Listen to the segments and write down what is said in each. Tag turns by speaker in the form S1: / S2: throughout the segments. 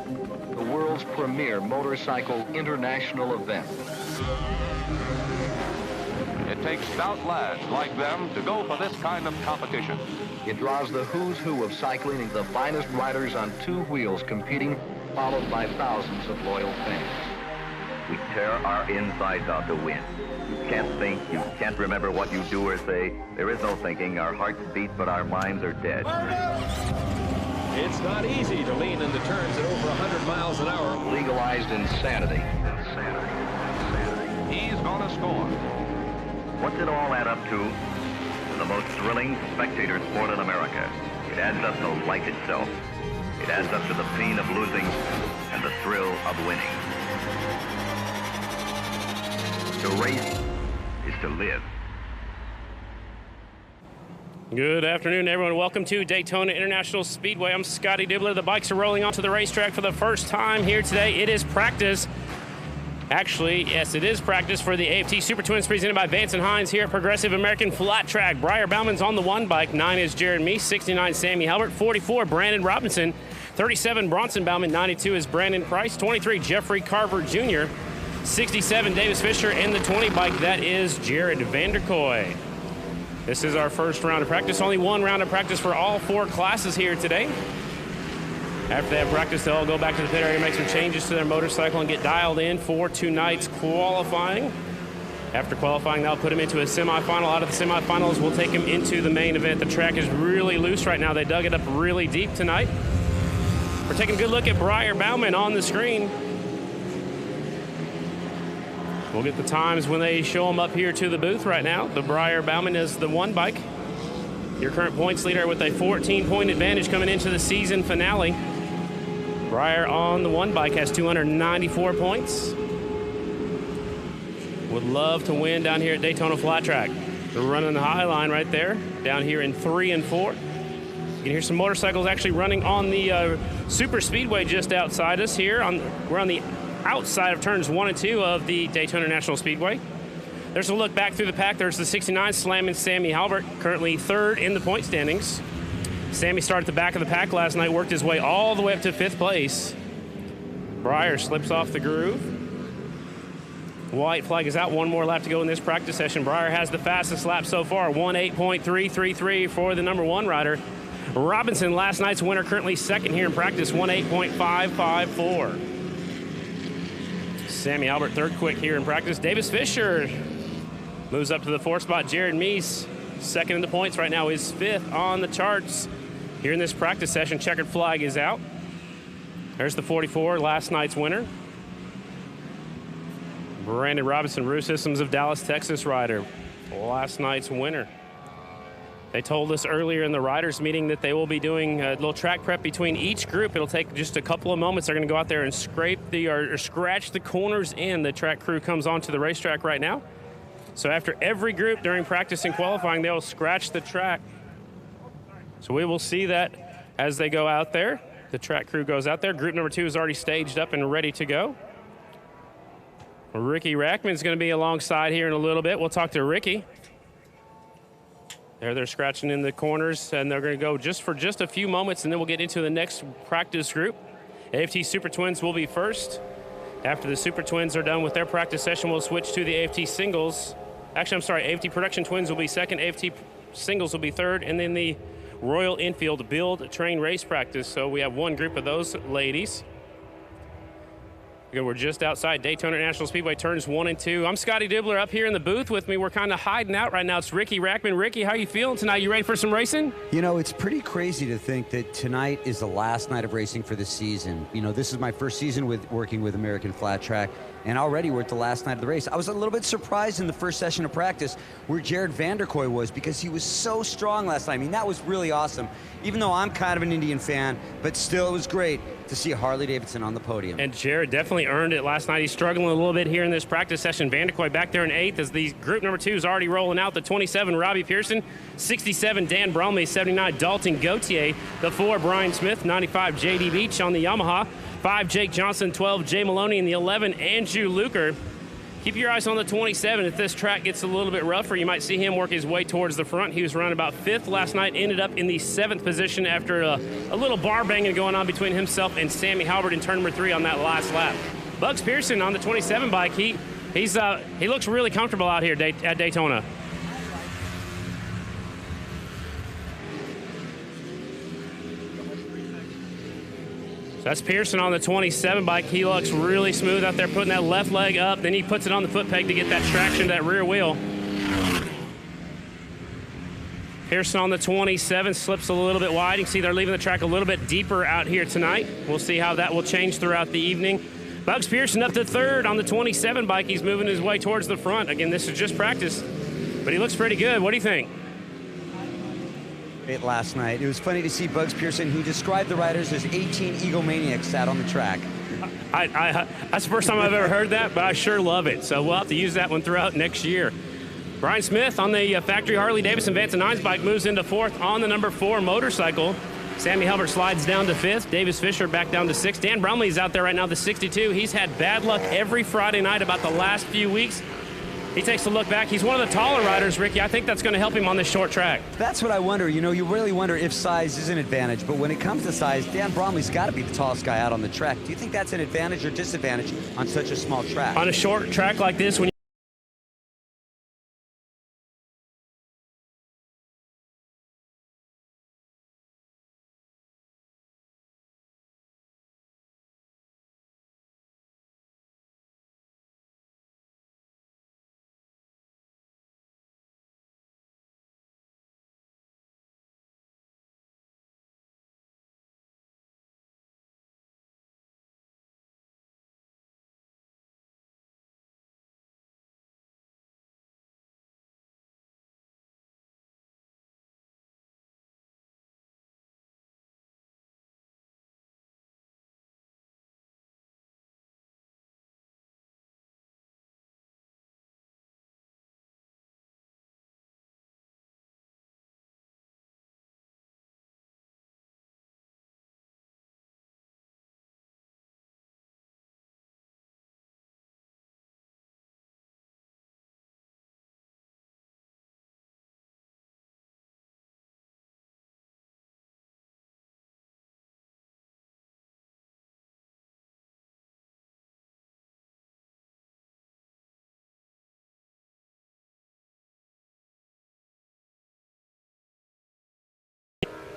S1: the world's premier motorcycle international event.
S2: It takes stout lads like them to go for this kind of competition.
S1: It draws the who's who of cycling and the finest riders on two wheels competing, followed by thousands of loyal fans.
S3: We tear our insides out to win. You can't think, you can't remember what you do or say. There is no thinking. Our hearts beat, but our minds are dead.
S4: It's not easy to lean into turns at over 100 miles an hour.
S1: Legalized insanity.
S2: He's gonna score.
S3: What's it all add up to? The most thrilling spectator sport in America. It adds up to life itself. It adds up to the pain of losing and the thrill of winning. To race is to live.
S5: Good afternoon, everyone. Welcome to Daytona International Speedway. I'm Scotty Dibbler. The bikes are rolling onto the racetrack for the first time here today. It is practice. Actually, yes, it is practice for the AFT Super Twins presented by Vance and Hines here at Progressive American Flat Track. Briar Bauman's on the one bike. 9 is Jared Meese. 69, Sammy Halbert. 44, Brandon Robinson. 37, Bronson Bauman. 92 is Brandon Price. 23, Jeffrey Carver Jr. 67, Davis Fisher. And the 20 bike, that is Jared Vanderkoy. This is our first round of practice. Only one round of practice for all four classes here today. After they have practice, they'll all go back to the pit area, make some changes to their motorcycle, and get dialed in for tonight's qualifying. After qualifying, they'll put them into a semifinal. Out of the semifinals, we'll take them into the main event. The track is really loose right now. They dug it up really deep tonight. We're taking a good look at Briar Bauman on the screen. We'll get the times when they show them up here to the booth right now. The Briar Bauman is the one bike. Your current points leader with a 14-point advantage coming into the season finale. Briar on the one bike has 294 points. Would love to win down here at Daytona Flat Track. They're running the high line right there, down here in 3 and 4. You can hear some motorcycles actually running on the super speedway just outside us here. We're on the outside of turns 1 and 2 of the Daytona National Speedway. There's a look back through the pack. There's the 69 slamming Sammy Halbert, currently 3rd in the point standings. Sammy started at the back of the pack last night, worked his way all the way up to 5th place. Briar slips off the groove. White flag is out. One more lap to go in this practice session. Briar has the fastest lap so far, 1:8.333 for the number 1 rider. Robinson, last night's winner, currently 2nd here in practice, 1:8.554. Sammy Halbert 3rd quick here in practice. Davis Fisher moves up to the 4th spot. Jared Meese, 2nd in the points right now, is 5th on the charts. Here in this practice session, checkered flag is out. There's the 44, last night's winner. Brandon Robinson, Rue Systems of Dallas, Texas rider, last night's winner. They told us earlier in the riders meeting that they will be doing a little track prep between each group. It'll take just a couple of moments. They're going to go out there and scrape or scratch the corners in. The track crew comes onto the racetrack right now. So after every group during practice and qualifying, they'll scratch the track. So we will see that as they go out there. The track crew goes out there. Group number 2 is already staged up and ready to go. Ricky Rackman's going to be alongside here in a little bit. We'll talk to Ricky. There they're scratching in the corners, and they're going to go just for just a few moments, and then we'll get into the next practice group. AFT Super Twins will be first. After the Super Twins are done with their practice session, we'll switch to the AFT Singles. Actually, I'm sorry, AFT Production Twins will be 2nd, AFT Singles will be 3rd, and then the Royal Enfield Build, Train, Race practice. So we have one group of those ladies. We're just outside Daytona International Speedway, turns 1 and 2. I'm Scotty Dibbler. Up here in the booth with me, we're kind of hiding out right now. It's Ricky Rackman. Ricky, how you feeling tonight? You ready for some racing?
S6: You know, it's pretty crazy to think that tonight is the last night of racing for the season. You know, this is my first season working with American Flat Track, and already we're at the last night of the race. I was a little bit surprised in the first session of practice where Jared Vanderkoy was, because he was so strong last night. I mean, that was really awesome. Even though I'm kind of an Indian fan, but still it was great to see Harley Davidson on the podium.
S5: And Jared definitely earned it last night. He's struggling a little bit here in this practice session. Vanderkoy back there in 8th as the group number 2 is already rolling out. The 27, Robbie Pearson. 67, Dan Bromley. 79, Dalton Gauthier. The 4, Brian Smith. 95, J.D. Beach on the Yamaha. 5, Jake Johnson. 12, Jay Maloney. And the 11, Andrew Luker. Keep your eyes on the 27. If this track gets a little bit rougher, you might see him work his way towards the front. He was running about 5th last night, ended up in the 7th position after a little bar banging going on between himself and Sammy Halbert in turn number 3 on that last lap. Bugs Pearson on the 27 bike, he looks really comfortable out here at Daytona. That's Pearson on the 27 bike. He looks really smooth out there, putting that left leg up. Then he puts it on the foot peg to get that traction to that rear wheel. Pearson on the 27 slips a little bit wide. You can see they're leaving the track a little bit deeper out here tonight. We'll see how that will change throughout the evening. Bugs Pearson up to 3rd on the 27 bike. He's moving his way towards the front. Again, this is just practice, but he looks pretty good. What do you think?
S6: Last night. It was funny to see Bugs Pearson. He described the riders as 18 egomaniacs sat on the track.
S5: That's the first time I've ever heard that, but I sure love it. So we'll have to use that one throughout next year. Brian Smith on the factory Harley-Davidson Vance & Hines bike moves into 4th on the number 4 motorcycle. Sammy Halbert slides down to 5th. Davis Fisher back down to 6th. Dan Brumley's out there right now, the 62. He's had bad luck every Friday night about the last few weeks. He takes a look back. He's one of the taller riders, Ricky. I think that's going to help him on this short track.
S6: That's what I wonder. You know, you really wonder if size is an advantage. But when it comes to size, Dan Bromley's got to be the tallest guy out on the track. Do you think that's an advantage or disadvantage on such a small track?
S5: On a short track like this, when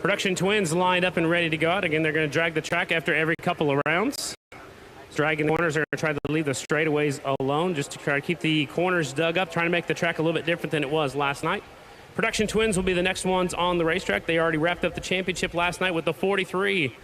S5: Production Twins lined up and ready to go out. Again, they're going to drag the track after every couple of rounds. Dragging the corners, are going to try to leave the straightaways alone just to try to keep the corners dug up, trying to make the track a little bit different than it was last night. Production Twins will be the next ones on the racetrack. They already wrapped up the championship last night with the 43.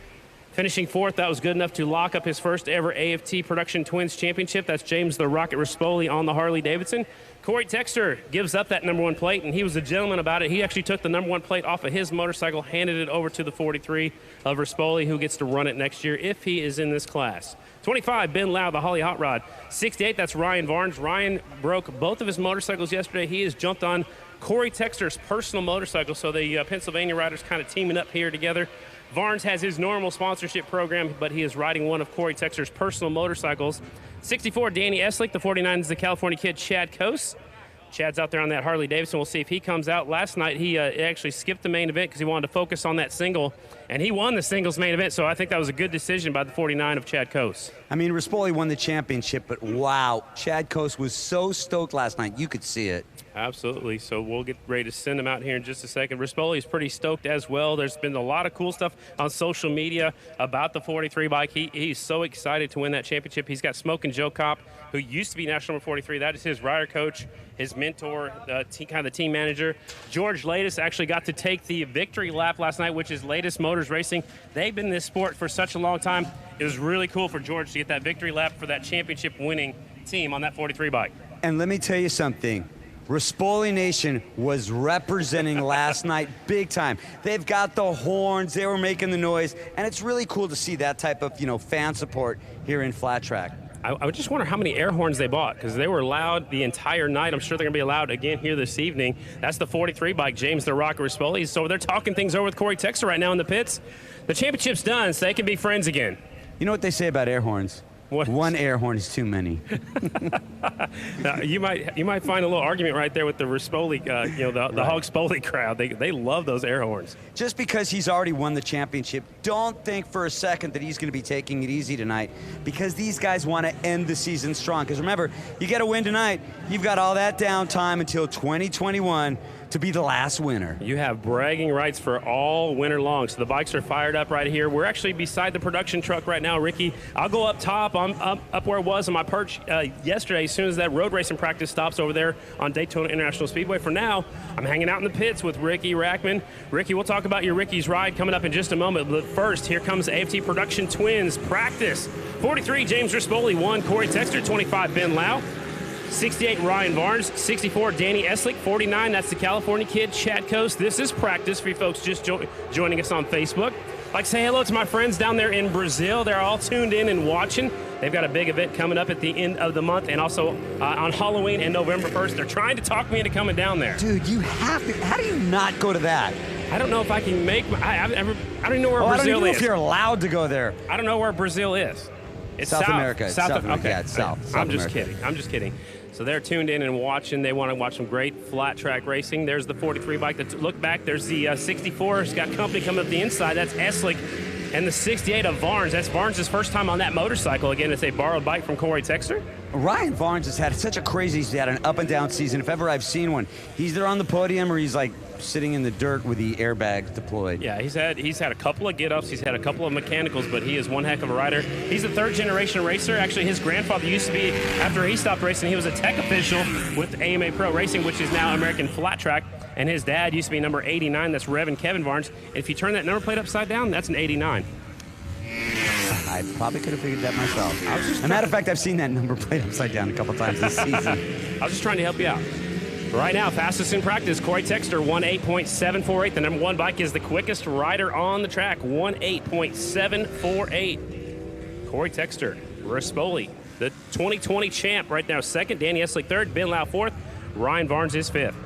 S5: Finishing 4th, that was good enough to lock up his first ever AFT Production Twins championship. That's James the Rocket Rispoli on the Harley-Davidson. Corey Texter gives up that number 1 plate, and he was a gentleman about it. He actually took the number 1 plate off of his motorcycle, handed it over to the 43 of Rispoli, who gets to run it next year if he is in this class. 25, Ben Lau, the Holly Hot Rod. 68, that's Ryan Varnes. Ryan broke both of his motorcycles yesterday. He has jumped on Corey Texter's personal motorcycle, so the Pennsylvania riders kind of teaming up here together. Varnes has his normal sponsorship program, but he is riding one of Corey Texter's personal motorcycles. 64, Danny Eslick. The 49 is the California kid, Chad Coase. Chad's out there on that Harley-Davidson. We'll see if he comes out. Last night, he actually skipped the main event because he wanted to focus on that single, and he won the singles main event, so I think that was a good decision by the 49 of Chad Coase.
S6: I mean, Rispoli won the championship, but wow, Chad Coase was so stoked last night. You could see it.
S5: Absolutely. So we'll get ready to send him out here in just a second. Rispoli is pretty stoked as well. There's been a lot of cool stuff on social media about the 43 bike. He's so excited to win that championship. He's got Smokin' Joe Kopp, who used to be national number 43. That is his rider coach, his mentor, kind of the team manager. George Lattis actually got to take the victory lap last night, which is Lattis Motors Racing. They've been in this sport for such a long time. It was really cool for George to get that victory lap for that championship winning team on that 43 bike.
S6: And let me tell you something. Rispoli Nation was representing last night big time. They've got the horns, they were making the noise, and it's really cool to see that type of, fan support here in Flat Track.
S5: I just wonder how many air horns they bought, because they were loud the entire night. I'm sure they're going to be loud again here this evening. That's the 43 bike, James the Rocket Rispoli. So they're talking things over with Corey Texter right now in the pits. The championship's done, so they can be friends again.
S6: You know what they say about air horns?
S5: What?
S6: One air horn is too many.
S5: You might find a little argument right there with the Rispoli, the Hog Spoli crowd. They love those air horns.
S6: Just because he's already won the championship, don't think for a second that he's going to be taking it easy tonight, because these guys want to end the season strong. Because remember, you get a win tonight, you've got all that downtime until 2021 to be the last winner.
S5: You have bragging rights for all winter long. So the bikes are fired up right here. We're actually beside the production truck right now, Ricky. I'll go up top. I'm up where I was on my perch yesterday as soon as that road racing practice stops over there on Daytona International Speedway. For now, I'm hanging out in the pits with Ricky Rackman. Ricky, we'll talk about your Ricky's ride coming up in just a moment. But first, here comes AFT Production Twins practice. 43, James Rispoli, 1, Corey Texter, 25, Ben Lau. 68, Ryan Barnes. 64, Danny Eslick. 49, that's the California kid, Chad Coast. This is practice for you folks just joining us on Facebook. I'd like to say hello to my friends down there in Brazil. They're all tuned in and watching. They've got a big event coming up at the end of the month, and also on Halloween and November 1st. They're trying to talk me into coming down there.
S6: Dude, you have to. How do you not go to that?
S5: I don't know if I can make. I don't even know where Brazil
S6: I don't even know
S5: is.
S6: if you're allowed to go there.
S5: I don't know where Brazil is. It's
S6: South America.
S5: South
S6: America.
S5: Okay.
S6: Yeah, it's South.
S5: I'm just kidding. I'm just kidding. So they're tuned in and watching. They want to watch some great flat track racing. There's the 43 bike. Look back. There's the 64. It's got company coming up the inside. That's Eslick. And the 68 of Varnes. That's Varnes' first time on that motorcycle. Again, it's a borrowed bike from Corey Texter.
S6: Ryan Varnes has had such a crazy, he's had an up and down season. If ever I've seen one, he's either on the podium or he's like sitting in the dirt with the airbags deployed.
S5: Yeah, he's had a couple of get-ups. He's had a couple of mechanicals, but he is one heck of a rider. He's a third-generation racer. Actually, his grandfather used to be, after he stopped racing, he was a tech official with AMA Pro Racing, which is now American Flat Track. And his dad used to be number 89. That's Rev Kevin Varnes. And if you turn that number plate upside down, that's an 89.
S6: I probably could have figured that myself. As a matter of fact, I've seen that number plate upside down a couple times this season.
S5: I was just trying to help you out. Right now, fastest in practice, Corey Texter, 1:8.748. The number one bike is the quickest rider on the track, 1:8.748. Corey Texter, Rispoli, the 2020 champ right now, second. Danny Eslick, third. Ben Lau, fourth. Ryan Varnes is fifth.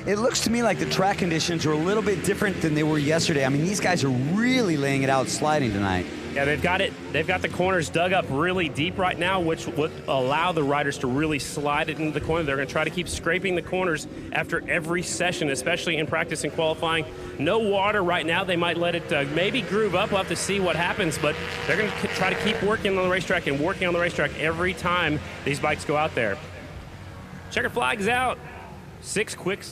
S6: It looks to me like the track conditions are a little bit different than they were yesterday. I mean, these guys are really laying it out sliding tonight.
S5: Yeah, they've got the corners dug up really deep right now, which would allow the riders to really slide it into the corner. They're going to try to keep scraping the corners after every session, especially in practice and qualifying. No water right now. They might let it maybe groove up. We'll have to see what happens, but they're going to try to keep working on the racetrack and working on the racetrack every time these bikes go out there. Checker flag's out. 6 quick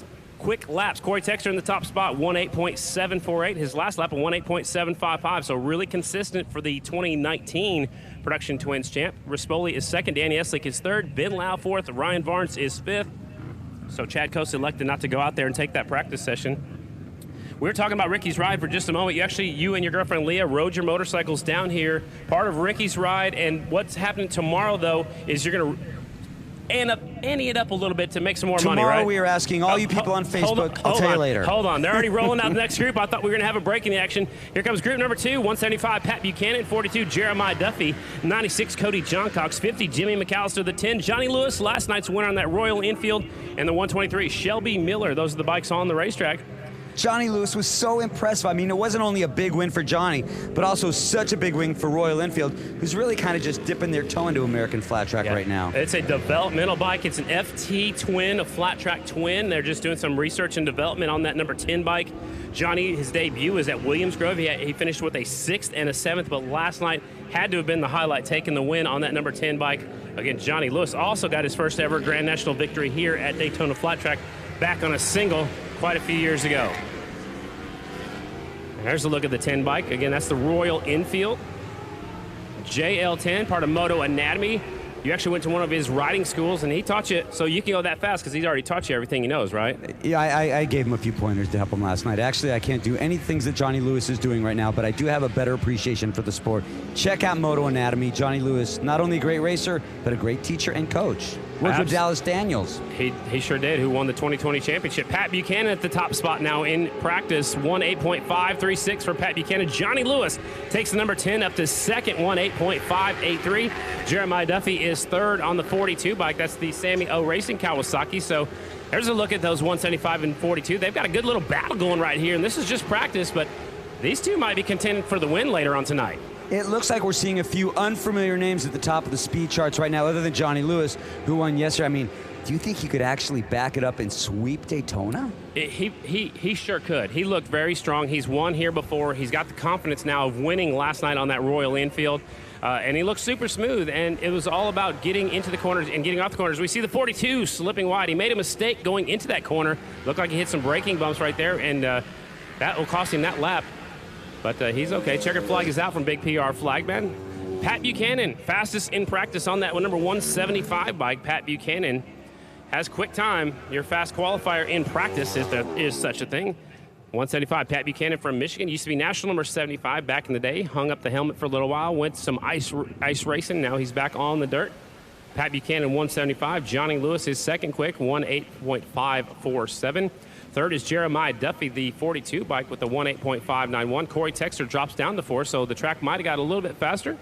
S5: laps. Corey Texter in the top spot, 1:8.748. His last lap, a 1:8.755. So really consistent for the 2019 Production Twins champ. Rispoli is second. Danny Eslick is third. Ben Lau fourth. Ryan Varnes is fifth. So Chad Coast elected not to go out there and take that practice session. We were talking about Ricky's ride for just a moment. You and your girlfriend Leah rode your motorcycles down here, part of Ricky's ride. And what's happening tomorrow, though, is you're going to ante it up a little bit to make some more money, right?
S6: Tomorrow we are asking all you people on Facebook. I'll tell you later.
S5: Hold on. They're already rolling out the next group. I thought we were going to have a break in the action. Here comes group number 2, 175, Pat Buchanan. 42, Jeremiah Duffy. 96, Cody Johncox. 50, Jimmy McAllister. The 10, Johnny Lewis, last night's winner on that Royal Enfield. And the 123, Shelby Miller. Those are the bikes on the racetrack.
S6: Johnny Lewis was so impressive. I mean, it wasn't only a big win for Johnny, but also such a big win for Royal Enfield, who's really kind of just dipping their toe into American Flat Track right now.
S5: It's a developmental bike. It's an FT twin, a flat track twin. They're just doing some research and development on that number 10 bike. Johnny, his debut was at Williams Grove. He finished with a 6th and a 7th, but last night had to have been the highlight, taking the win on that number 10 bike. Again, Johnny Lewis also got his first ever Grand National victory here at Daytona Flat Track, back on a single quite a few years ago. There's a look at the 10 bike. Again, that's the Royal Enfield. JL10, part of Moto Anatomy. You actually went to one of his riding schools, and he taught you, so you can go that fast because he's already taught you everything he knows, right?
S6: Yeah, I gave him a few pointers to help him last night. Actually, I can't do any things that Johnny Lewis is doing right now, but I do have a better appreciation for the sport. Check out Moto Anatomy. Johnny Lewis, not only a great racer, but a great teacher and coach. Worked with Dallas Daniels.
S5: He sure did, who won the 2020 championship. Pat Buchanan at the top spot now in practice, 1:8.536 for Pat Buchanan. Johnny Lewis takes the number 10 up to second, 1:8.583. Jeremiah Duffy is third on the 42 bike. That's the Sammy O Racing Kawasaki. So there's a look at those 175 and 42. They've got a good little battle going right here, and this is just practice, but these two might be contending for the win later on tonight.
S6: It looks like we're seeing a few unfamiliar names at the top of the speed charts right now, other than Johnny Lewis, who won yesterday. I mean, do you think he could actually back it up and sweep Daytona?
S5: He sure could. He looked very strong. He's won here before. He's got the confidence now of winning last night on that Royal Enfield. And he looked super smooth, and it was all about getting into the corners and getting off the corners. We see the 42 slipping wide. He made a mistake going into that corner. Looked like he hit some braking bumps right there, and that will cost him that lap. But he's okay. Checkered flag is out from Big PR Flagman. Pat Buchanan, fastest in practice on that one, number 175 bike. Pat Buchanan has quick time. Your fast qualifier in practice, if there is such a thing. 175. Pat Buchanan from Michigan, used to be national number 75 back in the day. Hung up the helmet for a little while, went some ice racing. Now he's back on the dirt. Pat Buchanan, 175. Johnny Lewis is second quick, 1:8.547. Third is Jeremiah Duffy, the 42 bike with the 1:8.591. Corey Texter drops down to 4, so the track might have got a little bit faster.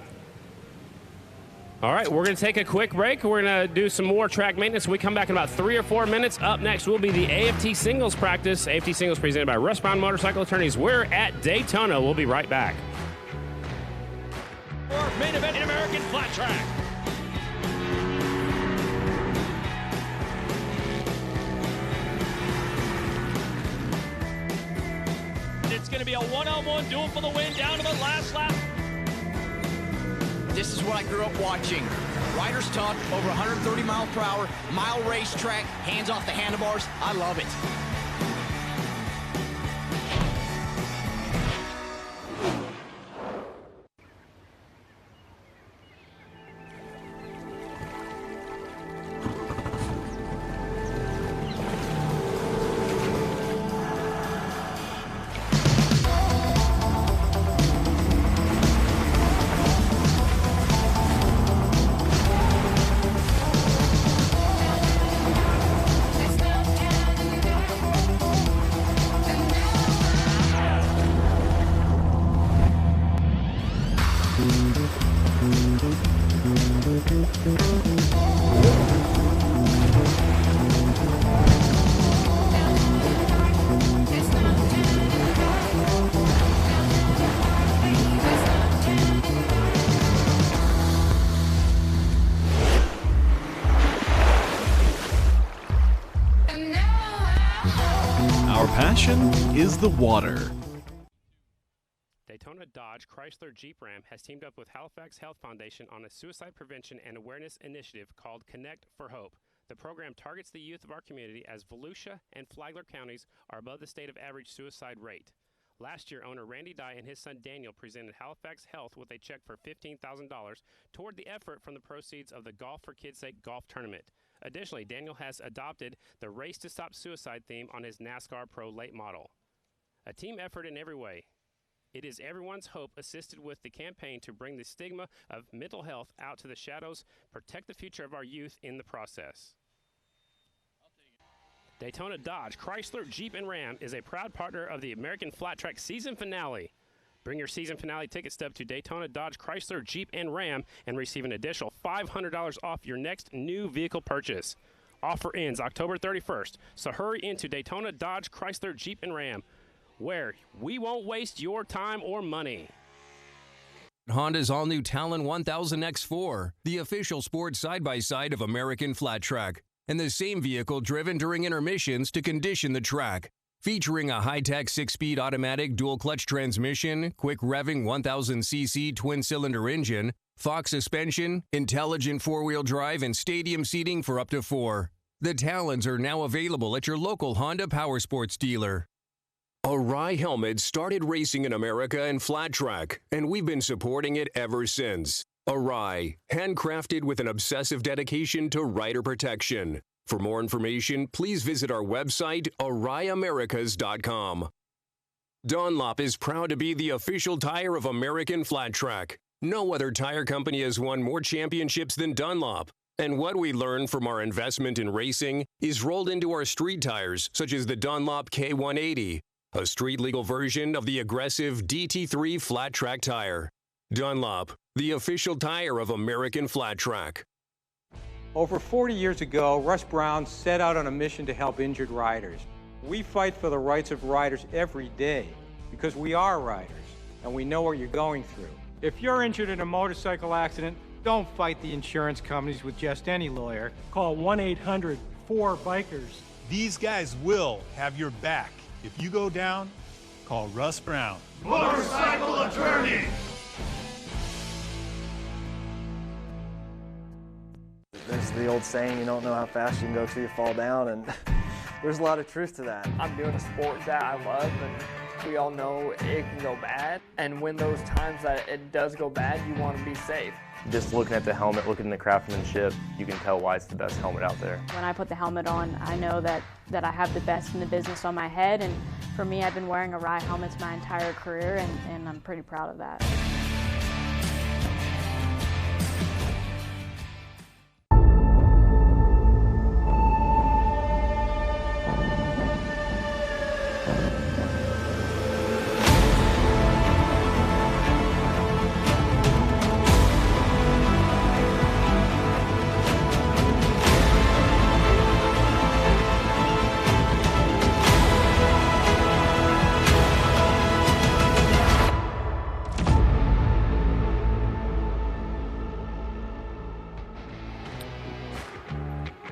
S5: All right, we're going to take a quick break. We're going to do some more track maintenance. When we come back in about 3 or 4 minutes. Up next will be the AFT singles practice. AFT singles presented by Russ Brown Motorcycle Attorneys. We're at Daytona. We'll be right back.
S4: Main event in American Flat Track. It's going to be a one-on-one duel for the win down to the last lap.
S7: This is what I grew up watching. Riders talk, over 130 miles per hour, mile racetrack, hands off the handlebars. I love it.
S8: Our passion is the water.
S5: Daytona Dodge Chrysler Jeep Ram has teamed up with Halifax Health Foundation on a suicide prevention and awareness initiative called Connect for Hope. The program targets the youth of our community as Volusia and Flagler counties are above the state of average suicide rate. Last year, owner Randy Dye and his son Daniel presented Halifax Health with a check for $15,000 toward the effort from the proceeds of the Golf for Kids' Sake golf tournament. Additionally, Daniel has adopted the Race to Stop Suicide theme on his NASCAR Pro late model. A team effort in every way. It is everyone's hope, assisted with the campaign to bring the stigma of mental health out to the shadows, protect the future of our youth in the process. Daytona Dodge Chrysler Jeep and Ram is a proud partner of the American Flat Track season finale. Bring your season finale ticket stub to Daytona Dodge Chrysler Jeep and Ram and receive an additional $500 off your next new vehicle purchase. Offer ends October 31st, so hurry into Daytona Dodge Chrysler Jeep and Ram, where we won't waste your time or money.
S9: Honda's all-new Talon 1000 X4, the official sports side-by-side of American Flat Track, and the same vehicle driven during intermissions to condition the track. Featuring a high-tech 6-speed automatic dual-clutch transmission, quick revving 1000cc twin-cylinder engine, Fox suspension, intelligent four-wheel drive, and stadium seating for up to 4. The Talons are now available at your local Honda Powersports dealer. Arai Helmets started racing in America in flat track, and we've been supporting it ever since. Arai, handcrafted with an obsessive dedication to rider protection. For more information, please visit our website, AraiAmericas.com. Dunlop is proud to be the official tire of American Flat Track. No other tire company has won more championships than Dunlop. And what we learned from our investment in racing is rolled into our street tires, such as the Dunlop K180, a street-legal version of the aggressive DT3 flat track tire. Dunlop, the official tire of American Flat Track.
S10: Over 40 years ago, Russ Brown set out on a mission to help injured riders. We fight for the rights of riders every day because we are riders and we know what you're going through. If you're injured in a motorcycle accident, don't fight the insurance companies with just any lawyer.
S11: Call 1-800-4BIKERS.
S12: These guys will have your back. If you go down, call Russ Brown.
S13: Motorcycle attorney!
S14: There's the old saying, you don't know how fast you can go till you fall down, and there's a lot of truth to that.
S15: I'm doing a sport that I love, and we all know it can go bad. And when those times that it does go bad, you want to be safe.
S16: Just looking at the helmet, looking at the craftsmanship, you can tell why it's the best helmet out there.
S17: When I put the helmet on, I know that I have the best in the business on my head, and for me, I've been wearing Arai helmets my entire career, and I'm pretty proud of that.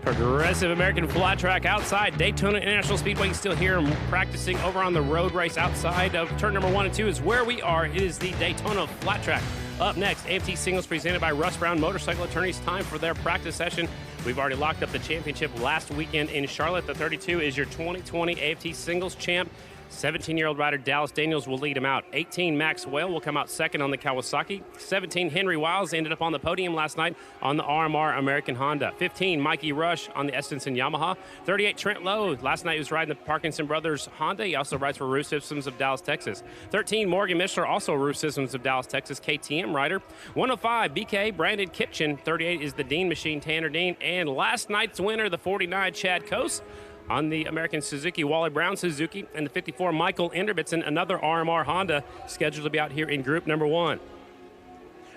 S5: Progressive American Flat Track outside Daytona International Speedway. You still hear them practicing over on the road race outside of turn number 1 and 2 is where we are. It is the Daytona Flat Track. Up next, AFT Singles presented by Russ Brown Motorcycle Attorneys. Time for their practice session. We've already locked up the championship last weekend in Charlotte. The 32 is your 2020 AFT Singles champ. 17-year-old rider Dallas Daniels will lead him out. 18, Max Whale will come out second on the Kawasaki. 17, Henry Wiles ended up on the podium last night on the RMR American Honda. 15, Mikey Rush on the Estenson Yamaha. 38, Trent Lowe. Last night he was riding the Parkinson Brothers Honda. He also rides for Roof Systems of Dallas, Texas. 13, Morgan Mishler, also Roof Systems of Dallas, Texas, KTM rider. 105, BK Brandon Kitchen. 38 is the Dean Machine, Tanner Dean. And last night's winner, the 49, Chad Coase. On the American Suzuki, Wally Brown Suzuki, and the 54, Michael Enderbitson, another RMR Honda, scheduled to be out here in group number 1.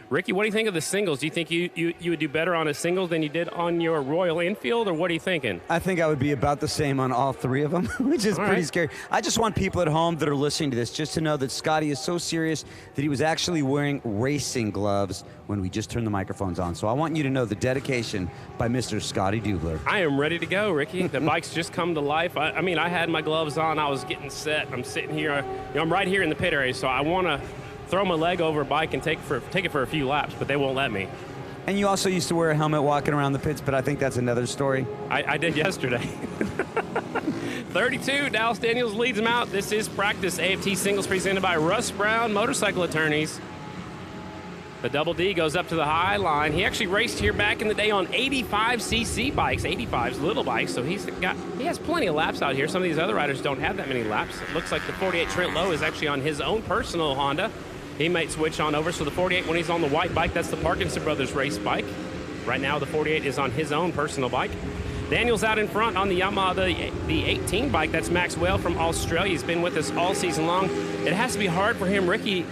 S5: Ricky, what do you think of the singles? Do you think you would do better on a singles than you did on your Royal Enfield, or what are you thinking?
S6: I think I would be about the same on all three of them, which is pretty scary. I just want people at home that are listening to this just to know that Scotty is so serious that he was actually wearing racing gloves when we just turned the microphones on. So I want you to know the dedication by Mr. Scotty Dubler.
S5: I am ready to go, Ricky. The bike's just come to life. I mean, I had my gloves on. I was getting set. I'm sitting here. I'm right here in the pit area, so I want to throw my leg over a bike and take it for a few laps, but they won't let me.
S6: And you also used to wear a helmet walking around the pits, but I think that's another story.
S5: I did yesterday. 32, Dallas Daniels leads him out. This is practice. AFT Singles presented by Russ Brown Motorcycle Attorneys. The Double D goes up to the high line. He actually raced here back in the day on 85cc bikes, 85's little bikes, so he has plenty of laps out here. Some of these other riders don't have that many laps. It looks like the 48 Trent Lowe is actually on his own personal Honda. He might switch on over, so the 48, when he's on the white bike, that's the Parkinson Brothers race bike. Right now, the 48 is on his own personal bike. Daniel's out in front on the Yamaha, the 18 bike. That's Max Whale from Australia. He's been with us all season long. It has to be hard for him, Ricky.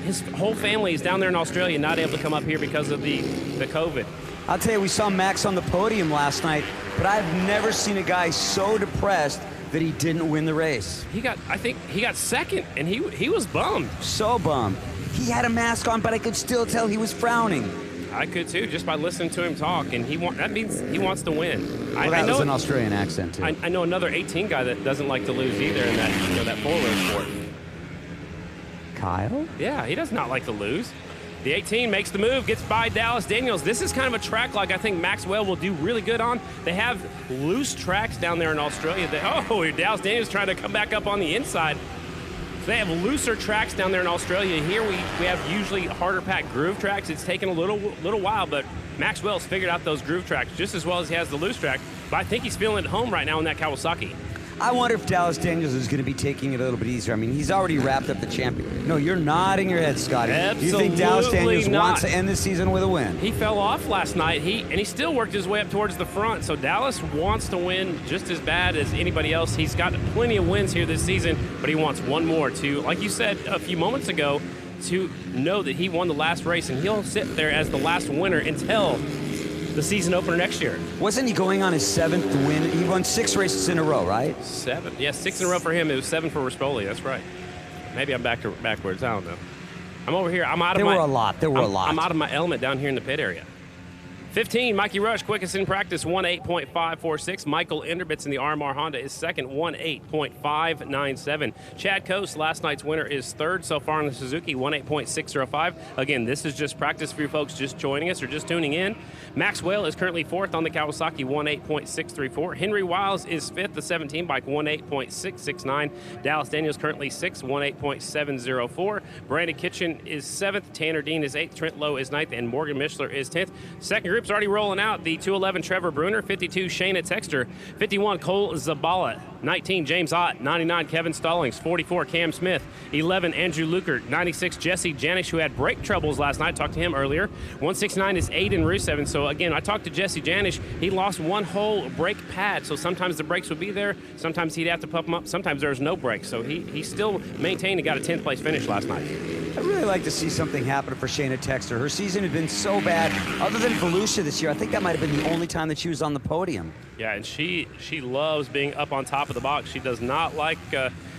S5: His whole family is down there in Australia, not able to come up here because of the COVID.
S6: I'll tell you, we saw Max on the podium last night, but I've never seen a guy so depressed that he didn't win the race.
S5: I think he got second, and he was bummed.
S6: So bummed. He had a mask on, but I could still tell he was frowning.
S5: I could too, just by listening to him talk, and that means he wants to win.
S6: Well, that was an Australian accent too.
S5: I know another 18 guy that doesn't like to lose either in that four-wheel sport.
S6: Kyle?
S5: Yeah, he does not like to lose. The 18 makes the move, gets by Dallas Daniels. This is kind of a track like I think Maxwell will do really good on. They have loose tracks down there in Australia. Dallas Daniels trying to come back up on the inside. So they have looser tracks down there in Australia. Here we have usually harder packed groove tracks. It's taken a little while, but Maxwell's figured out those groove tracks just as well as he has the loose track. But I think he's feeling at home right now in that Kawasaki.
S6: I wonder if Dallas Daniels is going to be taking it a little bit easier. I mean, he's already wrapped up the champion. No, you're nodding your head, Scotty.
S5: Absolutely.
S6: You think Dallas Daniels
S5: not.
S6: wants to end the season with a win?
S5: He fell off last night. He still worked his way up towards the front. So Dallas wants to win just as bad as anybody else. He's got plenty of wins here this season, but he wants one more to, like you said a few moments ago, to know that he won the last race, and he'll sit there as the last winner until the season opener next year.
S6: Wasn't he going on his 7th win? He won 6 races in a row, right?
S5: 7. Yeah, 6 in a row for him. It was 7 for Rispoli. That's right. Maybe I'm backwards. I don't know. I'm over here. I'm out of
S6: There
S5: my...
S6: were a lot. There were a lot.
S5: I'm out of my element down here in the pit area. 15, Mikey Rush, quickest in practice, 1:8.546. Michael Enderbitz in the RMR Honda is second, 1:8.597. Chad Coast, last night's winner, is third so far in the Suzuki, 1:8.605. Again, this is just practice for you folks just joining us or just tuning in. Maxwell is currently fourth on the Kawasaki, 1:8.634. Henry Wiles is fifth, the 17 bike, 1:8.669. Dallas Daniels currently sixth, 1:8.704. Brandon Kitchen is seventh. Tanner Dean is eighth. Trent Lowe is ninth, and Morgan Mishler is 10th. Second group's already rolling out. The 211 Trevor Bruner, 52 Shayna Texter, 51 Cole Zabala, 19 James Ott, 99 Kevin Stallings, 44 Cam Smith, 11 Andrew Lukert, 96 Jesse Janish, who had brake troubles last night. Talked to him earlier. 169 is Aiden Rusev. And so again, I talked to Jesse Janish. He lost one whole brake pad, so sometimes the brakes would be there, sometimes he'd have to pump them up, sometimes there was no brakes. So he still maintained and got a 10th place finish last night.
S6: I'd really like to see something happen for Shayna Texter. Her season had been so bad. Other than Volusia this year, I think that might have been the only time that she was on the podium.
S5: Yeah, and she loves being up on top of the box. She does not like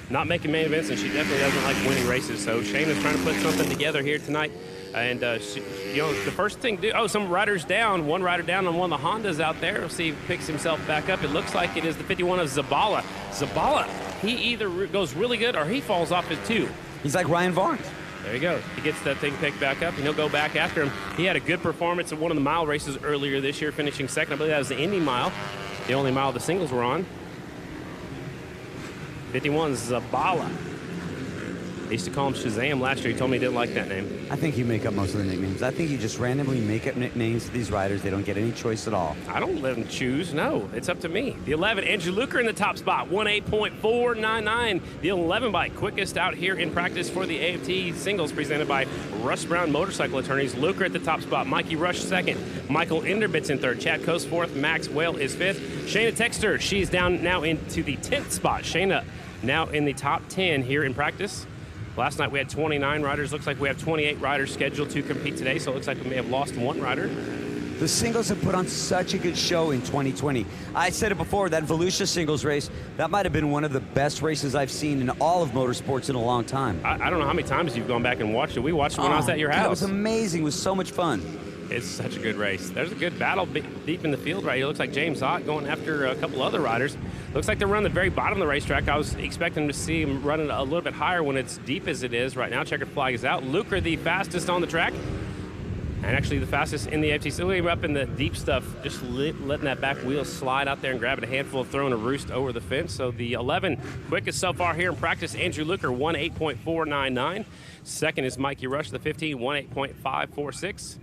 S5: not making main events, and she definitely doesn't like winning races. So Shayna's trying to put something together here tonight. And, the first thing some riders down. One rider down on one of the Hondas out there. We'll see if he picks himself back up. It looks like it is the 51 of Zabala. Zabala, he either goes really good or he falls off his two.
S6: He's like Ryan Varnes.
S5: There you go. He gets that thing picked back up, and he'll go back after him. He had a good performance at one of the mile races earlier this year, finishing second. I believe that was the Indy mile, the only mile the singles were on. 51 Zabala. I used to call him Shazam last year. He told me he didn't like that name.
S6: I think you make up most of the nicknames. I think you just randomly make up nicknames to these riders. They don't get any choice at all.
S5: I don't let them choose. No, it's up to me. The 11, Andrew Luker in the top spot, 1:8.499. The 11 bike, quickest out here in practice for the AFT singles, presented by Russ Brown Motorcycle Attorneys. Luker at the top spot, Mikey Rush second, Michael Enderbitz in third, Chad Coast fourth, Max Whale is fifth. Shayna Texter, she's down now into the 10th spot. Shayna now in the top 10 here in practice. Last night we had 29 riders. Looks like we have 28 riders scheduled to compete today, so it looks like we may have lost one rider.
S6: The singles have put on such a good show in 2020. I said it before, that Volusia singles race, that might have been one of the best races I've seen in all of motorsports in a long time.
S5: I don't know how many times you've gone back and watched it. We watched it when I was at your house.
S6: It was amazing. It was so much fun.
S5: It's such a good race. There's a good battle deep in the field right here. Looks like James Ott going after a couple other riders. Looks like they're running the very bottom of the racetrack. I was expecting to see him running a little bit higher when it's deep as it is right now. Checkered flag is out. Luker, the fastest on the track, and actually the fastest in the AFT. So we're up in the deep stuff, just letting that back wheel slide out there and grabbing a handful, throwing a roost over the fence. So the 11 quickest so far here in practice, Andrew Luker, 1:8.499. Second is Mikey Rush, the 15, 1:8.546.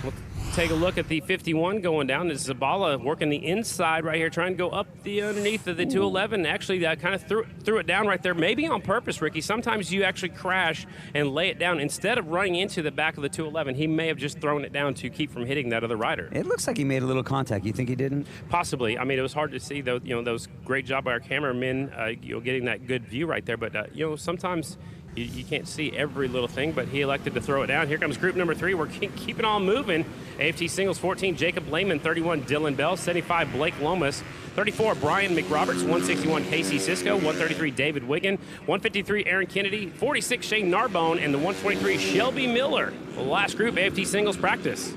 S5: We'll take a look at the 51 going down. It's Zabala working the inside right here, trying to go up the underneath of the 211. Actually, kind of threw it down right there, maybe on purpose, Ricky. Sometimes you actually crash and lay it down. Instead of running into the back of the 211, he may have just thrown it down to keep from hitting that other rider.
S6: It looks like he made a little contact. You think he didn't?
S5: Possibly. I mean, it was hard to see, though. Those great job by our cameramen, getting that good view right there. But, sometimes you can't see every little thing, but he elected to throw it down. Here comes group number 3. We're keeping on moving. AFT singles, 14, Jacob Lehman, 31, Dylan Bell, 75, Blake Lomas, 34, Brian McRoberts, 161, Casey Sisko, 133, David Wiggin, 153, Aaron Kennedy, 46, Shane Narbone, and the 123, Shelby Miller. The last group, AFT singles practice.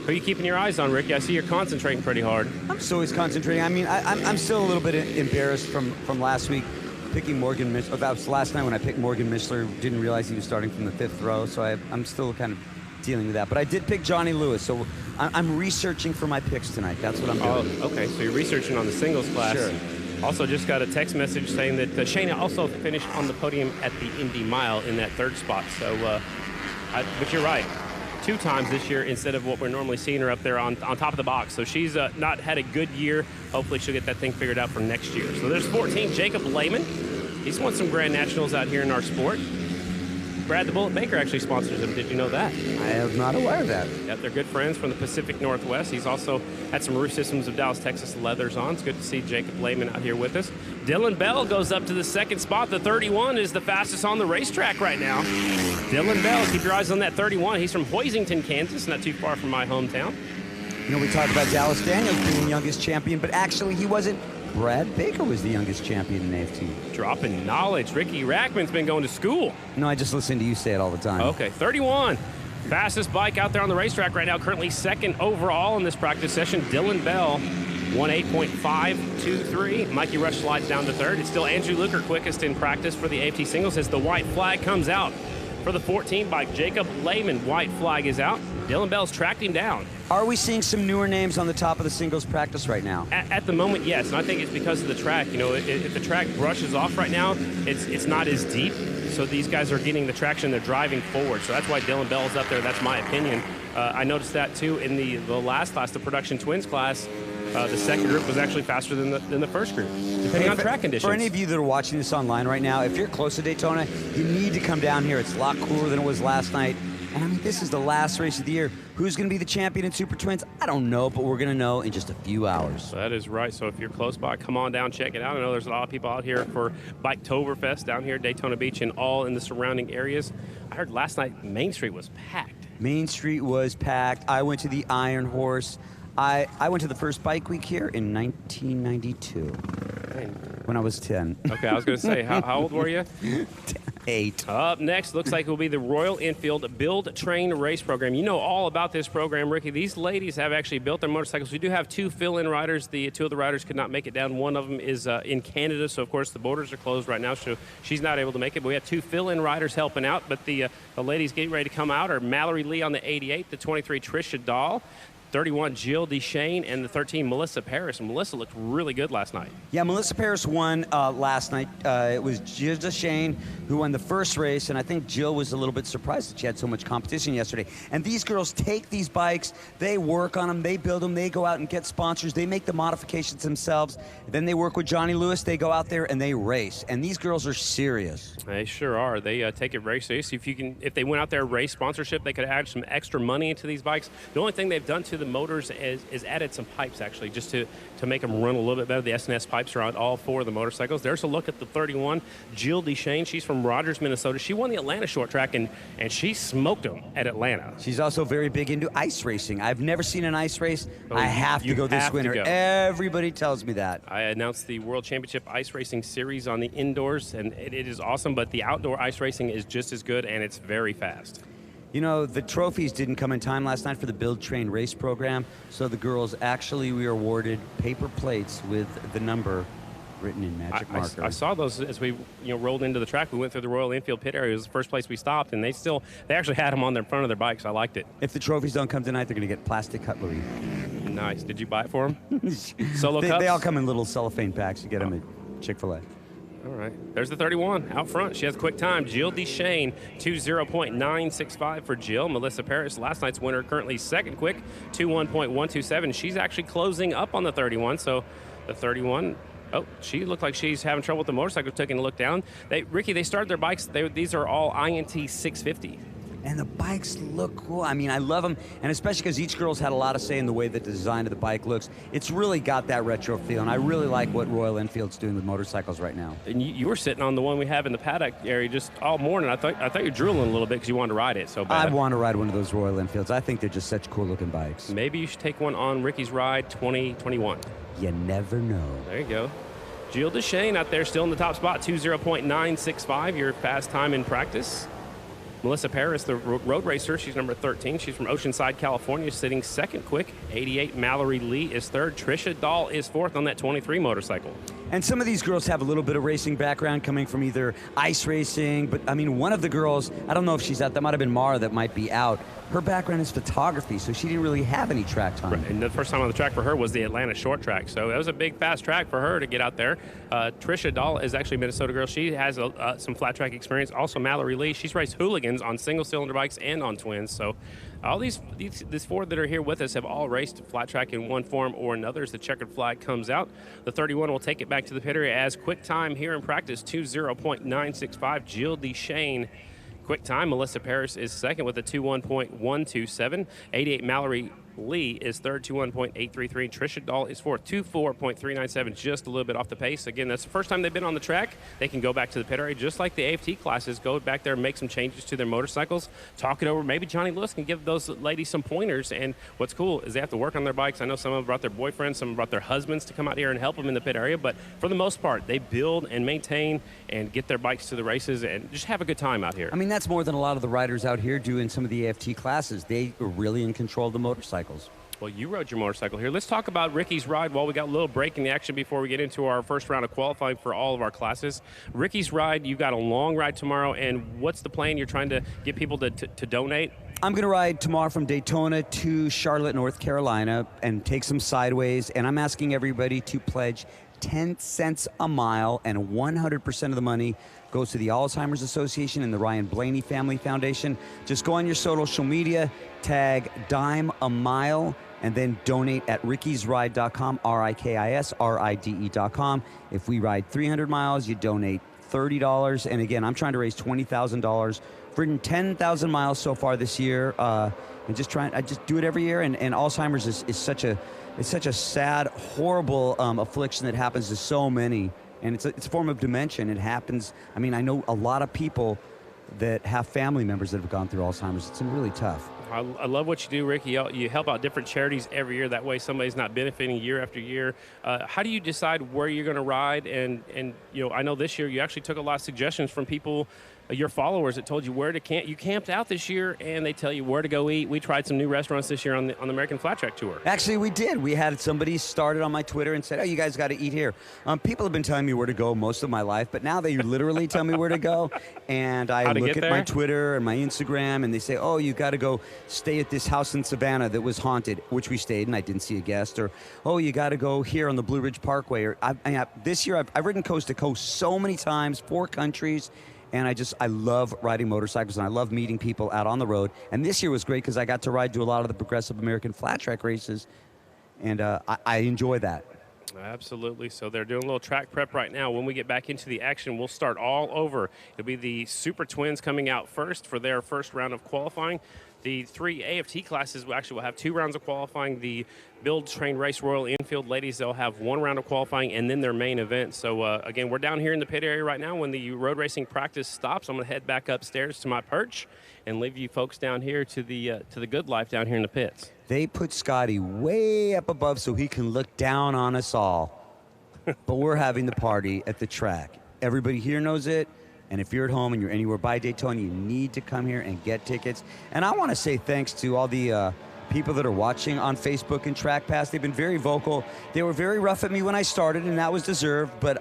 S5: Who are you keeping your eyes on, Ricky? I see you're concentrating pretty hard.
S6: I'm just always concentrating. I mean, I'm still a little bit embarrassed from last week. Picking Morgan Mishler. That was last night when I picked Morgan Mishler. Didn't realize he was starting from the 5th row, so I'm still kind of dealing with that. But I did pick Johnny Lewis, so I'm researching for my picks tonight. That's what I'm doing.
S5: Oh, okay. So you're researching on the singles class.
S6: Sure.
S5: Also, just got a text message saying that Shayna also finished on the podium at the Indy Mile in that 3rd spot. So, but you're right. 2 times this year instead of what we're normally seeing her up there on top of the box. So she's not had a good year. Hopefully she'll get that thing figured out for next year. So there's 14, Jacob Lehman. He's won some Grand Nationals out here in our sport. Brad the Bullet Baker actually sponsors him. Did you know that?
S6: I am not aware of that.
S5: Yeah, they're good friends from the Pacific Northwest. He's also had some Roof Systems of Dallas, Texas leathers on. It's good to see Jacob Lehman out here with us. Dylan Bell goes up to the 2nd spot. The 31 is the fastest on the racetrack right now. Dylan Bell, keep your eyes on that 31. He's from Hoisington, Kansas, not too far from my hometown.
S6: We talked about Dallas Daniels being the youngest champion, but actually he wasn't Brad Baker was the youngest champion in AFT.
S5: Dropping knowledge. Ricky Rackman's been going to school.
S6: No, I just listen to you say it all the time.
S5: Okay, 31. Fastest bike out there on the racetrack right now, currently second overall in this practice session. Dylan Bell, 1:8.523. Mikey Rush slides down to third. It's still Andrew Luker quickest in practice for the AFT singles as the white flag comes out. For the 14 bike, Jacob Lehman, white flag is out. Dylan Bell's tracked him down.
S6: Are we seeing some newer names on the top of the singles practice right now?
S5: At the moment, yes, and I think it's because of the track. You know, if the track brushes off right now, it's not as deep, so these guys are getting the traction, they're driving forward, so that's why Dylan Bell's up there. That's my opinion. I noticed that too in the last class, the production twins class. The second group was actually faster than the first group, depending on track conditions.
S6: For any of you that are watching this online right now, if you're close to Daytona, you need to come down here. It's a lot cooler than it was last night. And I mean, this is the last race of the year. Who's going to be the champion in Super Twins? I don't know, but we're going to know in just a few hours.
S5: That is right. So if you're close by, come on down, check it out. I know there's a lot of people out here for Biketoberfest down here at Daytona Beach and all in the surrounding areas. I heard last night Main Street was packed.
S6: Main Street was packed. I went to the Iron Horse. I went to the first bike week here in 1992 when I was 10.
S5: Okay, I was going to say, how old were you?
S6: 8.
S5: Up next, looks like it will be the Royal Enfield Build, Train, Race program. You know all about this program, Ricky. These ladies have actually built their motorcycles. We do have 2 fill-in riders. The 2 of the riders could not make it down. One of them is in Canada, so of course the borders are closed right now, so she's not able to make it. But we have 2 fill-in riders helping out. But the ladies getting ready to come out are Mallory Lee on the 88, the 23 Trisha Dahl, 31 Jill DeShane, and the 13 Melissa Paris. And Melissa looked really good last night.
S6: Yeah, Melissa Paris won last night. It was Jill DeShane who won the first race, and I think Jill was a little bit surprised that she had so much competition yesterday. And these girls take these bikes, they work on them, they build them, they go out and get sponsors, they make the modifications themselves. Then they work with Johnny Lewis, they go out there and they race. And these girls are serious.
S5: They sure are. They take it very seriously. If they went out there race sponsorship, they could add some extra money into these bikes. The only thing they've done to the motors is added some pipes, actually, just to make them run a little bit better. The S&S pipes are on all 4 of the motorcycles. There's a look at the 31, Jill DeShane. She's from Rogers, Minnesota. She won the Atlanta short track, and she smoked them at Atlanta.
S6: She's also very big into ice racing. I've never seen an ice race. I have to go this winter. Everybody tells me that.
S5: I announced the World Championship Ice Racing Series on the indoors, and it is awesome, but the outdoor ice racing is just as good, and it's very fast.
S6: You know, the trophies didn't come in time last night for the Build, Train, Race program, so the girls actually were awarded paper plates with the number written in magic marker.
S5: I saw those as we rolled into the track. We went through the Royal Enfield pit area. It was the first place we stopped, and they actually had them on the front of their bikes. I liked it.
S6: If the trophies don't come tonight, they're going to get plastic cutlery.
S5: Nice. Did you buy it for them? Solo cups?
S6: They all come in little cellophane packs. You get them at Chick-fil-A.
S5: All right. There's the 31 out front. She has a quick time. Jill DeShane, 20.965 for Jill. Melissa Paris, last night's winner, currently second quick, 21.127. She's actually closing up on the 31. So the 31, she looked like she's having trouble with the motorcycle, taking a look down. Ricky, they started their bikes. These are all INT 650.
S6: And the bikes look cool. I mean, I love them, and especially because each girl's had a lot of say in the way that the design of the bike looks. It's really got that retro feel, and I really like what Royal Enfield's doing with motorcycles right now.
S5: And you were sitting on the one we have in the paddock area just all morning. I thought you were drooling a little bit because you wanted to ride it so bad.
S6: I want to ride one of those Royal Enfields. I think they're just such cool-looking bikes.
S5: Maybe you should take one on Ricky's Ride 2021.
S6: You never know.
S5: There you go. Jill DeShane out there still in the top spot, 20.965, your fast time in practice. Melissa Paris, the road racer, she's number 13. She's from Oceanside, California, sitting second quick. 88, Mallory Lee is third. Trisha Dahl is fourth on that 23 motorcycle.
S6: And some of these girls have a little bit of racing background coming from either ice racing, but I mean, one of the girls, I don't know if she's out, that might have been Mara that might be out. Her background is photography, so she didn't really have any track time.
S5: Right. And the first time on the track for her was the Atlanta short track, so that was a big, fast track for her to get out there. Trisha Dahl is actually a Minnesota girl. She has some flat track experience. Also, Mallory Lee, she's raced hooligans on single-cylinder bikes and on twins, so all these 4 that are here with us have all raced flat track in one form or another. As the checkered flag comes out, the 31 will take it back to the pit area as quick time here in practice, 20.965. Jill DeShane, quick time. Melissa Paris is second with a 21.127. 88, Mallory Lee is third, 2:01.833. Trisha Dahl is fourth, 2:04.397, just a little bit off the pace. Again, that's the first time they've been on the track. They can go back to the pit area, just like the AFT classes, go back there and make some changes to their motorcycles, talk it over. Maybe Johnny Lewis can give those ladies some pointers. And what's cool is they have to work on their bikes. I know some of them brought their boyfriends, some brought their husbands to come out here and help them in the pit area. But for the most part, they build and maintain and get their bikes to the races and just have a good time out here.
S6: I mean, that's more than a lot of the riders out here do in some of the AFT classes. They are really in control of the motorcycles.
S5: Well, you rode your motorcycle here. Let's talk about Ricky's ride while we got a little break in the action before we get into our first round of qualifying for all of our classes. Ricky's ride, you got a long ride tomorrow, and what's the plan? You're trying to get people to donate?
S6: I'm going to ride tomorrow from Daytona to Charlotte, North Carolina, and take some sideways, and I'm asking everybody to pledge 10 cents a mile, and 100% of the money goes to the Alzheimer's Association and the Ryan Blaney Family Foundation. Just go on your social media, tag Dime a Mile, and then donate at rickysride.com, RIKISRIDE.com. If we ride 300 miles, you donate $30. And again, I'm trying to raise $20,000. I've ridden 10,000 miles so far this year, and I just do it every year. And Alzheimer's is such a sad, horrible affliction that happens to so many. And it's a form of dementia. It happens. I mean, I know a lot of people that have family members that have gone through Alzheimer's. It's really tough.
S5: I love what you do, Ricky. You help out different charities every year. That way somebody's not benefiting year after year. How do you decide where you're going to ride? And you know, I know this year you actually took a lot of suggestions from people, your followers, that told you where to camp. You camped out this year, and they tell you where to go eat. We tried some new restaurants this year on the American Flat Track Tour.
S6: Actually, we did. We had somebody started on my Twitter and said, "Oh, you guys got to eat here." People have been telling me where to go most of my life, but now they literally tell me where to go. And I look at my Twitter and my Instagram, and they say, "Oh, you got to go stay at this house in Savannah that was haunted," which we stayed, and I didn't see a guest. Or, "Oh, you got to go here on the Blue Ridge Parkway." Or this year, I've ridden coast to coast so many times, 4 countries. And I love riding motorcycles, and I love meeting people out on the road. And this year was great because I got to ride to a lot of the progressive American flat track races, and I enjoy that.
S5: Absolutely. So they're doing a little track prep right now. When we get back into the action, we'll start all over. It'll be the Super Twins coming out first for their first round of qualifying. The 3 AFT classes will have 2 rounds of qualifying. The Build, Train, Race Royal Enfield ladies, they'll have 1 round of qualifying and then their main event. So, again, we're down here in the pit area right now. When the road racing practice stops, I'm going to head back upstairs to my perch and leave you folks down here to the good life down here in the pits.
S6: They put Scotty way up above so he can look down on us all. But we're having the party at the track. Everybody here knows it. And if you're at home and you're anywhere by Daytona, you need to come here and get tickets. And I want to say thanks to all the people that are watching on Facebook and Track Pass. They've been very vocal. They were very rough at me when I started, and that was deserved. But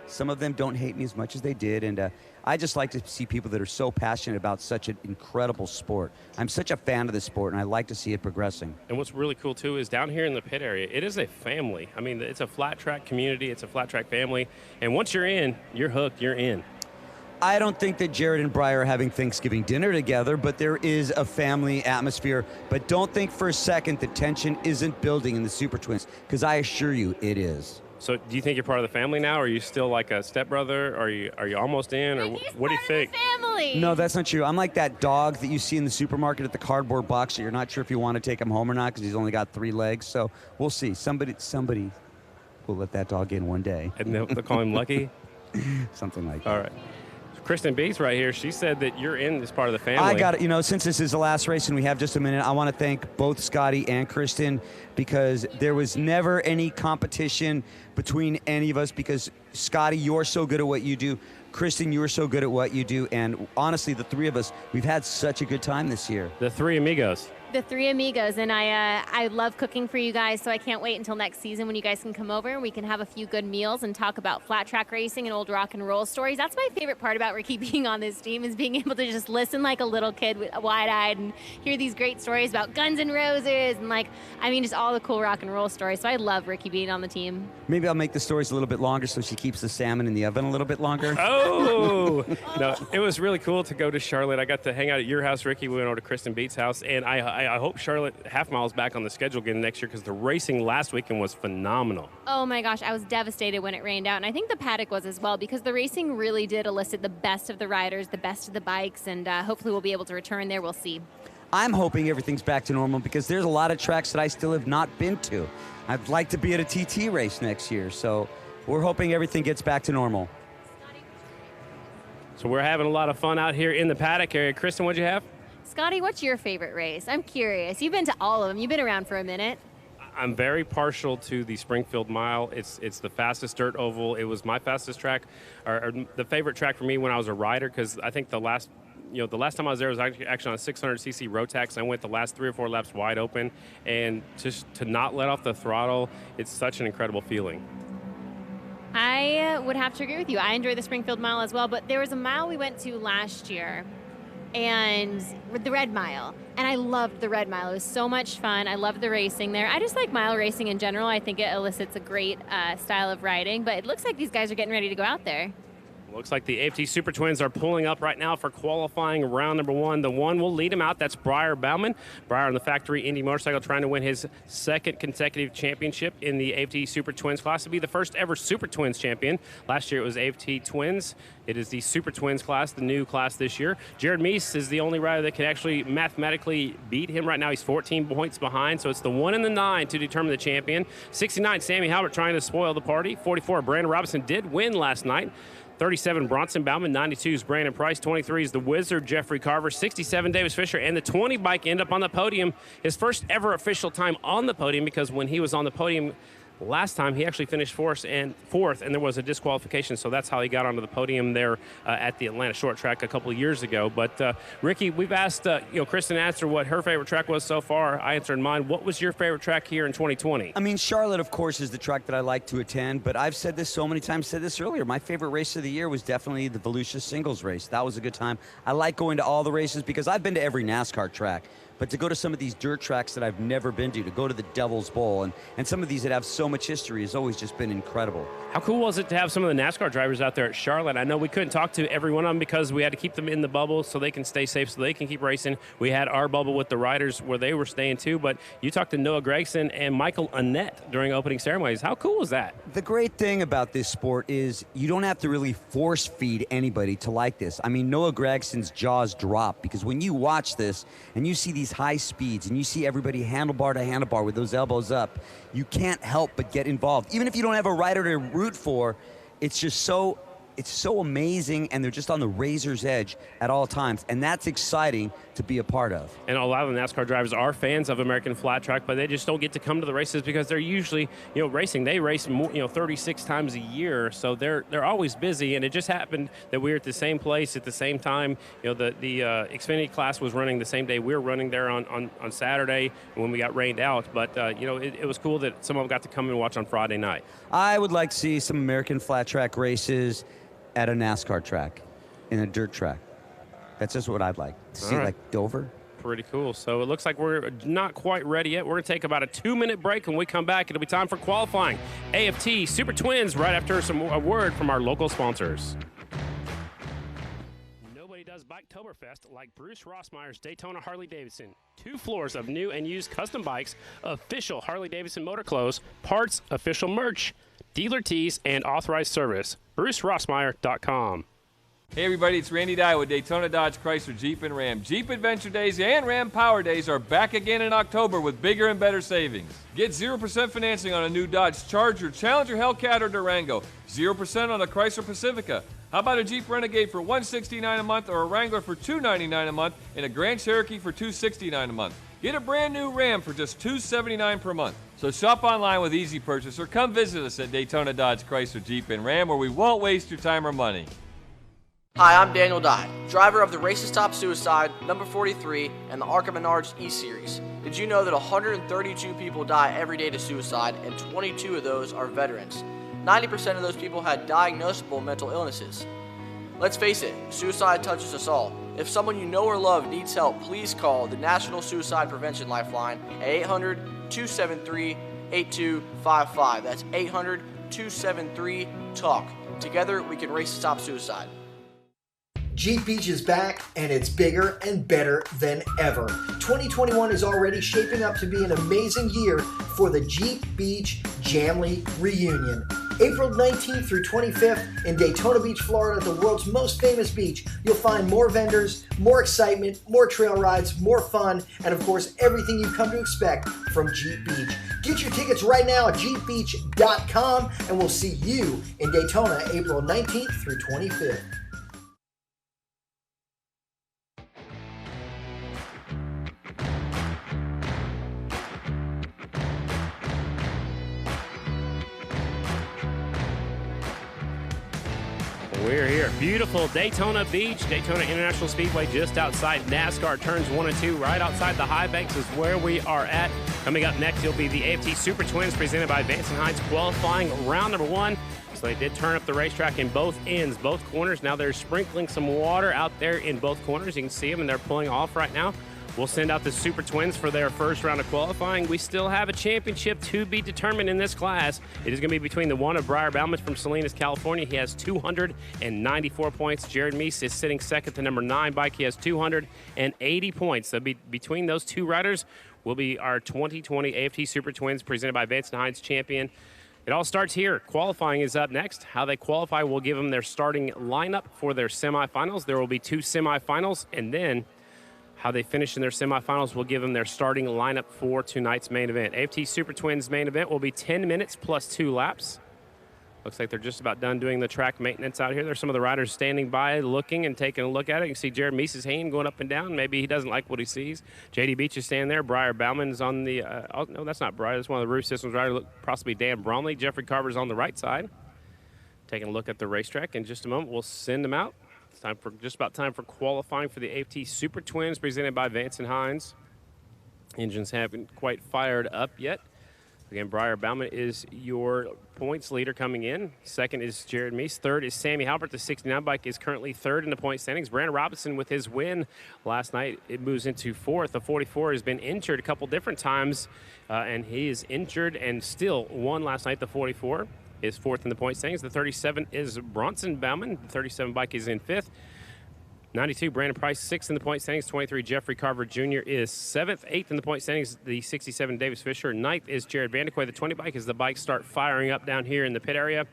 S6: some of them don't hate me as much as they did. And I just like to see people that are so passionate about such an incredible sport. I'm such a fan of this sport, and I like to see it progressing.
S5: And what's really cool, too, is down here in the pit area, it is a family. I mean, it's a flat track community. It's a flat track family. And once you're in, you're hooked. You're in.
S6: I don't think that Jared and Briar are having Thanksgiving dinner together, but there is a family atmosphere. But don't think for a second that tension isn't building in the Super Twins, because I assure you it is.
S5: So do you think you're part of the family now? Or are you still like a stepbrother? Or are you almost in? Or what do you think?
S17: Family.
S6: No, that's not true. I'm like that dog that you see in the supermarket at the cardboard box that you're not sure if you want to take him home or not because he's only got 3 legs. So we'll see. Somebody will let that dog in one day.
S5: And they'll call him Lucky?
S6: Something like that.
S5: All right. Kristen Beats right here, she said that you're in this part of the family.
S6: I got it. Since this is the last race and we have just a minute, I want to thank both Scotty and Kristen because there was never any competition between any of us because, Scotty, you're so good at what you do. Kristen, you're so good at what you do. And honestly, the 3 of us, we've had such a good time this year.
S5: The 3 amigos.
S18: The 3 amigos, and I love cooking for you guys, so I can't wait until next season when you guys can come over and we can have a few good meals and talk about flat track racing and old rock and roll stories. That's my favorite part about Ricky being on this team is being able to just listen like a little kid wide-eyed and hear these great stories about Guns N' Roses and just all the cool rock and roll stories. So I love Ricky being on the team.
S6: Maybe I'll make the stories a little bit longer so she keeps the salmon in the oven a little bit longer.
S5: Oh! No, it was really cool to go to Charlotte. I got to hang out at your house, Ricky. We went over to Kristen Beats' house, and I hope Charlotte Half Mile is back on the schedule again next year because the racing last weekend was phenomenal.
S18: Oh my gosh, I was devastated when it rained out, and I think the paddock was as well because the racing really did elicit the best of the riders, the best of the bikes, and hopefully we'll be able to return there. We'll see.
S6: I'm hoping everything's back to normal because there's a lot of tracks that I still have not been to. I'd like to be at a TT race next year, so we're hoping everything gets back to normal.
S5: So we're having a lot of fun out here in the paddock area. Kristen, what'd you have?
S18: Scotty, what's your favorite race? I'm curious. You've been to all of them. You've been around for a minute.
S5: I'm very partial to the Springfield Mile. It's the fastest dirt oval. It was my fastest track, or the favorite track for me when I was a rider, because I think the last time I was there was actually on a 600cc Rotax. I went the last 3 or 4 laps wide open, and just to not let off the throttle, it's such an incredible feeling.
S18: I would have to agree with you. I enjoy the Springfield Mile as well, but there was a mile we went to last year, and the Red Mile, and I loved the Red Mile. It was so much fun. I loved the racing there. I just like mile racing in general. I think it elicits a great style of riding, but it looks like these guys are getting ready to go out there.
S5: Looks like the AFT Super Twins are pulling up right now for qualifying round number 1. The one will lead him out. That's Briar Bauman. Briar on the factory Indy motorcycle trying to win his 2nd consecutive championship in the AFT Super Twins class to be the first ever Super Twins champion. Last year it was AFT Twins. It is the Super Twins class, the new class this year. Jared Meese is the only rider that can actually mathematically beat him right now. He's 14 points behind, so it's the 1 and the 9 to determine the champion. 69, Sammy Halbert trying to spoil the party. 44, Brandon Robinson did win last night. 37, Bronson Bauman. 92 is Brandon Price. 23 is the Wizard, Jeffrey Carver. 67, Davis Fisher. And the 20 bike end up on the podium. His first ever official time on the podium, because when he was on the podium last time, he actually finished fourth, and there was a disqualification, so that's how he got onto the podium there at the Atlanta Short Track a couple of years ago. But Ricky, we've asked Kristen answer what her favorite track was so far. I answered mine. What was your favorite track here in 2020?
S6: I mean, Charlotte, of course, is the track that I like to attend, but I've said this so many times, said this earlier. My favorite race of the year was definitely the Volusia Singles race. That was a good time. I like going to all the races because I've been to every NASCAR track. But to go to some of these dirt tracks that I've never been to go to the Devil's Bowl, and some of these that have so much history has always just been incredible.
S5: How cool was it to have some of the NASCAR drivers out there at Charlotte? I know we couldn't talk to every one of them because we had to keep them in the bubble so they can stay safe, so they can keep racing. We had our bubble with the riders where they were staying too, but you talked to Noah Gragson and Michael Annett during opening ceremonies. How cool was that?
S6: The great thing about this sport is you don't have to really force feed anybody to like this. I mean, Noah Gragson's jaws drop because when you watch this and you see these high speeds and you see everybody handlebar to handlebar with those elbows up, you can't help but get involved. Even if you don't have a rider to root for, it's just so amazing, and they're just on the razor's edge at all times, and that's exciting to be a part of.
S5: And a lot of the NASCAR drivers are fans of American Flat Track, but they just don't get to come to the races because they're usually, racing. They race more, 36 times a year, so they're always busy. And it just happened that we were at the same place at the same time. The Xfinity class was running the same day we were running there on Saturday when we got rained out. But it was cool that some of them got to come and watch on Friday night.
S6: I would like to see some American Flat Track races at a NASCAR track, in a dirt track. That's just what I'd like to see, like Dover.
S5: Pretty cool. So it looks like we're not quite ready yet. We're going to take about a 2-minute break. When we come back, it'll be time for qualifying. AFT Super Twins right after a word from our local sponsors. Nobody does Biketoberfest like Bruce Rossmeyer's Daytona Harley-Davidson. 2 floors of new and used custom bikes, official Harley-Davidson motor clothes, parts, official merch, dealer tees, and authorized service. BruceRossmeyer.com.
S19: Hey everybody, it's Randy Dye with Daytona Dodge Chrysler Jeep and Ram. Jeep Adventure Days and Ram Power Days are back again in October with bigger and better savings. Get 0% financing on a new Dodge Charger, Challenger, Hellcat, or Durango. 0% on a Chrysler Pacifica. How about a Jeep Renegade for $169 a month, or a Wrangler for $299 a month, and a Grand Cherokee for $269 a month? Get a brand new Ram for just $279 per month. So shop online with Easy Purchase or come visit us at Daytona Dodge Chrysler Jeep and Ram, where we won't waste your time or money.
S20: Hi, I'm Daniel Dye, driver of the Races Stop Suicide, number 43, and the Arkham Menards E-Series. Did you know that 132 people die every day to suicide, and 22 of those are veterans? 90% of those people had diagnosable mental illnesses. Let's face it, suicide touches us all. If someone you know or love needs help, please call the National Suicide Prevention Lifeline at 800-273-8255. That's 800-273-TALK. Together, we can race to stop suicide.
S21: Jeep Beach is back, and it's bigger and better than ever. 2021 is already shaping up to be an amazing year for the Jeep Beach Jamley Reunion. April 19th through 25th in Daytona Beach, Florida, the world's most famous beach. You'll find more vendors, more excitement, more trail rides, more fun, and of course, everything you've come to expect from Jeep Beach. Get your tickets right now at jeepbeach.com, and we'll see you in Daytona April 19th through 25th.
S5: We're here. Beautiful Daytona Beach, Daytona International Speedway, just outside NASCAR turns 1 and 2. Right outside the high banks is where we are at. Coming up next, will be the AFT Super Twins presented by Vance & Hines, qualifying round number 1. So they did turn up the racetrack in both ends, both corners. Now they're sprinkling some water out there in both corners. You can see them, and they're pulling off right now. We'll send out the Super Twins for their first round of qualifying. We still have a championship to be determined in this class. It is going to be between the one of Briar Bauman from Salinas, California. He has 294 points. Jared Meese is sitting second, the number 9 bike. He has 280 points. So between those two riders will be our 2020 AFT Super Twins presented by Vance & Hines champion. It all starts here. Qualifying is up next. How they qualify will give them their starting lineup for their semifinals. There will be 2 semifinals, and then how they finish in their semifinals will give them their starting lineup for tonight's main event. AFT Super Twins main event will be 10 minutes plus 2 laps. Looks like they're just about done doing the track maintenance out here. There's some of the riders standing by looking and taking a look at it. You can see Jared Meese's hand going up and down. Maybe he doesn't like what he sees. JD Beach is standing there. Briar Bauman's on the, oh, no, that's not Briar. That's one of the Roof Systems riders. Look, possibly Dan Bromley. Jeffrey Carver's on the right side. Taking a look at the racetrack. In just a moment, we'll send them out. It's time for just about time for qualifying for the AFT Super Twins presented by Vance & Hines. Engines haven't quite fired up yet. Again, Briar Bauman is your points leader coming in. Second is Jared Meese. Third is Sammy Halbert. The 69 bike is currently third in the point standings. Brandon Robinson with his win last night, it moves into fourth. The 44 has been injured a couple different times, and he is injured and still won last night. The 44 is fourth in the point standings. The 37 is Bronson Bauman. The 37 bike is in fifth. 92, Brandon Price, 6th in the point standings. 23, Jeffrey Carver Jr. is 7th. 8th in the point standings, the 67, Davis Fisher. 9th is Jared Vandequay. The 20 bike as the bikes start firing up down here in the pit area.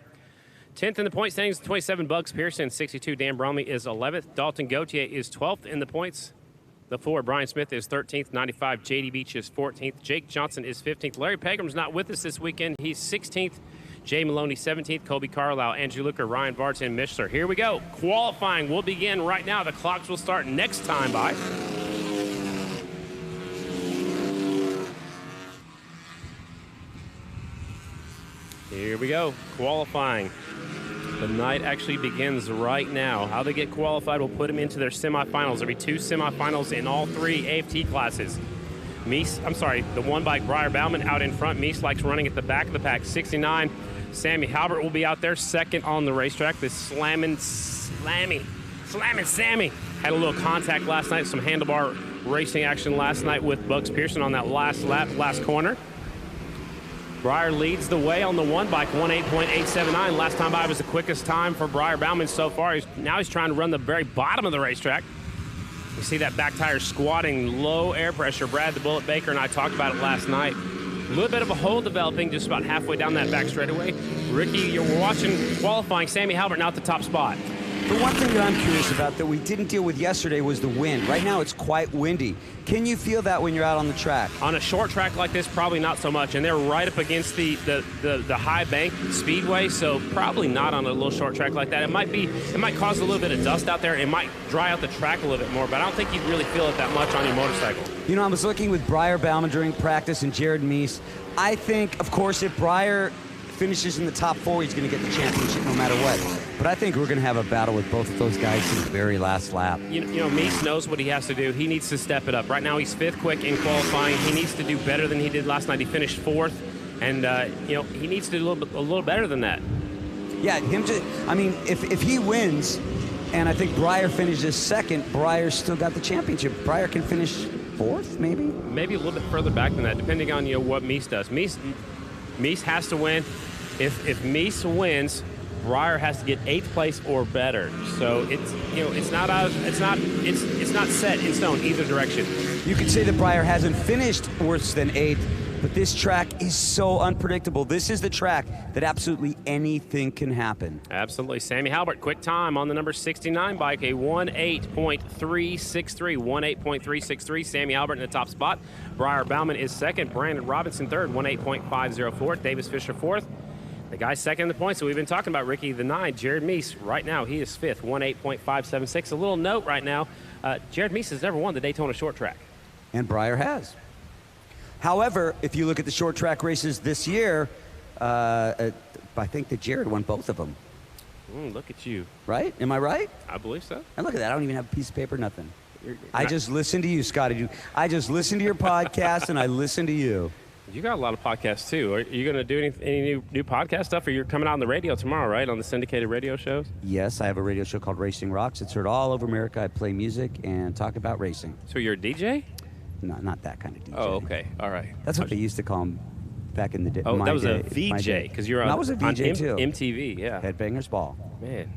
S5: 10th in the point standings, 27, Bugs Pearson. 62, Dan Bromley is 11th. Dalton Gauthier is 12th in the points. The 4, Brian Smith is 13th. 95, J.D. Beach is 14th. Jake Johnson is 15th. Larry Pegram's not with us this weekend. He's 16th. Jay Maloney, 17th. Kobe Carlisle, Andrew Luker, Ryan Vartan, Mishler. Here we go. Qualifying will begin right now. The clocks will start next time by. Here we go. Qualifying. The night actually begins right now. How they get qualified will put them into their semifinals. There'll be 2 semifinals in all 3 AFT classes. The one bike, Briar Bauman out in front. Meese likes running at the back of the pack. 69, Sammy Halbert will be out there second on the racetrack. This slamming Sammy. Had a little contact last night, some handlebar racing action last night with Bugs Pearson on that last lap, last corner. Briar leads the way on the one bike, 1:8.879. Last time by was the quickest time for Briar Bauman so far. Now he's trying to run the very bottom of the racetrack. You see that back tire squatting, low air pressure. Brad the Bullet Baker and I talked about it last night. A little bit of a hole developing just about halfway down that back straightaway. Ricky, you're watching qualifying. Sammy Halbert now at the top spot.
S6: The one thing that I'm curious about that we didn't deal with yesterday was the wind. Right now it's quite windy. Can you feel that when you're out on the track?
S5: On a short track like this, probably not so much. And they're right up against the high bank speedway, so probably not on a little short track like that. It might cause a little bit of dust out there. It might dry out the track a little bit more, but I don't think you'd really feel it that much on your motorcycle.
S6: You know, I was looking with Briar Bauman during practice and Jared Meese. I think, of course, if Briar finishes in the top 4, he's going to get the championship no matter what. But I think we're going to have a battle with both of those guys in the very last lap.
S5: You know, Meese knows what he has to do. He needs to step it up. Right now he's 5th quick in qualifying. He needs to do better than he did last night. He finished 4th, and he needs to do a little better than that.
S6: Yeah, if he wins, and I think Briar finishes 2nd, Briar's still got the championship. Briar can finish 4th, maybe?
S5: Maybe a little bit further back than that, depending on what Meese does. Meese has to win. If Meese wins, Briar has to get 8th place or better. So it's not set in stone either direction.
S6: You could say that Briar hasn't finished worse than 8th, But this track is so unpredictable. This is the track that absolutely anything can happen.
S5: Absolutely. Sammy Halbert, quick time on the number 69 bike, a 1:8.363. 1:8.363. Sammy Halbert in the top spot. Briar Bauman is second. Brandon Robinson third. 1:8.504. Davis Fisher fourth. The guy second in the points that we've been talking about, Ricky, the 9, Jared Meese. Right now, he is fifth. 1:8.576. A little note right now, Jared Meese has never won the Daytona short track.
S6: And Briar has. However, if you look at the short track races this year, I think that Jared won both of them.
S5: Look at you.
S6: Right? Am I right?
S5: I believe so.
S6: And look at that. I don't even have a piece of paper, nothing. I just listen to you, Scotty. I just listen to your podcast, and I listen to you.
S5: You got a lot of podcasts, too. Are you going to do any new podcast stuff? Or you're coming out on the radio tomorrow, right, on the syndicated radio shows?
S6: Yes, I have a radio show called Racing Rocks. It's heard all over America. I play music and talk about racing.
S5: So you're a DJ?
S6: No, not that kind of DJ.
S5: Oh, okay. All right.
S6: That's what they used to call him back in the day.
S5: Oh, that was a VJ, because you're on,
S6: I was a VJ too.
S5: MTV, yeah.
S6: Headbangers Ball.
S5: Man.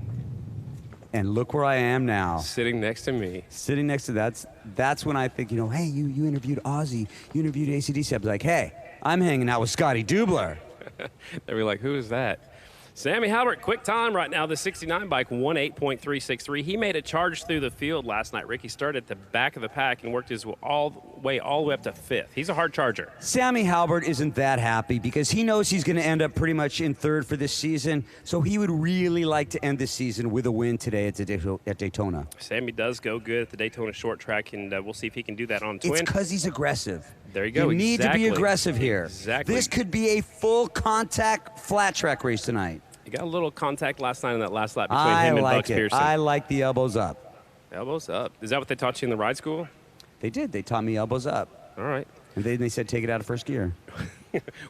S6: And look where I am now.
S5: Sitting next to me.
S6: Sitting next to that's when I think, hey, you interviewed Ozzy. You interviewed AC/DC. I'd be like, hey, I'm hanging out with Scotty Dubler.
S5: They'd be like, who is that? Sammy Halbert, quick time right now. The 69 bike, 1:8.363. He made a charge through the field last night. Ricky started at the back of the pack and worked his way all the way up to fifth. He's a hard charger.
S6: Sammy Halbert isn't that happy because he knows he's going to end up pretty much in third for this season. So he would really like to end this season with a win today at Daytona.
S5: Sammy does go good at the Daytona short track, and we'll see if he can do that on Twin.
S6: It's because he's aggressive.
S5: There you go.
S6: You need to be aggressive here.
S5: Exactly.
S6: This could be a full contact flat track race tonight.
S5: You got a little contact last night in that last lap between him and Bucks Pearson.
S6: I like the elbows up.
S5: Elbows up. Is that what they taught you in the ride school?
S6: They did. They taught me elbows up.
S5: All right.
S6: And then they said take it out of first gear.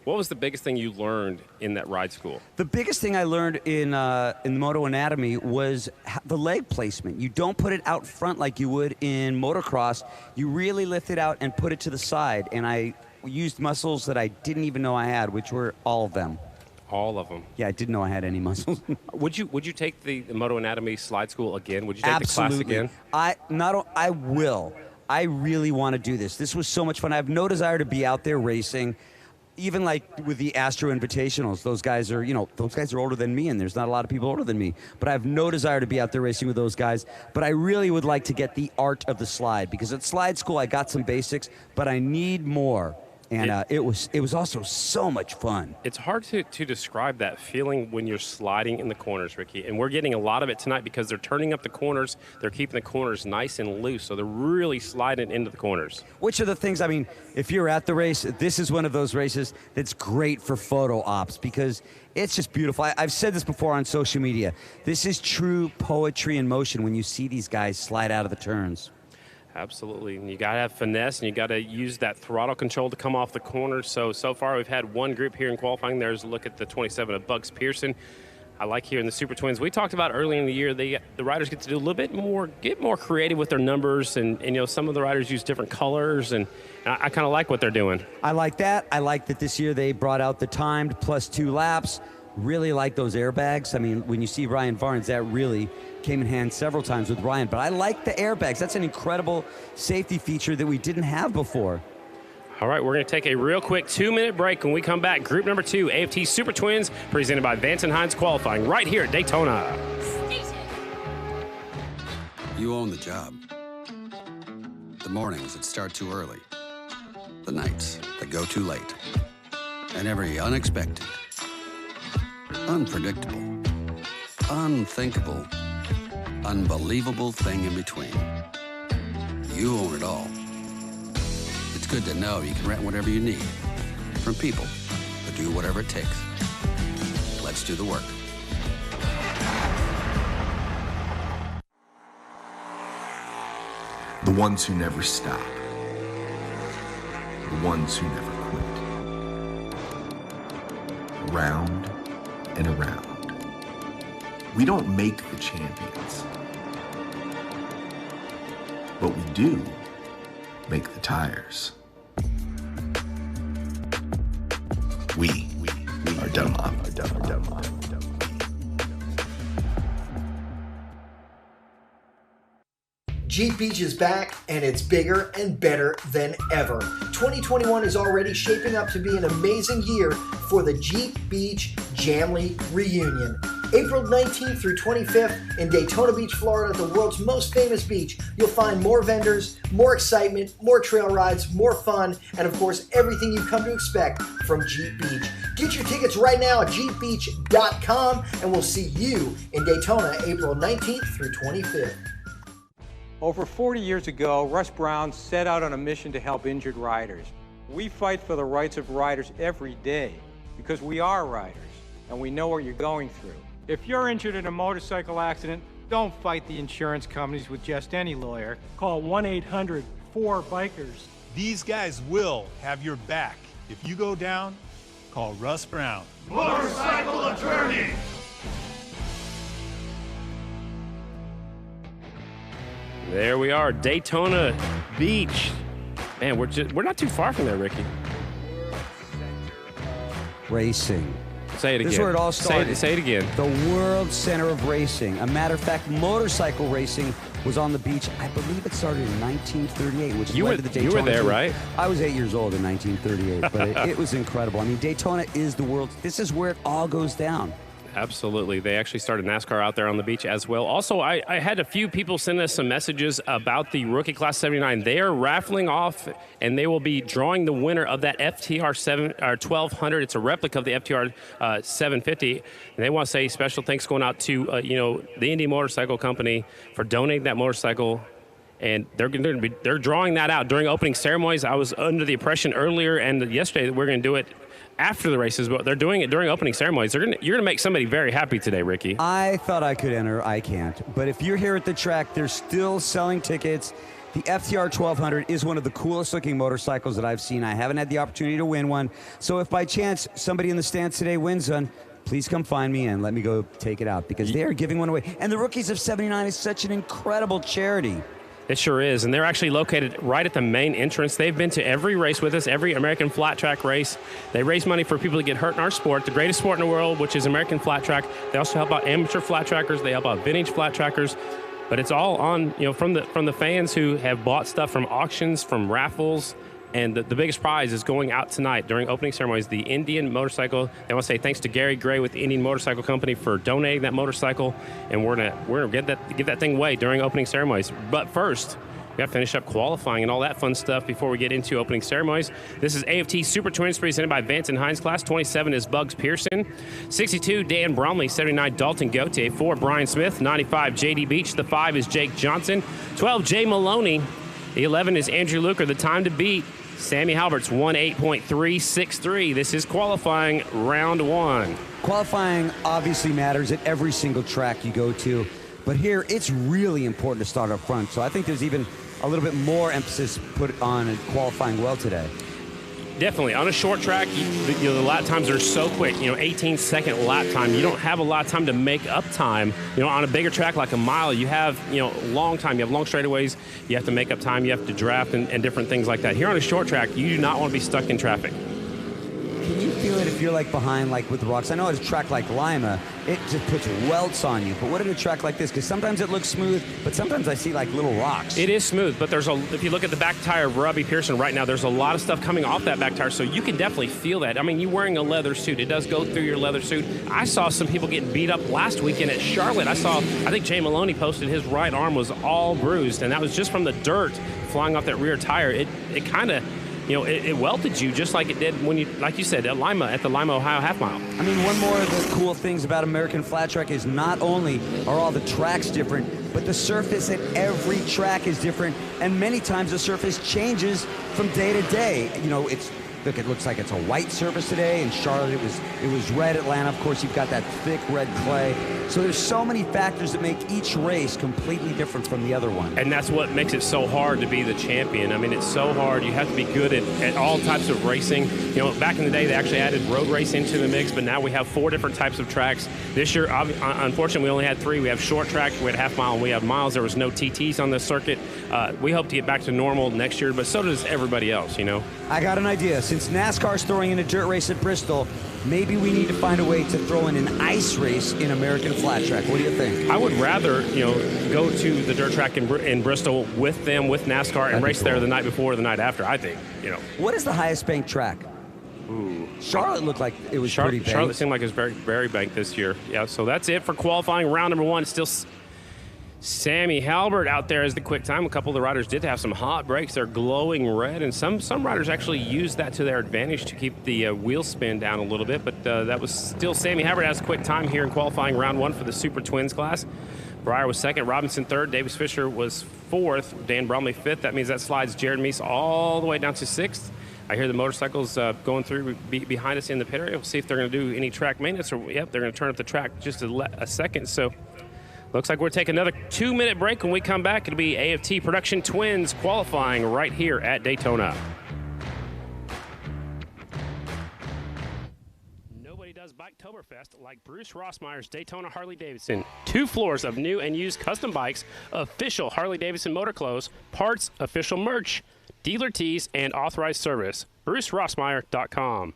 S5: What was the biggest thing you learned in that ride school?
S6: The biggest thing I learned in the Moto Anatomy was the leg placement. You don't put it out front like you would in motocross. You really lift it out and put it to the side. And I used muscles that I didn't even know I had, which were all of them.
S5: All of them.
S6: Yeah, I didn't know I had any muscles.
S5: Would you take the Moto Anatomy slide school again? Would you take the class again?
S6: I will. I really want to do this. This was so much fun. I have no desire to be out there racing. Even like with the Astro Invitationals, those guys are older than me, and there's not a lot of people older than me. But I have no desire to be out there racing with those guys. But I really would like to get the art of the slide, because at slide school I got some basics, but I need more. And it was also so much fun.
S5: It's hard to describe that feeling when you're sliding in the corners, Ricky. And we're getting a lot of it tonight because they're turning up the corners. They're keeping the corners nice and loose, so they're really sliding into the corners.
S6: Which are the things, if you're at the race, this is one of those races that's great for photo ops because it's just beautiful. I've said this before on social media. This is true poetry in motion when you see these guys slide out of the turns.
S5: Absolutely. And you got to have finesse, and you got to use that throttle control to come off the corners. So far we've had one group here in qualifying. There's a look at the 27 of Bucks Pearson. I like here in the Super Twins. We talked about earlier in the year, the riders get to do a little bit more, get more creative with their numbers, and some of the riders use different colors, and I kind of like what they're doing.
S6: I like that. I like that this year they brought out the timed +2 laps. Really like those airbags. When you see Ryan Varnes, that really came in hand several times with Ryan. But I like the airbags. That's an incredible safety feature that we didn't have before.
S5: All right, we're going to take a real quick 2-minute break. When we come back, group number 2, AFT Super Twins, presented by Vance & Hines Qualifying, right here at Daytona.
S1: You own the job. The mornings that start too early. The nights that go too late. And every unexpected, unpredictable, unthinkable, unbelievable thing in between. You own it all. It's good to know you can rent whatever you need from people that do whatever it takes. Let's do the work.
S22: The ones who never stop. The ones who never quit. Round and around. We don't make the champions, but we do make the tires. We are Dunlop.
S21: Jeep Beach is back, and it's bigger and better than ever. 2021 is already shaping up to be an amazing year for the Jeep Beach Jamley Reunion. April 19th through 25th in Daytona Beach, Florida, the world's most famous beach. You'll find more vendors, more excitement, more trail rides, more fun, and of course, everything you've come to expect from Jeep Beach. Get your tickets right now at jeepbeach.com, and we'll see you in Daytona April 19th through 25th.
S10: Over 40 years ago, Russ Brown set out on a mission to help injured riders. We fight for the rights of riders every day because we are riders and we know what you're going through. If you're injured in a motorcycle accident, don't fight the insurance companies with just any lawyer.
S11: Call 1-800-4BIKERS.
S12: These guys will have your back. If you go down, call Russ Brown.
S13: Motorcycle attorney.
S5: There we are, Daytona Beach. Man, we're not too far from there, Ricky.
S6: Racing.
S5: Say it again.
S6: This is where it all started.
S5: Say it again.
S6: The world center of racing. A matter of fact, motorcycle racing was on the beach. I believe it started in 1938, which led to the Daytona.
S5: You were there, right?
S6: I was 8 years old in 1938, but it was incredible. I mean, Daytona is the world. This is where it all goes down.
S5: Absolutely. They actually started NASCAR out there on the beach as well. Also, I had a few people send us some messages about the Rookie Class 79. They are raffling off, and they will be drawing the winner of that FTR 1200. It's a replica of the FTR 750. And they want to say special thanks going out to the Indy Motorcycle Company for donating that motorcycle. And they're drawing that out during opening ceremonies. I was under the impression earlier and yesterday that we're going to do it after the races, but they're doing it during opening ceremonies. You're gonna make somebody very happy today, Ricky.
S6: I thought I could enter. I can't. But if you're here at the track, they're still selling tickets. The FTR 1200 is one of the coolest looking motorcycles that I've seen. I haven't had the opportunity to win one. So if by chance somebody in the stands today wins one, please come find me and let me go take it out, because they are giving one away. And the Rookies of 79 is such an incredible charity.
S5: It sure is, and they're actually located right at the main entrance. They've been to every race with us, every American flat track race. They raise money for people that get hurt in our sport, the greatest sport in the world, which is American flat track. They also help out amateur flat trackers. They help out vintage flat trackers. But it's all on, from the fans who have bought stuff from auctions, from raffles. And the biggest prize is going out tonight during opening ceremonies, the Indian motorcycle. They want to say thanks to Gary Gray with the Indian Motorcycle Company for donating that motorcycle, and we're gonna give that thing away during opening ceremonies. But first, we got to finish up qualifying and all that fun stuff before we get into opening ceremonies. This is AFT Super Twins presented by Vance and Hines class. 27 is Bugs Pearson. 62, Dan Bromley. 79, Dalton Gauthier. 4, Brian Smith. 95, JD Beach. The 5 is Jake Johnson. 12, Jay Maloney. The 11 is Andrew Luker. The time to beat, Sammy Halbert's 1:8.363. This is qualifying round 1.
S6: Qualifying obviously matters at every single track you go to, but here it's really important to start up front. So I think there's even a little bit more emphasis put on qualifying well today.
S5: Definitely. On a short track, the lap times are so quick. 18-second lap time. You don't have a lot of time to make up time. On a bigger track like a mile, you have, long time. You have long straightaways. You have to make up time. You have to draft and different things like that. Here on a short track, you do not want to be stuck in traffic.
S6: Can you feel it if you're behind with the rocks? I know at a track like Lima, it just puts welts on you. But what at a track like this? Because sometimes it looks smooth, but sometimes I see little rocks.
S5: It is smooth, but if you look at the back tire of Robbie Pearson right now, there's a lot of stuff coming off that back tire, so you can definitely feel that. I mean, you're wearing a leather suit. It does go through your leather suit. I saw some people getting beat up last weekend at Charlotte. I think Jay Maloney posted his right arm was all bruised, and that was just from the dirt flying off that rear tire. It kind of... it welted you just like it did when like you said, at the Lima, Ohio half mile.
S6: I mean, one more of the cool things about American Flat Track is not only are all the tracks different, but the surface at every track is different, and many times the surface changes from day to day. It looks like it's a white surface today. In Charlotte, it was red. Atlanta, of course, you've got that thick red clay. So there's so many factors that make each race completely different from the other one.
S5: And that's what makes it so hard to be the champion. I mean, it's so hard. You have to be good at all types of racing. Back in the day, they actually added road race into the mix, but now we have 4 different types of tracks. This year, unfortunately, we only had 3. We have short track, we had half mile, and we have miles. There was no TTs on the circuit. We hope to get back to normal next year, but so does everybody else,
S6: I got an idea. since NASCAR's throwing in a dirt race at Bristol, maybe we need to find a way to throw in an ice race in American Flat Track. What do you think?
S5: I would rather, go to the dirt track in Bristol with them, with NASCAR, and race there the night before or the night after, I think,
S6: What is the highest banked track?
S5: Ooh.
S6: Charlotte looked like it was pretty banked.
S5: Charlotte seemed like it was very, very banked this year. Yeah, so that's it for qualifying round number 1. Still Sammy Halbert out there as the quick time. A couple of the riders did have some hot brakes. They're glowing red, and some riders actually used that to their advantage to keep the wheel spin down a little bit, but that was still Sammy Halbert has a quick time here in qualifying round 1 for the Super Twins class. Breyer was 2nd, Robinson 3rd, Davis Fisher was 4th, Dan Bromley 5th. That means that slides Jared Meese all the way down to 6th. I hear the motorcycles going through behind us in the pit area. We'll see if they're going to do any track maintenance, or they're going to turn up the track just a second. So looks like we're taking another 2-minute break. When we come back, it'll be AFT Production Twins qualifying right here at Daytona. Nobody does Biketoberfest like Bruce Rossmeyer's Daytona Harley-Davidson. 2 floors of new and used custom bikes, official Harley-Davidson motor clothes, parts, official merch, dealer tees, and authorized service. BruceRossmeyer.com.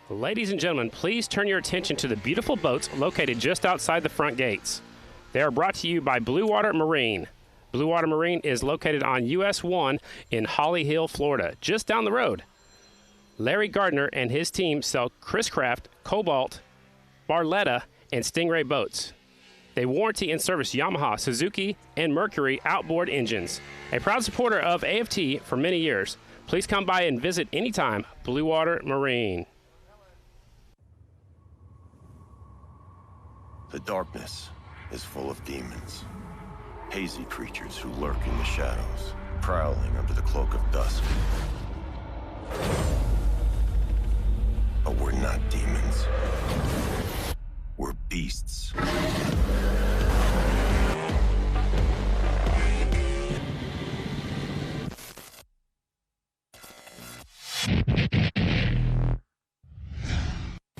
S5: Ladies and gentlemen, please turn your attention to the beautiful boats located just outside the front gates. They are brought to you by Blue Water Marine. Blue Water Marine is located on US 1 in Holly Hill, Florida, just down the road. Larry Gardner and his team sell Chris Craft, Cobalt, Barletta, and Stingray boats. They warranty and service Yamaha, Suzuki, and Mercury outboard engines. A proud supporter of AFT for many years. Please come by and visit anytime. Blue Water Marine.
S2: The darkness is full of demons. Hazy creatures who lurk in the shadows, prowling under the cloak of dusk. But we're not demons. We're beasts.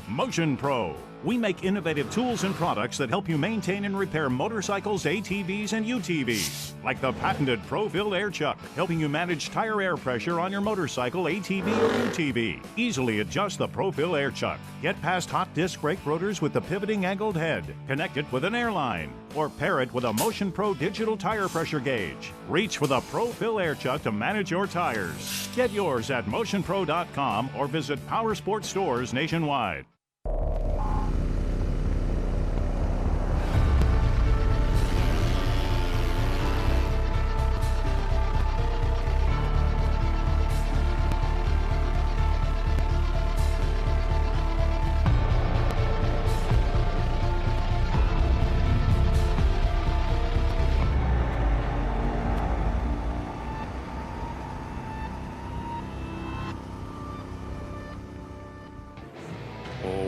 S3: Motion Pro. We make innovative tools and products that help you maintain and repair motorcycles, ATVs, and UTVs. Like the patented Pro-Fill Air Chuck, helping you manage tire air pressure on your motorcycle, ATV, or UTV. Easily adjust the Pro-Fill Air Chuck. Get past hot disc brake rotors with the pivoting angled head. Connect it with an airline. Or pair it with a Motion Pro digital tire pressure gauge. Reach for the Pro-Fill Air Chuck to manage your tires. Get yours at motionpro.com or visit Power Sports stores nationwide.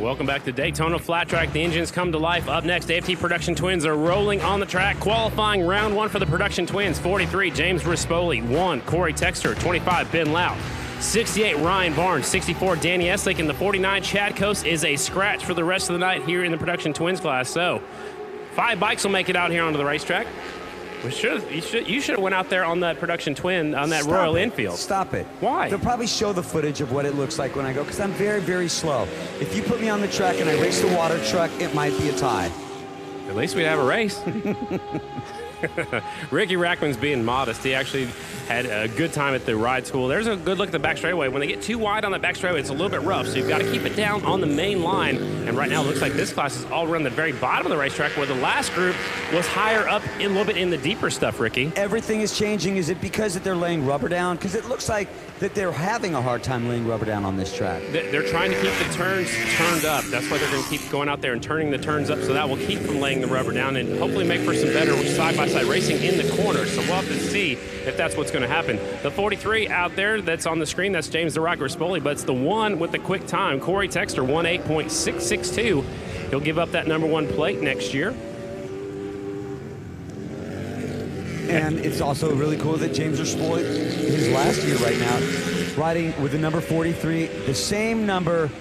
S5: Welcome back to Daytona Flat Track. The engines come to life. Up next, AFT Production Twins are rolling on the track. Qualifying round 1 for the Production Twins. 43, James Rispoli. 1, Corey Texter. 25, Ben Lout. 68, Ryan Barnes. 64, Danny Eslick. And the 49, Chad Coast, is a scratch for the rest of the night here in the Production Twins class. So 5 bikes will make it out here onto the racetrack. You should have went out there on that Production Twin, on that Royal Enfield.
S6: Stop it.
S5: Why?
S6: They'll probably show the footage of what it looks like when I go, because I'm very, very slow. If you put me on the track and I race the water truck, it might be a tie.
S5: At least we'd have a race. Ricky Rackman's being modest. He actually had a good time at the ride school. There's a good look at the back straightaway. When they get too wide on that back straightaway, it's a little bit rough, so you've got to keep it down on the main line. And right now, it looks like this class is all around the very bottom of the racetrack, where the last group was higher up a little bit in the deeper stuff, Ricky.
S6: Everything is changing. Is it because that they're laying rubber down? Because it looks like that they're having a hard time laying rubber down on this track.
S5: They're trying to keep the turns turned up. That's why they're going to keep going out there and turning the turns up, so that will keep from laying the rubber down and hopefully make for some better side-by-side racing in the corner. So we'll have to see if that's what's going to happen. The 43 out there that's on the screen, that's James the Rock Rispoli, but it's the one with the quick time, Corey Texter, 1:8.662. He'll give up that number 1 plate next year.
S6: And it's also really cool that James Rispoli, his last year right now, riding with the number 43, the same number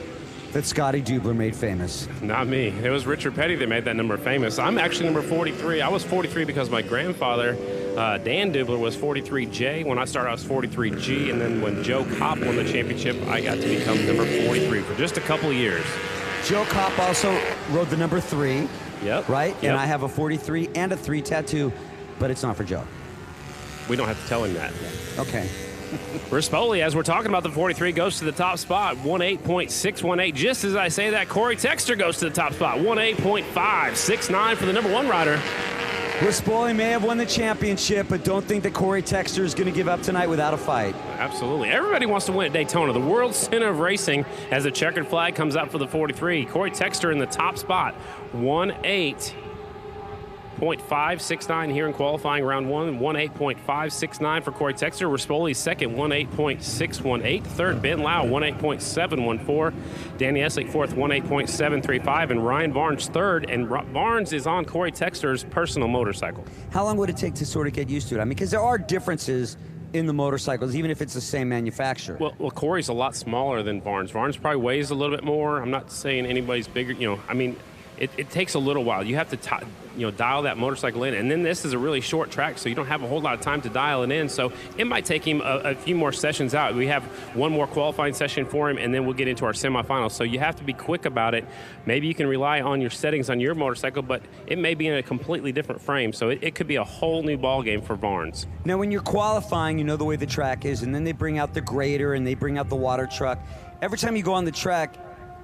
S6: that Scotty Dubler made famous.
S5: Not me. It was Richard Petty that made that number famous. I'm actually number 43. I was 43 because my grandfather Dan Dubler was 43J. When I started, I was 43G, and then when Joe Kopp won the championship, I got to become number 43 for just a couple of years.
S6: Joe Kopp also rode the number 3.
S5: Yep.
S6: Right?
S5: Yep.
S6: And I have a 43 and a 3 tattoo, but it's not for Joe.
S5: We don't have to tell him that.
S6: Okay.
S5: Rispoli, as we're talking about the 43, goes to the top spot, 18.618. Just as I say that, Corey Texter goes to the top spot, 18.569 for the number 1 rider.
S6: Rispoli may have won the championship, but don't think that Corey Texter is going to give up tonight without a fight.
S5: Absolutely. Everybody wants to win at Daytona, the world center of racing, as the checkered flag comes out for the 43. Corey Texter in the top spot, 18.569 here in qualifying round 1, 18.569 for Corey Texter. Rispoli second, 18.618. Third, Ben Lau, 18.714. Danny Eslick fourth, 18.735. And Ryan Barnes third. And Barnes is on Corey Texter's personal motorcycle.
S6: How long would it take to sort of get used to it? I mean, because there are differences in the motorcycles, even if it's the same manufacturer.
S5: Well, Corey's a lot smaller than Barnes. Barnes probably weighs a little bit more. I'm not saying anybody's bigger. I mean, it takes a little while. You have to dial that motorcycle in, and then this is a really short track, so you don't have a whole lot of time to dial it in. So it might take him a few more sessions out. We have one more qualifying session for him, and then we'll get into our semifinals. So you have to be quick about it. Maybe you can rely on your settings on your motorcycle, but it may be in a completely different frame. So it could be a whole new ball game for Barnes.
S6: Now, when you're qualifying, you know the way the track is, and then they bring out the grader and they bring out the water truck. Every time you go on the track,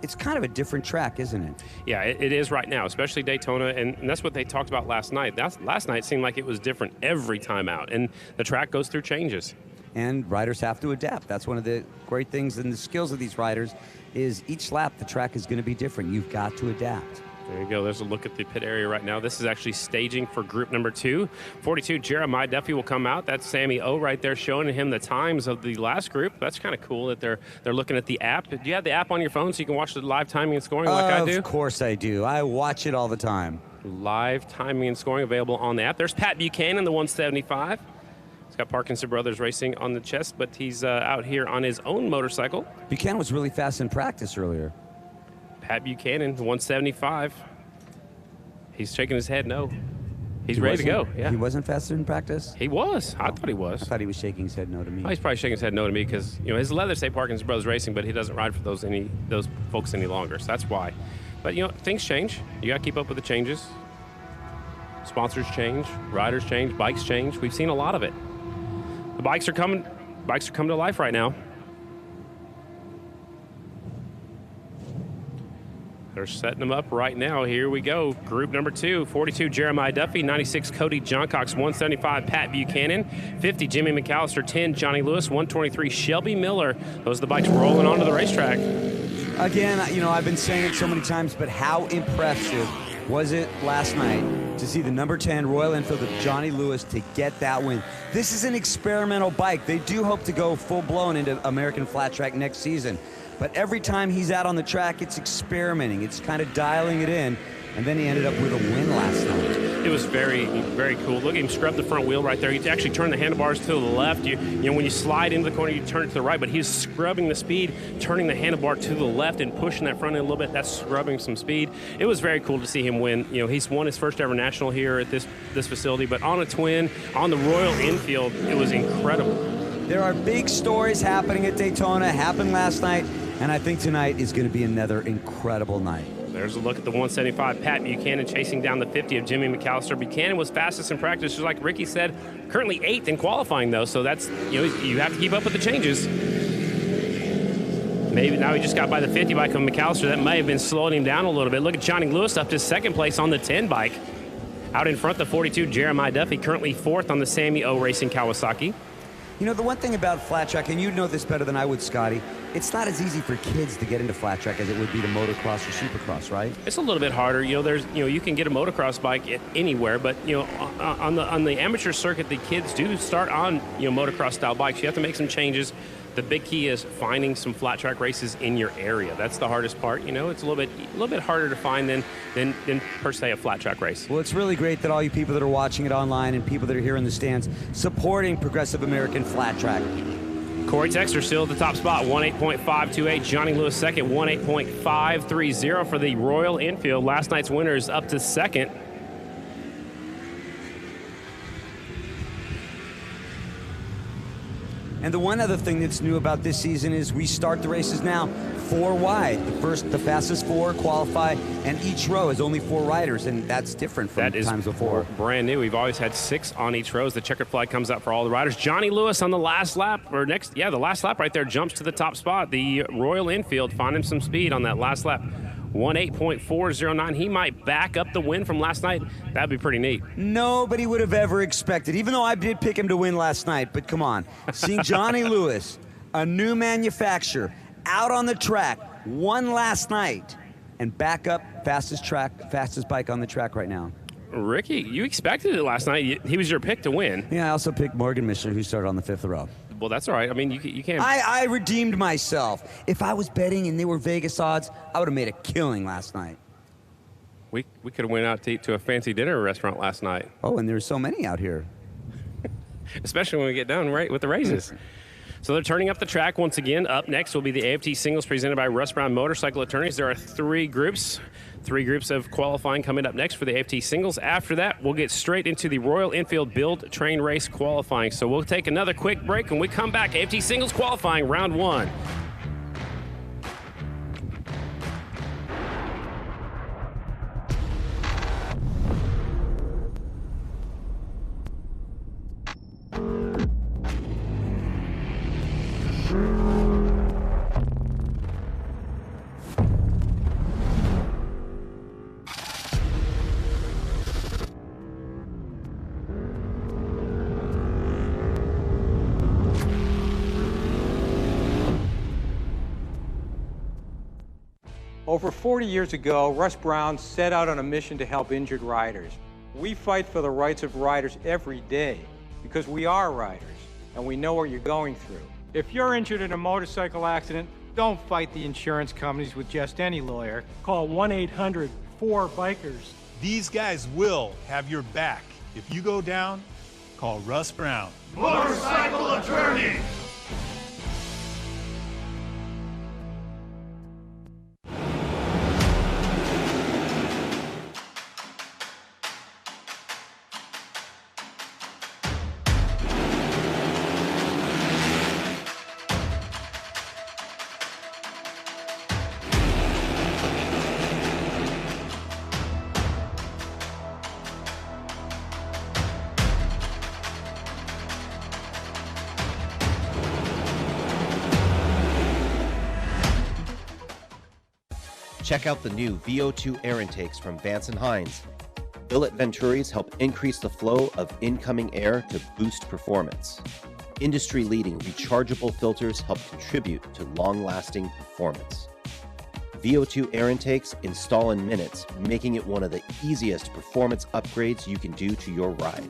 S6: it's kind of a different track, isn't it?
S5: Yeah, it is right now, especially Daytona, and that's what they talked about last night. Last night seemed like it was different every time out, and the track goes through changes.
S6: And riders have to adapt. That's one of the great things and the skills of these riders is each lap the track is going to be different. You've got to adapt.
S5: There you go. There's a look at the pit area right now. This is actually staging for group number 2. 42, Jeremiah Duffy will come out. That's Sammy O right there showing him the times of the last group. That's kind of cool that they're looking at the app. Do you have the app on your phone so you can watch the live timing and scoring like I do?
S6: Of course I do. I watch it all the time.
S5: Live timing and scoring available on the app. There's Pat Buchanan, the 175. He's got Parkinson Brothers Racing on the chest, but he's out here on his own motorcycle.
S6: Buchanan was really fast in practice earlier.
S5: Pat Buchanan, 175. He's shaking his head no. He's ready to go. Yeah.
S6: He wasn't faster in practice?
S5: He was. I thought he was.
S6: I thought he was shaking his head no to me.
S5: Oh, he's probably shaking his head no to me because his leathers say Parkinson Brothers Racing, but he doesn't ride for those folks any longer. So that's why. But things change. You got to keep up with the changes. Sponsors change, riders change, bikes change. We've seen a lot of it. The bikes are coming to life right now. They're setting them up right now. Here we go. Group number 2, 42, Jeremiah Duffy, 96, Cody Johncox, 175, Pat Buchanan, 50, Jimmy McAllister, 10, Johnny Lewis, 123, Shelby Miller. Those are the bikes rolling onto the racetrack.
S6: Again, I've been saying it so many times, but how impressive was it last night to see the number 10 Royal Enfield of Johnny Lewis to get that win? This is an experimental bike. They do hope to go full-blown into American Flat Track next season. But every time he's out on the track, it's experimenting. It's kind of dialing it in. And then he ended up with a win last night.
S5: It was very, very cool. Look at him scrub the front wheel right there. He actually turned the handlebars to the left. When you slide into the corner, you turn it to the right. But he's scrubbing the speed, turning the handlebar to the left and pushing that front end a little bit. That's scrubbing some speed. It was very cool to see him win. He's won his first ever national here at this facility. But on a twin, on the Royal Enfield, it was incredible.
S6: There are big stories happening at Daytona. Happened last night. And I think tonight is going to be another incredible night.
S5: There's a look at the 175, Pat Buchanan chasing down the 50 of Jimmy McAllister. Buchanan was fastest in practice, just like Ricky said. Currently 8th in qualifying, though, so that's, you have to keep up with the changes. Maybe now he just got by the 50 bike of McAllister. That may have been slowing him down a little bit. Look at Johnny Lewis up to 2nd place on the 10 bike. Out in front, the 42, Jeremiah Duffy, currently 4th on the Sammy O Racing Kawasaki.
S6: The one thing about flat track, and you know this better than I would, Scotty, it's not as easy for kids to get into flat track as it would be to motocross or supercross, right?
S5: It's a little bit harder. You can get a motocross bike anywhere, but on the amateur circuit, the kids do start on motocross style bikes. You have to make some changes. The big key is finding some flat track races in your area. That's the hardest part. It's a little bit harder to find than per se a flat track race.
S6: Well, it's really great that all you people that are watching it online and people that are here in the stands supporting Progressive American Flat Track.
S5: Corey Texter still at the top spot, 18.528. Johnny Lewis second, 18.530 for the Royal Enfield. Last night's winner is up to 2nd.
S6: And the one other thing that's new about this season is we start the races now 4 wide. The fastest 4 qualify, and each row is only 4 riders, and that's different from times before.
S5: Brand new. We've always had 6 on each row. The checkered flag comes out for all the riders. Johnny Lewis on the last lap, the last lap right there, jumps to the top spot. The Royal Enfield found him some speed on that last lap. 1:8.409. He might back up the win from last night. That'd be pretty neat.
S6: Nobody would have ever expected, even though I did pick him to win last night, but come on. Seeing Johnny Lewis, a new manufacturer, out on the track, won last night, and back up fastest bike on the track right now.
S5: Ricky, you expected it last night. He was your pick to win.
S6: Yeah, I also picked Morgan Mishler, who started on the 5th row.
S5: Well, that's all right. I mean, you can't.
S6: I redeemed myself. If I was betting and they were Vegas odds, I would have made a killing last night.
S5: We could have went out to eat to a fancy dinner restaurant last night.
S6: Oh, and there's so many out here.
S5: Especially when we get done right with the races. So they're turning up the track once again. Up next will be the AFT singles presented by Russ Brown Motorcycle Attorneys. There are 3 groups of qualifying coming up next for the AFT singles. After that, we'll get straight into the Royal Enfield Build Train Race qualifying. So we'll take another quick break. When we come back, AFT singles qualifying round 1.
S10: Over 40 years ago, Russ Brown set out on a mission to help injured riders. We fight for the rights of riders every day because we are riders and we know what you're going through.
S11: If you're injured in a motorcycle accident, don't fight the insurance companies with just any lawyer. Call 1-800-4BIKERS.
S12: These guys will have your back. If you go down, call Russ Brown.
S13: Motorcycle Attorney!
S4: Check out the new VO2 air intakes from Vance & Hines. Billet Venturis help increase the flow of incoming air to boost performance. Industry-leading rechargeable filters help contribute to long-lasting performance. VO2 air intakes install in minutes, making it one of the easiest performance upgrades you can do to your ride.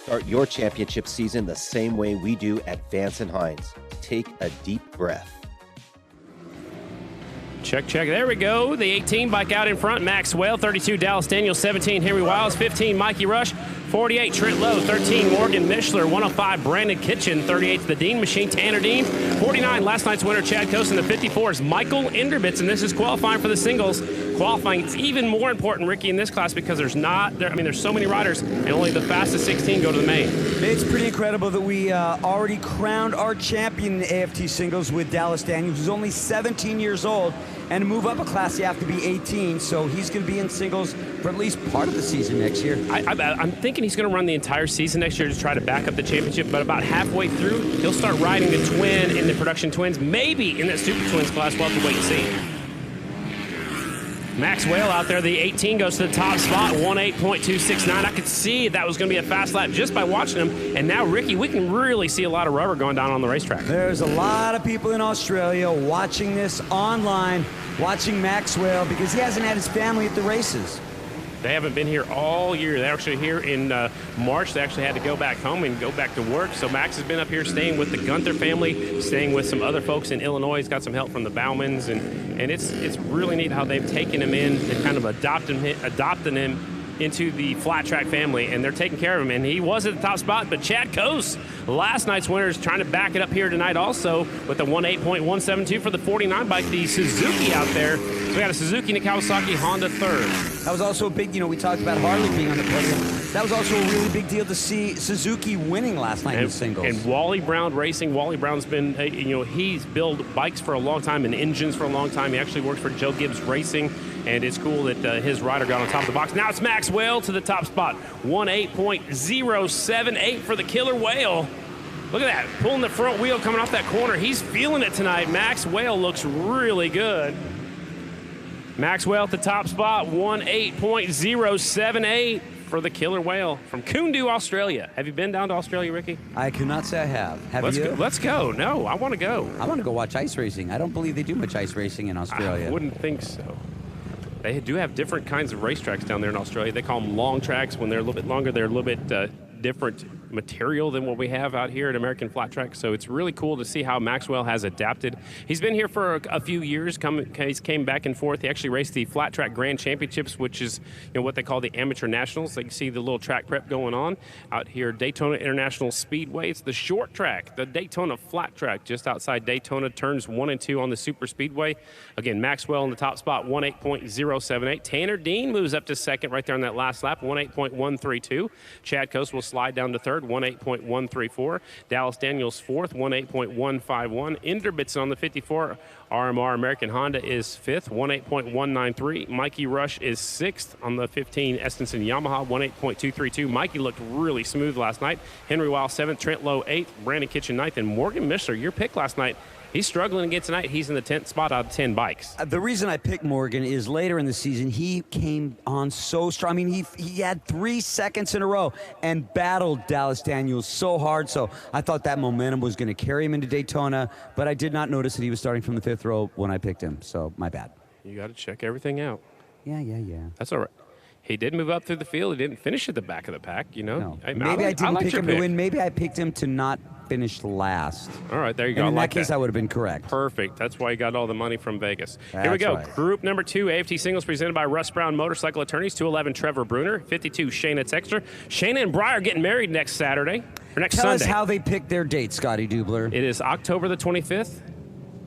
S4: Start your championship season the same way we do at Vance & Hines. Take a deep breath.
S5: Check. There we go. The 18 bike out in front. Maxwell, 32 Dallas Daniels, 17 Henry Wiles, 15 Mikey Rush, 48 Trent Lowe, 13 Morgan Mishler, 105 Brandon Kitchen, 38 the Dean Machine, Tanner Dean, 49 last night's winner Chad Coast, and the 54 is Michael Enderbitz, and this is qualifying for the singles. Qualifying, it's even more important, Ricky, in this class because there's so many riders, and only the fastest 16 go to the main.
S6: It's pretty incredible that we already crowned our champion in the AFT singles with Dallas Daniels, who's only 17 years old. And to move up a class, you have to be 18, so he's going to be in singles for at least part of the season next year.
S5: I'm thinking he's going to run the entire season next year to try to back up the championship, but about halfway through, he'll start riding the twin in the production twins, maybe in that super twins class. We'll have to wait and see. Maxwell out there, the 18 goes to the top spot, 1:8.269. I could see that was going to be a fast lap just by watching him. And now, Ricky, we can really see a lot of rubber going down on the racetrack.
S6: There's a lot of people in Australia watching this online, watching Maxwell, because he hasn't had his family at the races.
S5: They haven't been here all year. They're actually here in March. They actually had to go back home and go back to work. So Max has been up here staying with the Gunther family, staying with some other folks in Illinois. He's got some help from the Baumans, and it's really neat how they've taken him in and kind of adopted him into the flat track family, and they're taking care of him. And he was at the top spot, but Chad Coase, last night's winner, is trying to back it up here tonight also with the 1:8.172 for the 49 bike, the Suzuki out there. So we got a Suzuki and a Kawasaki Honda third.
S6: That was also a big, we talked about Harley being on the podium. That was also a really big deal to see Suzuki winning last night in the singles.
S5: And Wally Brown Racing. Wally Brown's been, he's built bikes for a long time and engines for a long time. He actually works for Joe Gibbs Racing, and it's cool that his rider got on top of the box. Now it's Maxwell to the top spot. 1:8.078 for the Killer Whale. Look at that, pulling the front wheel coming off that corner. He's feeling it tonight. Maxwell looks really good. Maxwell at the top spot, 1:8.078 for the Killer Whale from Koondoo, Australia. Have you been down to Australia, Ricky?
S6: I cannot say I have. Have you?
S5: Let's go. No, I want to go.
S6: I want to go watch ice racing. I don't believe they do much ice racing in Australia.
S5: I wouldn't think so. They do have different kinds of racetracks down there in Australia. They call them long tracks. When they're a little bit longer, they're a little bit different material than what we have out here at American Flat Track. So it's really cool to see how Maxwell has adapted. He's been here for a few years. He's came back and forth. He actually raced the Flat Track Grand Championships, which is what they call the Amateur Nationals. So you can see the little track prep going on out here at Daytona International Speedway. It's the short track, the Daytona Flat Track, just outside Daytona, turns 1 and 2 on the Super Speedway. Again, Maxwell in the top spot, 1:8.078. Tanner Dean moves up to second right there on that last lap, 1:8.132. Chad Coase will slide down to third, 1:8.134. Dallas Daniels fourth, 1:8.151. Ender Bitson on the 54 RMR American Honda is fifth, 1:8.193. Mikey Rush is sixth on the 15 Estenson Yamaha, 1:8.232. Mikey looked really smooth last night. Henry Weil seventh, Trent Lowe eighth, Brandon Kitchen ninth, and Morgan Mishler, your pick last night. He's struggling again tonight. He's in the 10th spot out of 10 bikes.
S6: The reason I picked Morgan is later in the season, he came on so strong. I mean, he had 3 seconds in a row and battled Dallas Daniels so hard. So I thought that momentum was going to carry him into Daytona, but I did not notice that he was starting from the 5th row when I picked him. So my bad.
S5: You got to check everything out.
S6: Yeah.
S5: That's all right. He did move up through the field. He didn't finish at the back of the pack,
S6: No. Maybe I didn't pick him to win. Maybe I picked him to not finish last.
S5: All right, there you go.
S6: And in that case, I would have been correct.
S5: Perfect. That's why you got all the money from Vegas.
S6: That's
S5: Here we go.
S6: right.
S5: Group number 2, AFT Singles presented by Russ Brown Motorcycle Attorneys. 211 Trevor Bruner, 52 Shayna Texter. Shayna and Briar getting married next Saturday, or next
S6: Tell
S5: Sunday.
S6: us how they picked their date, Scotty Dubler.
S5: It is October the 25th.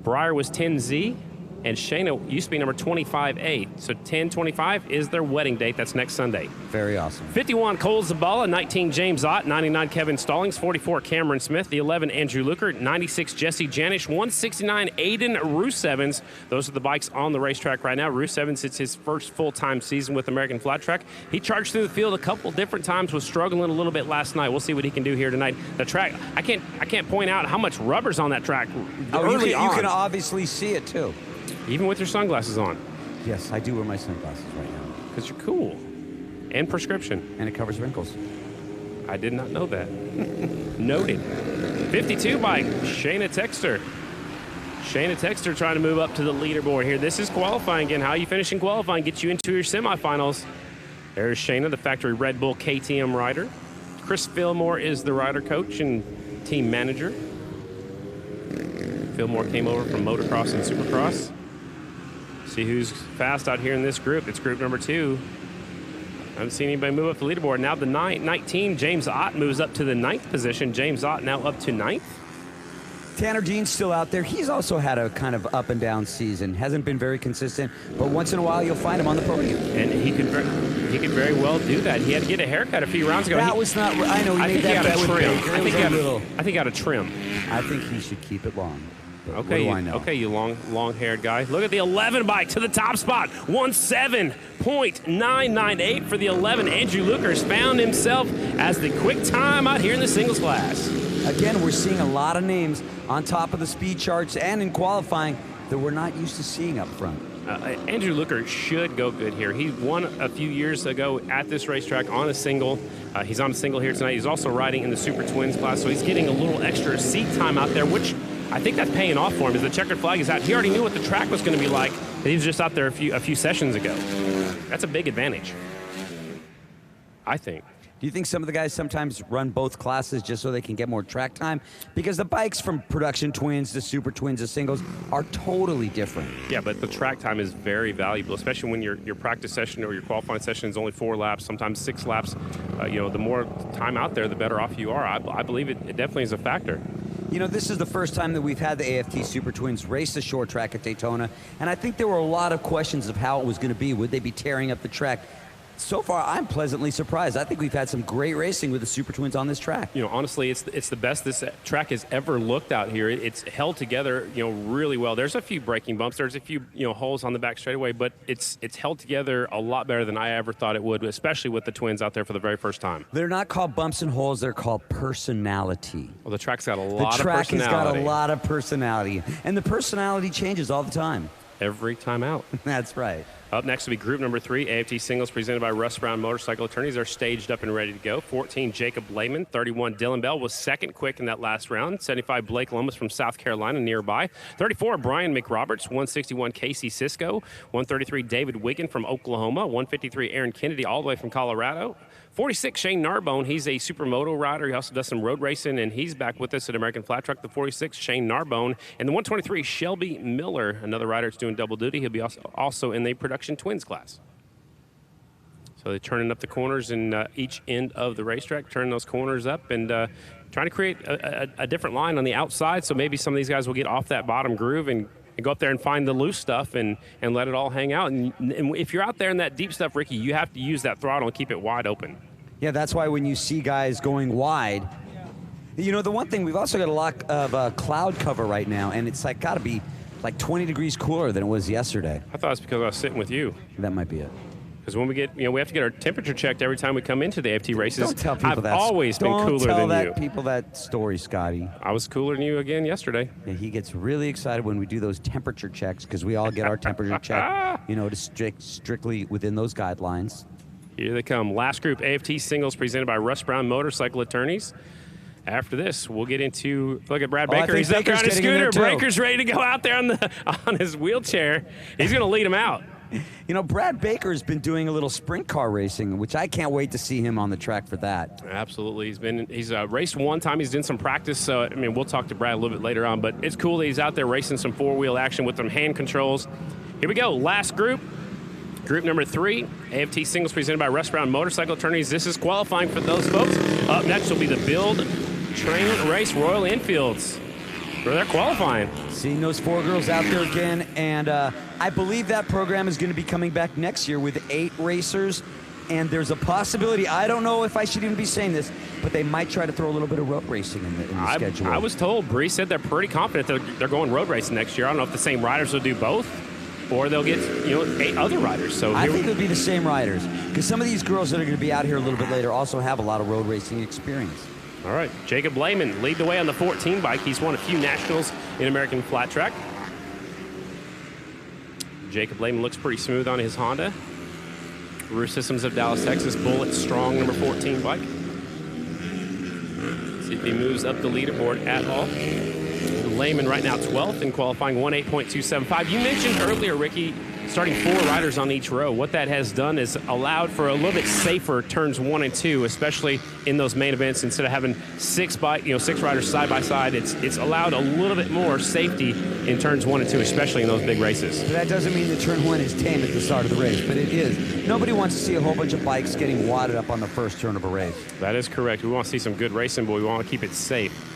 S5: Briar was 10Z. And Shayna used to be number 25A. So 10-25 is their wedding date. That's next Sunday.
S6: Very awesome.
S5: 51 Cole Zabala, 19 James Ott, 99 Kevin Stallings, 44 Cameron Smith, the 11 Andrew Luker, 96 Jesse Janish, 169 Aiden Roos-Evans. Those are the bikes on the racetrack right now. Roos-Evans, it's his first full-time season with American Flat Track. He charged through the field a couple different times, was struggling a little bit last night. We'll see what he can do here tonight. The track, I can't point out how much rubber's on that track early on.
S6: You can obviously see it too.
S5: Even with your sunglasses on.
S6: Yes, I do wear my sunglasses right now.
S5: Because you're cool. And prescription.
S6: And it covers wrinkles.
S5: I did not know that. Noted. 52 bike, Shayna Texter. Shayna Texter trying to move up to the leaderboard here. This is qualifying again. How you finish in qualifying gets you into your semifinals. There's Shayna, the factory Red Bull KTM rider. Chris Fillmore is the rider coach and team manager. Fillmore came over from motocross and supercross. See who's fast out here in this group. It's group number 2. I haven't seen anybody move up the leaderboard. Now the 19, James Ott moves up to the 9th position. James Ott now up to 9th.
S6: Tanner Dean's still out there. He's also had a kind of up and down season. Hasn't been very consistent, but once in a while you'll find him on the podium.
S5: And he could very well do that. He had to get a haircut a few rounds ago.
S6: That was not. I know he made that bet with Baker.
S5: I think he got a trim.
S6: I think he should keep it long.
S5: Okay,
S6: what do I know?
S5: Okay, you long-haired guy. Look at the 11 bike to the top spot. 17.998 for the 11. Andrew Luker's found himself as the quick time out here in the singles class.
S6: Again, we're seeing a lot of names on top of the speed charts and in qualifying that we're not used to seeing up front.
S5: Andrew Luker should go good here. He won a few years ago at this racetrack on a single. He's on a single here tonight. He's also riding in the Super Twins class, so he's getting a little extra seat time out there, which I think that's paying off for him as the checkered flag is out. He already knew what the track was going to be like. He was just out there a few sessions ago. That's a big advantage, I think.
S6: Do you think some of the guys sometimes run both classes just so they can get more track time? Because the bikes from production twins to super twins to singles are totally different.
S5: Yeah, but the track time is very valuable, especially when your practice session or your qualifying session is only 4 laps, sometimes 6 laps. The more time out there, the better off you are. I believe it definitely is a factor.
S6: This is the first time that we've had the AFT Super Twins race the short track at Daytona, and I think there were a lot of questions of how it was going to be. Would they be tearing up the track? So far, I'm pleasantly surprised. I think we've had some great racing with the Super Twins on this track.
S5: Honestly, it's the best this track has ever looked out here. It's held together, really well. There's a few braking bumps. There's a few, holes on the back straightaway, but it's held together a lot better than I ever thought it would, especially with the twins out there for the very first time.
S6: They're not called bumps and holes. They're called personality.
S5: Well, the track's got a lot of personality.
S6: The track has got a lot of personality, and the personality changes all the time.
S5: Every time out.
S6: That's right.
S5: Up next will be group number 3, AFT Singles, presented by Russ Brown Motorcycle Attorneys. They're staged up and ready to go. 14, Jacob Lehman. 31, Dylan Bell was second quick in that last round. 75, Blake Lomas from South Carolina nearby. 34, Brian McRoberts. 161, Casey Cisco. 133, David Wiggin from Oklahoma. 153, Aaron Kennedy all the way from Colorado. 46, Shane Narbone. He's a supermoto rider. He also does some road racing, and he's back with us at American Flat Truck. The 46, Shane Narbone. And the 123, Shelby Miller, another rider that's doing double duty. He'll be also in the production twins class. So they're turning up the corners in each end of the racetrack, turning those corners up and trying to create a different line on the outside. So maybe some of these guys will get off that bottom groove and go up there and find the loose stuff and let it all hang out. And if you're out there in that deep stuff, Ricky, you have to use that throttle and keep it wide open.
S6: Yeah, that's why when you see guys going wide, the one thing, we've also got a lot of cloud cover right now, and it's got to be like 20 degrees cooler than it was yesterday.
S5: I thought it was because I was sitting with you.
S6: That might be it.
S5: Because when we get, we have to get our temperature checked every time we come into the AFT races.
S6: Don't tell people
S5: I've
S6: that.
S5: always been cooler than you.
S6: Don't tell people that story, Scotty.
S5: I was cooler than you again yesterday.
S6: Yeah, he gets really excited when we do those temperature checks because we all get our temperature check, to strictly within those guidelines.
S5: Here they come. Last group, AFT Singles, presented by Russ Brown Motorcycle Attorneys. After this, we'll get into, look at Brad Baker. He's up there on his scooter. Baker's ready to go out there on his wheelchair. He's going to lead him out.
S6: Brad Baker's been doing a little sprint car racing, which I can't wait to see him on the track for that.
S5: Absolutely. He's raced one time. He's done some practice. So, we'll talk to Brad a little bit later on. But it's cool that he's out there racing some four-wheel action with some hand controls. Here we go. Last group. Group number 3, AFT Singles, presented by Russ Brown Motorcycle Attorneys. This is qualifying for those folks. Up next will be the Build, Train, Race Royal Enfields, where they're qualifying.
S6: Seeing those 4 girls out there again, and I believe that program is going to be coming back next year with 8 racers, and there's a possibility, I don't know if I should even be saying this, but they might try to throw a little bit of road racing in the schedule.
S5: I was told, Bree said they're pretty confident they're going road racing next year. I don't know if the same riders will do both, or they'll get 8 other riders. So
S6: I think it'll be the same riders, because some of these girls that are going to be out here a little bit later also have a lot of road racing experience.
S5: All right, Jacob Lehman lead the way on the 14 bike. He's won a few nationals in American Flat Track. Jacob Lehman looks pretty smooth on his Honda. Roof Systems of Dallas, Texas, Bullet Strong number 14 bike. See if he moves up the leaderboard at all. Lehman right now 12th in qualifying, 1:8.275. You mentioned earlier, Ricky, starting 4 riders on each row. What that has done is allowed for a little bit safer turns 1 and 2, especially in those main events. Instead of having 6 riders side by side, it's allowed a little bit more safety in turns 1 and 2, especially in those big races.
S6: But that doesn't mean that turn 1 is tame at the start of the race, but it is. Nobody wants to see a whole bunch of bikes getting wadded up on the first turn of a race.
S5: That is correct. We want to see some good racing, but we want to keep it safe.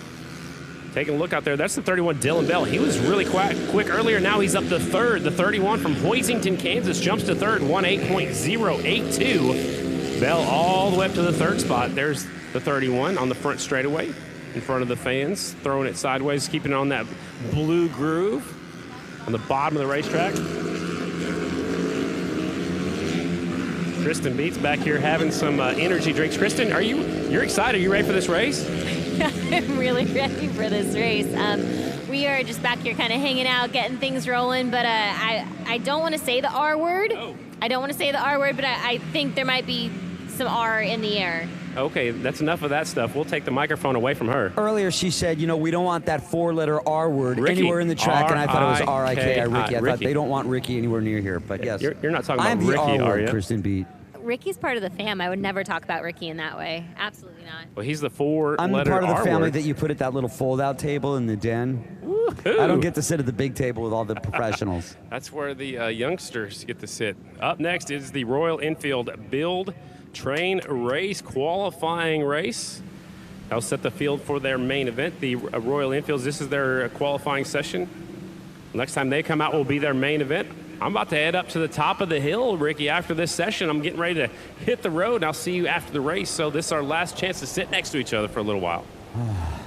S5: Taking a look out there, that's the 31, Dylan Bell. He was really quick earlier. Now he's up to 3rd. The 31 from Hoisington, Kansas, jumps to 3rd, 1:8.082. Bell all the way up to the 3rd spot. There's the 31 on the front straightaway in front of the fans, throwing it sideways, keeping it on that blue groove on the bottom of the racetrack. Kristen Beats back here having some energy drinks. Kristen, you're excited? Are you ready for this race?
S18: I'm really ready for this race. We are just back here kind of hanging out, getting things rolling, but I don't want to say the R word. Oh. I don't want to say the R word, but I think there might be some R in the air.
S5: Okay, that's enough of that stuff. We'll take the microphone away from her.
S6: Earlier she said, we don't want that 4-letter R word anywhere in the track, and I thought it was R-I-K-I, Ricky. I thought they don't want Ricky anywhere near here, but yes.
S5: You're not talking about Ricky,
S6: are you?
S5: I'm the R word,
S6: Kristen Beat.
S18: Ricky's part of the fam. I would never talk about Ricky in that way. Absolutely not.
S5: Well, he's the four-letter
S6: I'm the part of the
S5: R
S6: family
S5: word.
S6: that you put at that little fold-out table in the den.
S5: Woo-hoo.
S6: I don't get to sit at the big table with all the professionals.
S5: That's where the youngsters get to sit. Up next is the Royal Enfield Build, Train, Race qualifying race. They'll set the field for their main event. The Royal Enfields, this is their qualifying session. Next time they come out will be their main event. I'm about to head up to the top of the hill, Ricky, after this session. I'm getting ready to hit the road, and I'll see you after the race. So this is our last chance to sit next to each other for a little while.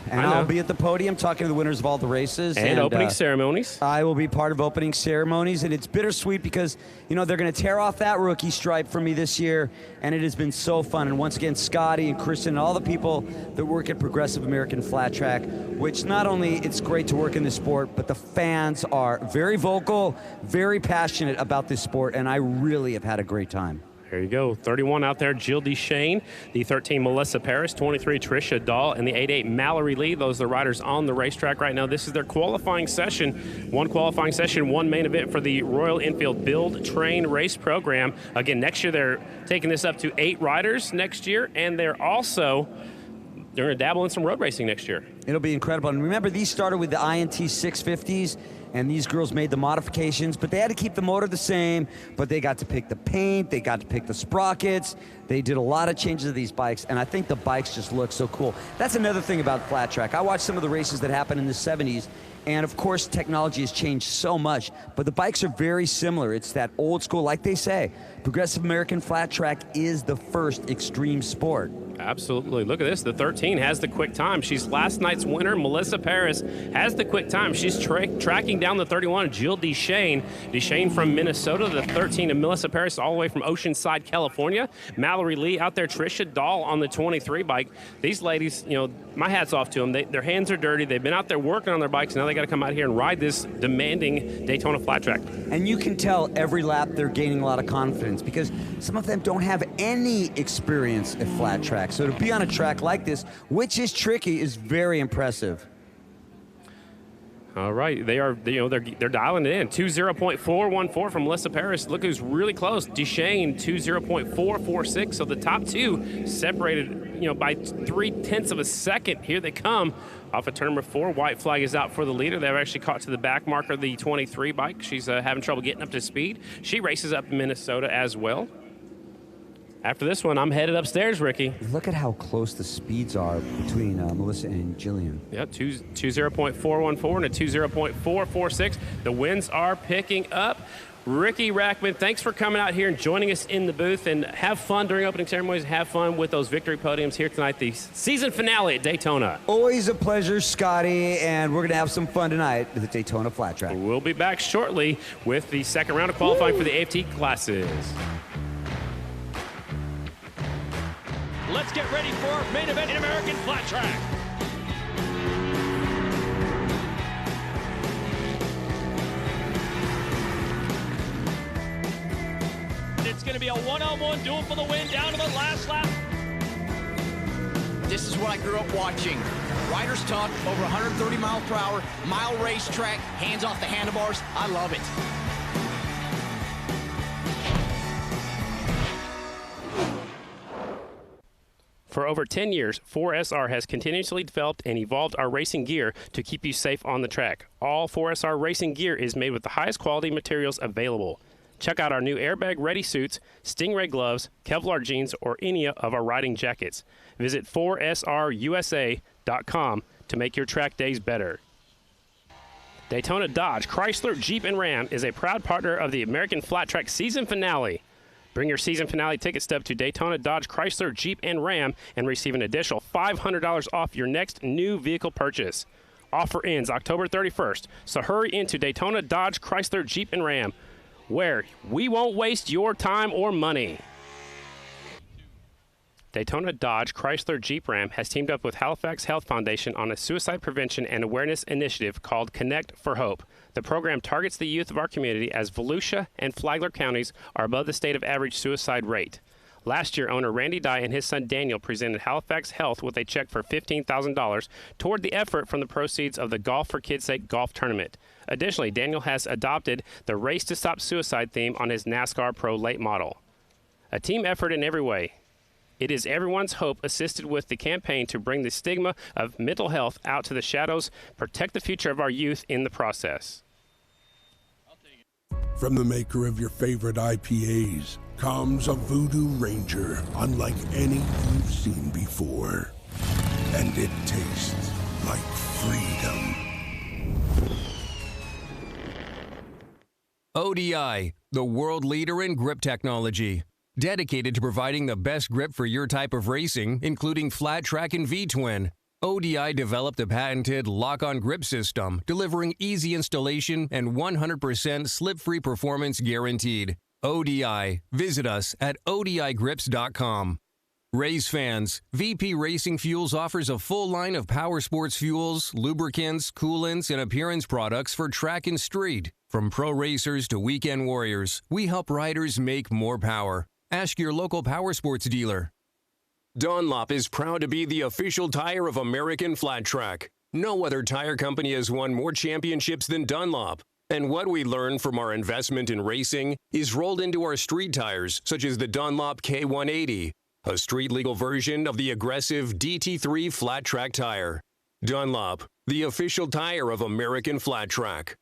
S6: And I'll be at the podium talking to the winners of all the races.
S5: And opening ceremonies.
S6: I will be part of opening ceremonies, and it's bittersweet because, you know, they're going to tear off that rookie stripe for me this year, and it has been so fun. And once again, Scotty and Kristen and all the people that work at Progressive American Flat Track, which not only it's great to work in this sport, but the fans are very vocal, very passionate about this sport, and I really have had a great time.
S5: There you go. 31 out there, Jill DeShane. The 13, Melissa Paris. 23, Tricia Dahl. And the 88, Mallory Lee. Those are the riders on the racetrack right now. This is their qualifying session. One qualifying session, one main event for the Royal Enfield Build, Train, Race program. Again, next year they're taking this up to 8 riders next year. And they're going to dabble in some road racing next year.
S6: It'll be incredible. And remember, these started with the INT 650s, and these girls made the modifications, but they had to keep the motor the same, but they got to pick the paint, they got to pick the sprockets. They did a lot of changes to these bikes, and I think the bikes just look so cool. That's another thing about flat track. I watched some of the races that happened in the 70s, and of course, technology has changed so much, but the bikes are very similar. It's that old school, like they say, Progressive American Flat Track is the first extreme sport.
S5: Absolutely. Look at this. The 13 has the quick time. She's last night's winner. Melissa Paris has the quick time. She's tracking down the 31, Jill DeShane. DeShane from Minnesota, the 13, and Melissa Paris all the way from Oceanside, California. Mallory Lee out there, Tricia Dahl on the 23 bike. These ladies, you know, my hat's off to them. Their hands are dirty. They've been out there working on their bikes. Now they got to come out here and ride this demanding Daytona flat track.
S6: And you can tell every lap they're gaining a lot of confidence because some of them don't have any experience at flat track. So to be on a track like this, which is tricky, is very impressive.
S5: All right, they're dialing it in. 20.414 from Melissa Paris. Look who's really close. DeShane 20.446. So the top two separated, you know, by 0.3 of a second. Here they come off of turn number 4. White flag is out for the leader. They've actually caught to the back marker, the 23 bike. She's having trouble getting up to speed. She races up in Minnesota as well. After this one, I'm headed upstairs, Ricky.
S6: Look at how close the speeds are between Melissa and Jillian.
S5: Yeah, 20.414 and a 20.446. The winds are picking up. Ricky Rackman, thanks for coming out here and joining us in the booth, and have fun during opening ceremonies. Have fun with those victory podiums here tonight, the season finale at Daytona.
S6: Always a pleasure, Scotty, and we're going to have some fun tonight at the Daytona Flat Track.
S5: We'll be back shortly with the second round of qualifying for the AFT classes.
S7: Let's get ready for our main event in American Flat Track. It's going to be a one-on-one duel for the win down to the last lap.
S8: This is what I grew up watching. Riders talk, over 130 miles per hour, mile racetrack, hands off the handlebars. I love it.
S5: For over 10 years, 4SR has continuously developed and evolved our racing gear to keep you safe on the track. All 4SR racing gear is made with the highest quality materials available. Check out our new airbag-ready suits, Stingray gloves, Kevlar jeans, or any of our riding jackets. Visit 4srusa.com to make your track days better. Daytona Dodge, Chrysler, Jeep, and Ram is a proud partner of the American Flat Track season finale. Bring your season finale ticket stub to Daytona Dodge, Chrysler, Jeep, and Ram and receive an additional $500 off your next new vehicle purchase. Offer ends October 31st, so hurry into Daytona Dodge, Chrysler, Jeep, and Ram, where we won't waste your time or money. Daytona Dodge, Chrysler, Jeep, Ram has teamed up with Halifax Health Foundation on a suicide prevention and awareness initiative called Connect for Hope. The program targets the youth of our community as Volusia and Flagler counties are above the state of average suicide rate. Last year, owner Randy Dye and his son Daniel presented Halifax Health with a check for $15,000 toward the effort from the proceeds of the Golf for Kids' Sake golf tournament. Additionally, Daniel has adopted the Race to Stop Suicide theme on his NASCAR Pro late model. A team effort in every way. It is everyone's hope, assisted with the campaign to bring the stigma of mental health out to the shadows, protect the future of our youth in the process.
S9: From the maker of your favorite IPAs comes a Voodoo Ranger unlike any you've seen before. And it tastes like freedom.
S14: ODI, the world leader in grip technology. Dedicated to providing the best grip for your type of racing, including flat track and V-twin. ODI developed a patented lock-on grip system, delivering easy installation and 100% slip-free performance guaranteed. ODI. Visit us at odigrips.com. Race fans, VP Racing Fuels offers a full line of power sports fuels, lubricants, coolants, and appearance products for track and street. From pro racers to weekend warriors, we help riders make more power. Ask your local power sports dealer. Dunlop is proud to be the official tire of American Flat Track. No other tire company has won more championships than Dunlop. And what we learned from our investment in racing is rolled into our street tires, such as the Dunlop K180, a street-legal version of the aggressive DT3 Flat Track tire. Dunlop, the official tire of American Flat Track.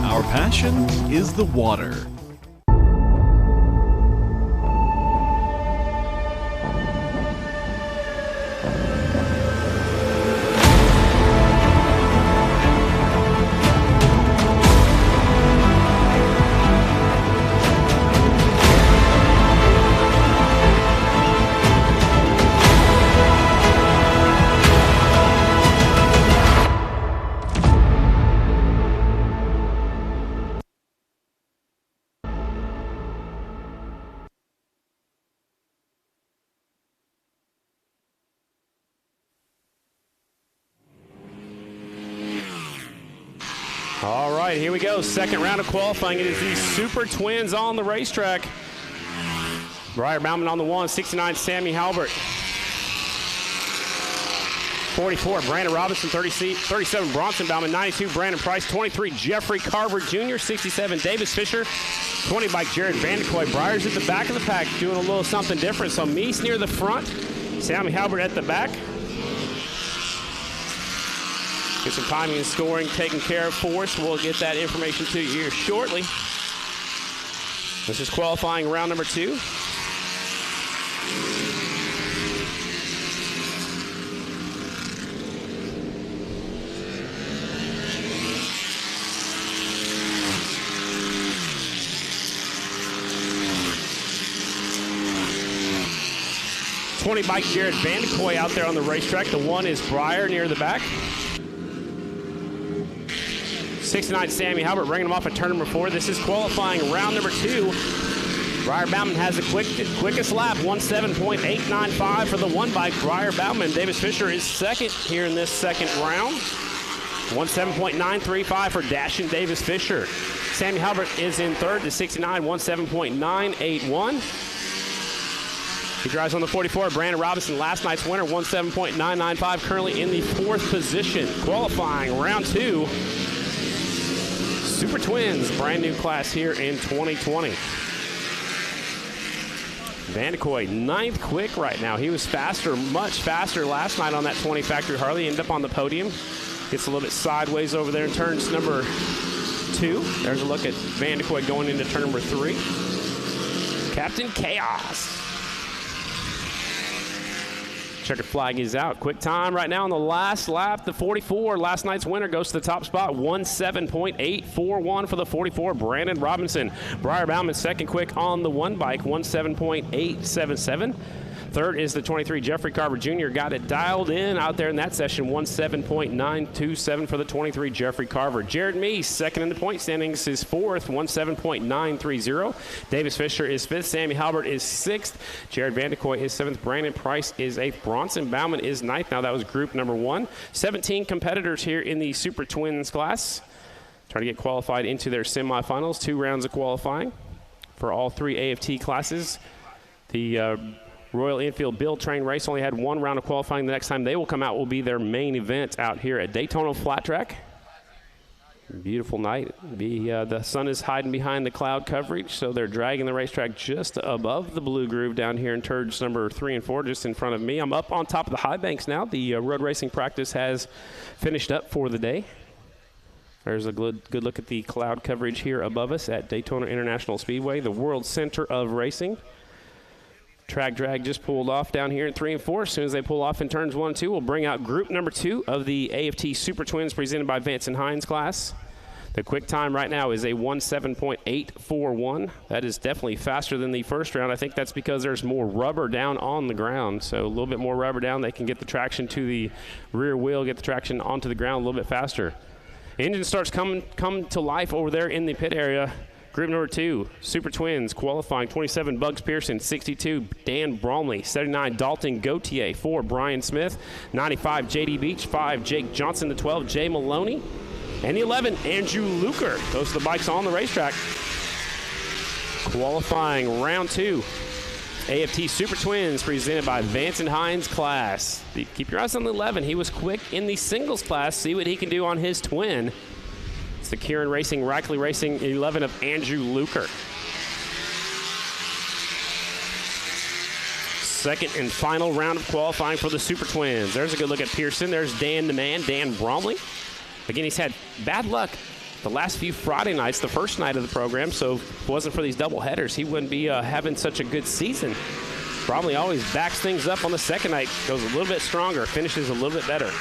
S23: Our passion is the water.
S5: All right, here we go. Second round of qualifying. It is these Super Twins on the racetrack. Briar Bauman on the 1, 69, Sammy Halbert. 44, Brandon Robinson, 37, Bronson Bauman, 92, Brandon Price, 23, Jeffrey Carver Jr., 67, Davis Fisher, 20 by Jared Vandekoy. Briar's at the back of the pack doing a little something different. So Meese near the front, Sammy Halbert at the back. Get some timing and scoring taken care of for us. We'll get that information to you here shortly. This is qualifying round number 2. Bike Jared Vandekoy out there on the racetrack. The 1 is Briar near the back. 69 Sammy Halbert bringing him off at turn number 4. This is qualifying round number 2. Briar Bauman has the quickest lap, 17.895 for the 1 bike. Briar Bauman. Davis Fisher is second here in this second round. 17.935 for Dashin Davis Fisher. Sammy Halbert is in third to 69, 17.981. He drives on the 44. Brandon Robinson, last night's winner, 17.995, currently in the 4th position. Qualifying round 2. Super Twins, brand new class here in 2020. Vandekoy, 9th quick right now. He was faster, much faster last night on that 20 Factory Harley. Ended up on the podium. Gets a little bit sideways over there in turns number 2. There's a look at Vandekoy going into turn number 3. Captain Chaos. Checkered flag is out. Quick time right now on the last lap. The 44, last night's winner, goes to the top spot. 17.841 for the 44, Brandon Robinson. Briar Bauman second quick on the one bike, 17.877. Third is the 23, Jeffrey Carver Jr. Got it dialed in out there in that session, 17.927 for the 23, Jeffrey Carver. Jared Meese, second in the point standings, is fourth, 17.930. Davis Fisher is fifth. Sammy Halbert is sixth. Jared Vandekoy is seventh. Brandon Price is eighth. Bronson Bauman is ninth. Now that was group number 1. 17 competitors here in the Super Twins class. Trying to get qualified into their semifinals. 2 rounds of qualifying for all 3 AFT classes. The Royal Enfield Build Train race only had 1 round of qualifying. The next time they will come out will be their main event out here at Daytona Flat Track. Beautiful night. The sun is hiding behind the cloud coverage, so they're dragging the racetrack just above the blue groove down here in turns number 3 and 4, just in front of me. I'm up on top of the high banks now. The road racing practice has finished up for the day. There's a good look at the cloud coverage here above us at Daytona International Speedway, the world center of racing. Track drag just pulled off down here in 3 and 4. As soon as they pull off in turns 1 and 2, we'll bring out group number 2 of the AFT Super Twins presented by Vance and Hines class. The quick time right now is a 17.841. That is definitely faster than the first round. I think that's because there's more rubber down on the ground. So a little bit more rubber down, they can get the traction to the rear wheel, get the traction onto the ground a little bit faster. Engine starts come to life over there in the pit area. Group number 2, Super Twins qualifying, 27, Bugs Pearson, 62, Dan Bromley, 79, Dalton Gauthier, 4, Brian Smith, 95, J.D. Beach, 5, Jake Johnson, the 12, Jay Maloney, and the 11, Andrew Luker. Those are the bikes on the racetrack. Qualifying round 2, AFT Super Twins presented by Vance and Hines class. Keep your eyes on the 11. He was quick in the singles class. See what he can do on his twin. It's the Kieran Racing, Rackley Racing 11 of Andrew Luker. Second and final round of qualifying for the Super Twins. There's a good look at Pearson. There's Dan the Man, Dan Bromley. Again, he's had bad luck the last few Friday nights, the first night of the program, so if it wasn't for these double headers, he wouldn't be having such a good season. Bromley always backs things up on the second night, goes a little bit stronger, finishes a little bit better.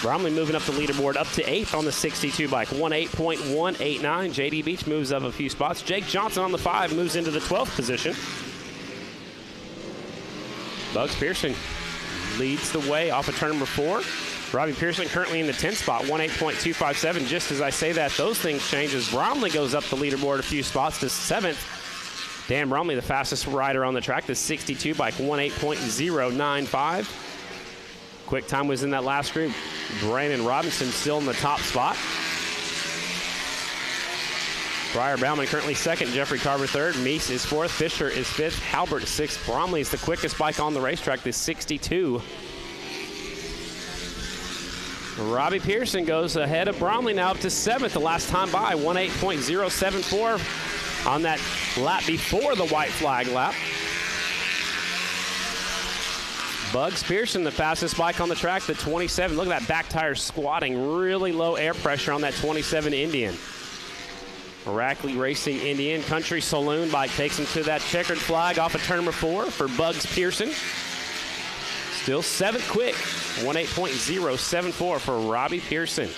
S5: Bromley moving up the leaderboard up to 8th on the 62 bike, 18.189. J.D. Beach moves up a few spots. Jake Johnson on the 5 moves into the 12th position. Bugs Pearson leads the way off of turn number 4. Robbie Pearson currently in the 10th spot, 18.257. Just as I say that, those things change as Bromley goes up the leaderboard a few spots to 7th. Dan Bromley, the fastest rider on the track, the 62 bike, 18.095. Quick time was in that last group. Brandon Robinson still in the top spot. Briar Bauman currently second. Jeffrey Carver third. Meese is fourth. Fisher is fifth. Halbert is sixth. Bromley is the quickest bike on the racetrack, the 62. Robbie Pearson goes ahead of Bromley now up to 7th. The last time by, 18.074 on that lap before the white flag lap. Bugs Pearson, the fastest bike on the track, the 27. Look at that back tire squatting. Really low air pressure on that 27 Indian. Rackley Racing Indian Country Saloon bike takes him to that checkered flag off of turn number 4 for Bugs Pearson. Still 7th quick, 18.074 for Robbie Pearson.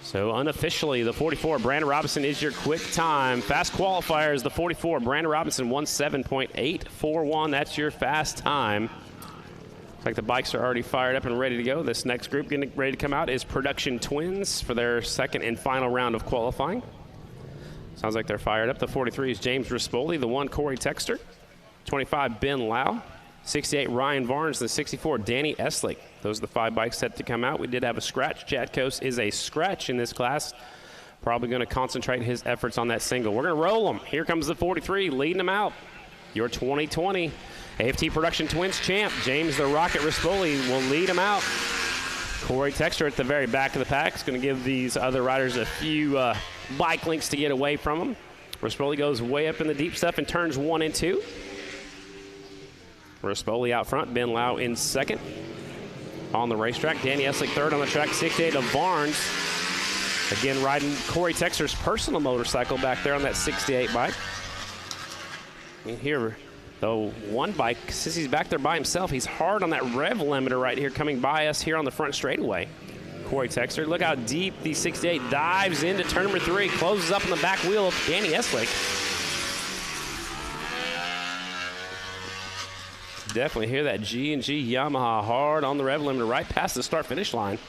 S5: So unofficially, the 44, Brandon Robinson, is your quick time. Fast qualifier is the 44, Brandon Robinson, 17.841. That's your fast time. Looks like the bikes are already fired up and ready to go. This next group getting ready to come out is Production Twins for their second and final round of qualifying. Sounds like they're fired up. The 43 is James Rispoli, the 1, Corey Texter, 25, Ben Lau, 68, Ryan Varnes, the 64, Danny Eslick. Those are the 5 bikes set to come out. We did have a scratch. Chad Coase is a scratch in this class. Probably going to concentrate his efforts on that single. We're going to roll them. Here comes the 43, leading them out. Your 2020 AFT Production Twins champ, James the Rocket Rispoli, will lead them out. Corey Texter at the very back of the pack is going to give these other riders a few bike links to get away from them. Rispoli goes way up in the deep stuff in turns 1 and 2. Rispoli out front, Ben Lau in second. On the racetrack, Danny Eslick third on the track, 68 of Varnes. Again, riding Corey Texter's personal motorcycle back there on that 68 bike. And here, Though one bike, since he's back there by himself, he's hard on that rev limiter right here coming by us here on the front straightaway. Corey Texter, look how deep the 68 dives into turn number 3, closes up on the back wheel of Danny Eslick. Definitely hear that G&G Yamaha hard on the rev limiter right past the start-finish line.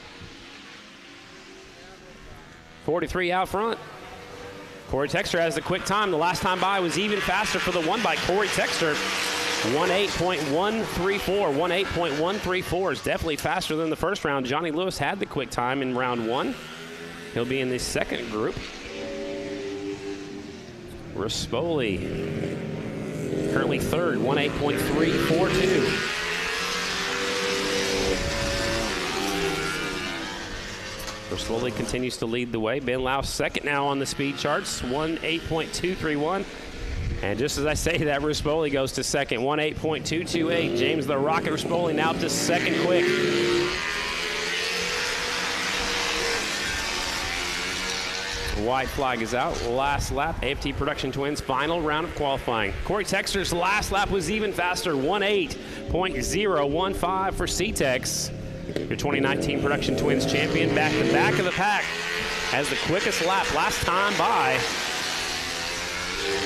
S5: 43 out front. Corey Texter has the quick time. The last time by was even faster for the one bike. Corey Texter, 18.134. 18.134 is definitely faster than the first round. Johnny Lewis had the quick time in round 1. He'll be in the second group. Rispoli, currently third, 18.342. Rispoli continues to lead the way. Ben Lau second now on the speed charts, 18.231. And just as I say that, Rispoli goes to second, 18.228. James the Rocket Rispoli now up to second quick. White flag is out. Last lap, AFT Production Twins final round of qualifying. Corey Texter's last lap was even faster, 18.015 for C-Tex. Your 2019 Production Twins champion, back to back of the pack, has the quickest lap last time by.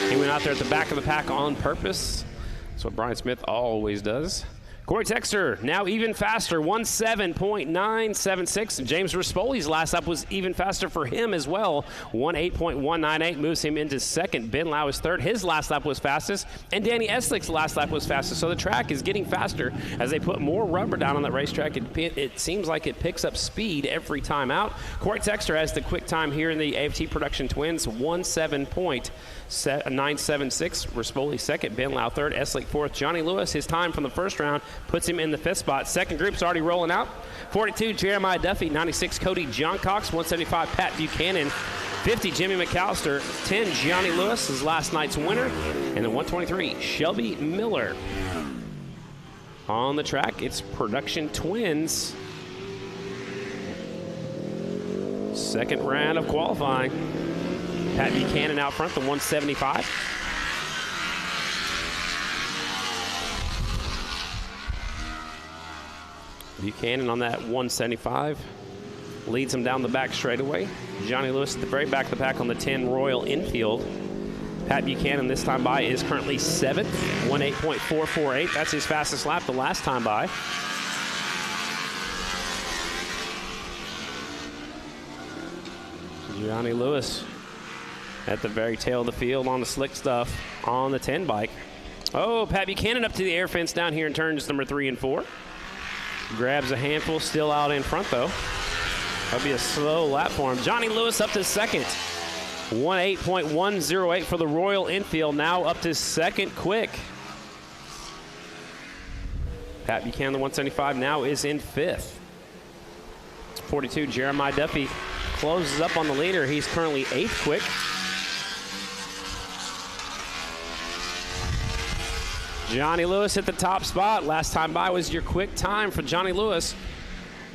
S5: He went out there at the back of the pack on purpose. That's what Brian Smith always does. Corey Texter now even faster, 17.976. James Rispoli's last lap was even faster for him as well. 18.198 moves him into second. Ben Lau is third. His last lap was fastest, and Danny Eslick's last lap was fastest. So the track is getting faster as they put more rubber down on that racetrack. It seems like it picks up speed every time out. Corey Texter has the quick time here in the AFT Production Twins, 17.976. Rispoli second, Ben Lau third, Eslick fourth. Johnny Lewis, his time from the first round puts him in the fifth spot. Second group's already rolling out. 42, Jeremiah Duffy. 96, Cody John Cox. 175, Pat Buchanan. 50, Jimmy McAllister. 10, Johnny Lewis is last night's winner. And then 123, Shelby Miller. On the track, it's Production Twins. Second round of qualifying. Pat Buchanan out front, the 175. Buchanan on that 175 leads him down the back straightaway. Johnny Lewis at the very back of the pack on the 10 Royal Enfield. Pat Buchanan this time by is currently 7th, 18.448. That's his fastest lap the last time by. Johnny Lewis at the very tail of the field on the slick stuff on the 10 bike. Oh, Pat Buchanan up to the air fence down here in turns number 3 and 4. Grabs a handful, still out in front though. That'll be a slow lap for him. Johnny Lewis up to second. 18.108 for the Royal Enfield, now up to second quick. Pat Buchanan, the 175, now is in fifth. 42, Jeremiah Duffy closes up on the leader. He's currently 8th quick. Johnny Lewis at the top spot. Last time by was your quick time for Johnny Lewis.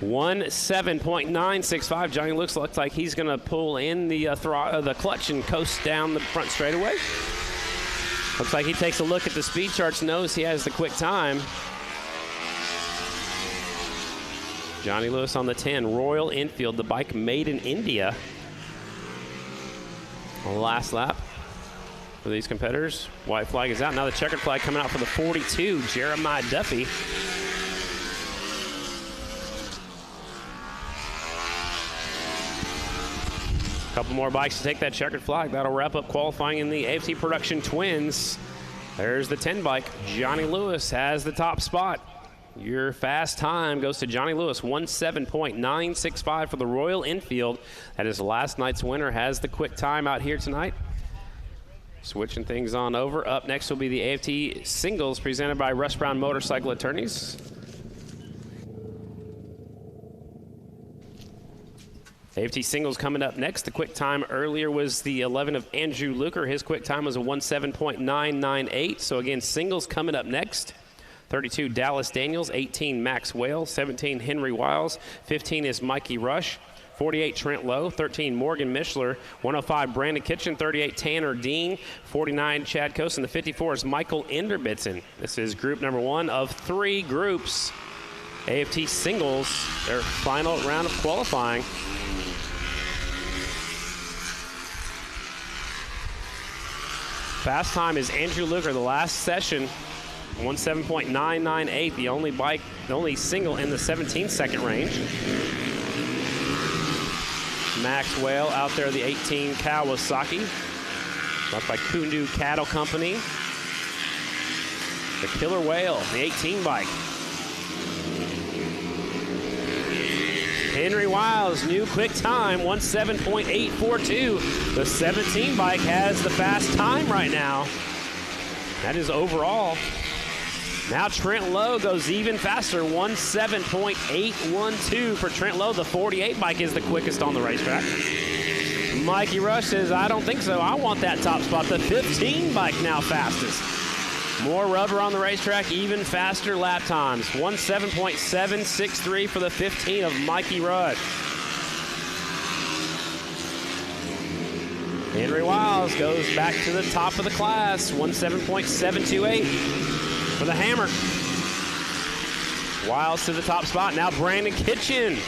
S5: 17.965. Johnny Lewis looks like he's going to pull in the clutch and coast down the front straightaway. Looks like he takes a look at the speed charts, knows he has the quick time. Johnny Lewis on the 10, Royal Enfield, the bike made in India. Last lap for these competitors. White flag is out. Now the checkered flag coming out for the 42, Jeremiah Duffy. Couple more bikes to take that checkered flag. That'll wrap up qualifying in the AFT Production Twins. There's the 10 bike. Johnny Lewis has the top spot. Your fast time goes to Johnny Lewis, 17.965 for the Royal Enfield. That is last night's winner, has the quick time out here tonight. Switching things on over. Up next will be the AFT Singles presented by Russ Brown Motorcycle Attorneys. AFT Singles coming up next. The quick time earlier was the 11 of Andrew Luker. His quick time was a 17.998. So again, Singles coming up next. 32, Dallas Daniels. 18, Max Whale. 17, Henry Wiles. 15 is Mikey Rush. 48, Trent Lowe. 13, Morgan Mishler. 105, Brandon Kitchen. 38, Tanner Dean. 49, Chad Coast. And the 54 is Michael Enderbitson. This is group number 1 of 3 groups. AFT singles, their final round of qualifying. Fast time is Andrew Luker, the last session, 17.998, the only single in the 17-second range. Max Whale out there, the 18 Kawasaki, brought by Kundu Cattle Company. The Killer Whale, the 18 bike. Henry Wiles, new quick time, 17.842. The 17 bike has the fast time right now. That is overall. Now Trent Lowe goes even faster, 17.812 for Trent Lowe. The 48 bike is the quickest on the racetrack. Mikey Rush says, I don't think so. I want that top spot. The 15 bike now fastest. More rubber on the racetrack, even faster lap times. 17.763 for the 15 of Mikey Rush. Henry Wiles goes back to the top of the class. 17.728 for the Hammer. Wiles to the top spot. Now Brandon Kitchen.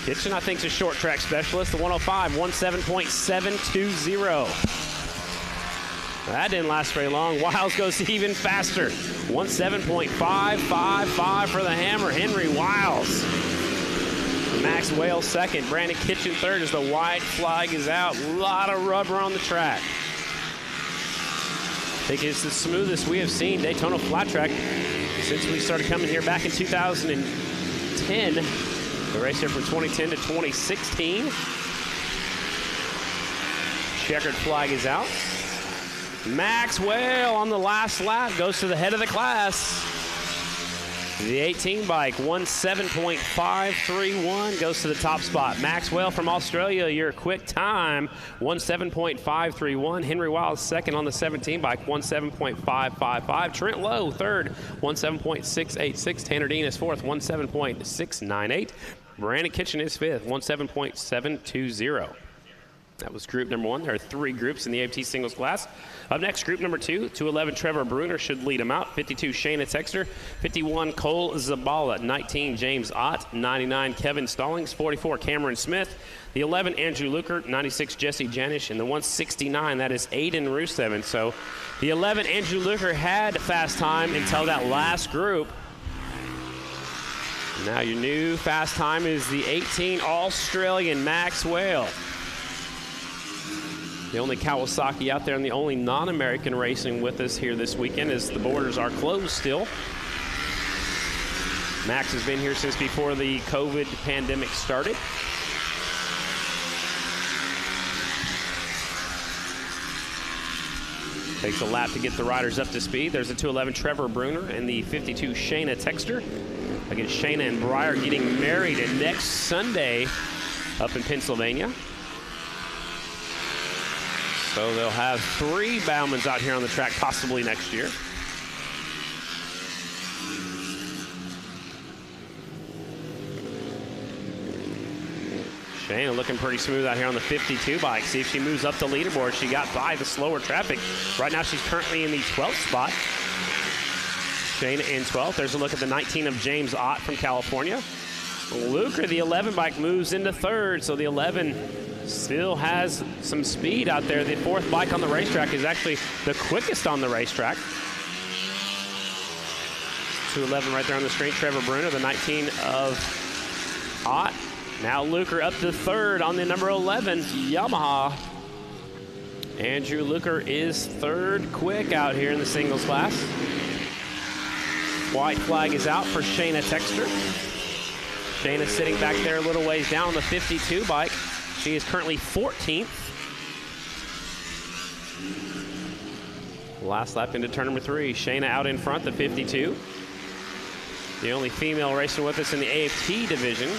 S5: Kitchen, I think, is a short track specialist. The 105, 17.720. That didn't last very long. Wiles goes even faster. 17.555 for the Hammer. Henry Wiles. Max Whale second. Brandon Kitchen third as the white flag is out. A lot of rubber on the track. I think it's the smoothest we have seen Daytona Flat Track since we started coming here back in 2010. The race here from 2010 to 2016. Checkered flag is out. Max Whale on the last lap goes to the head of the class. The 18 bike, 17.531, goes to the top spot. Max Whale from Australia, your quick time, 17.531. Henry Wiles second on the 17 bike, 17.555. Trent Lowe third, 17.686. Tanner Dean is fourth, 17.698. Brandon Kitchen is fifth, 17.720. That was group number 1. There are 3 groups in the AFT singles class. Up next, group number 2. 211 Trevor Bruner should lead them out. 52 Shayna Texter. 51 Cole Zabala. 19 James Ott. 99 Kevin Stallings. 44 Cameron Smith. The 11 Andrew Luker. 96 Jesse Janish. And the 169, that is Aiden Rusev. And so the 11 Andrew Luker had fast time until that last group. Now your new fast time is the 18 Australian Max Whale. The only Kawasaki out there and the only non-American racing with us here this weekend as the borders are closed still. Max has been here since before the COVID pandemic started. Takes a lap to get the riders up to speed. There's the 211 Trevor Bruner and the 52 Shayna Texter. Again, Shayna and Breyer getting married next Sunday up in Pennsylvania. So they'll have 3 Bowmans out here on the track possibly next year. Shayna looking pretty smooth out here on the 52 bike. See if she moves up the leaderboard. She got by the slower traffic. Right now she's currently in the 12th spot. Shayna in 12th. There's a look at the 19 of James Ott from California. Luker, the 11 bike, moves into 3rd. So the 11 still has some speed out there. The 4th bike on the racetrack is actually the quickest on the racetrack. 211 right there on the screen. Trevor Bruner, the 19 of Ott. Now Luker up to 3rd on the number 11 Yamaha. Andrew Luker is 3rd quick out here in the singles class. White flag is out for Shayna Texter. Shayna sitting back there a little ways down on the 52 bike. She is currently 14th. Last lap into turn number 3. Shayna out in front, the 52. The only female racing with us in the AFT division.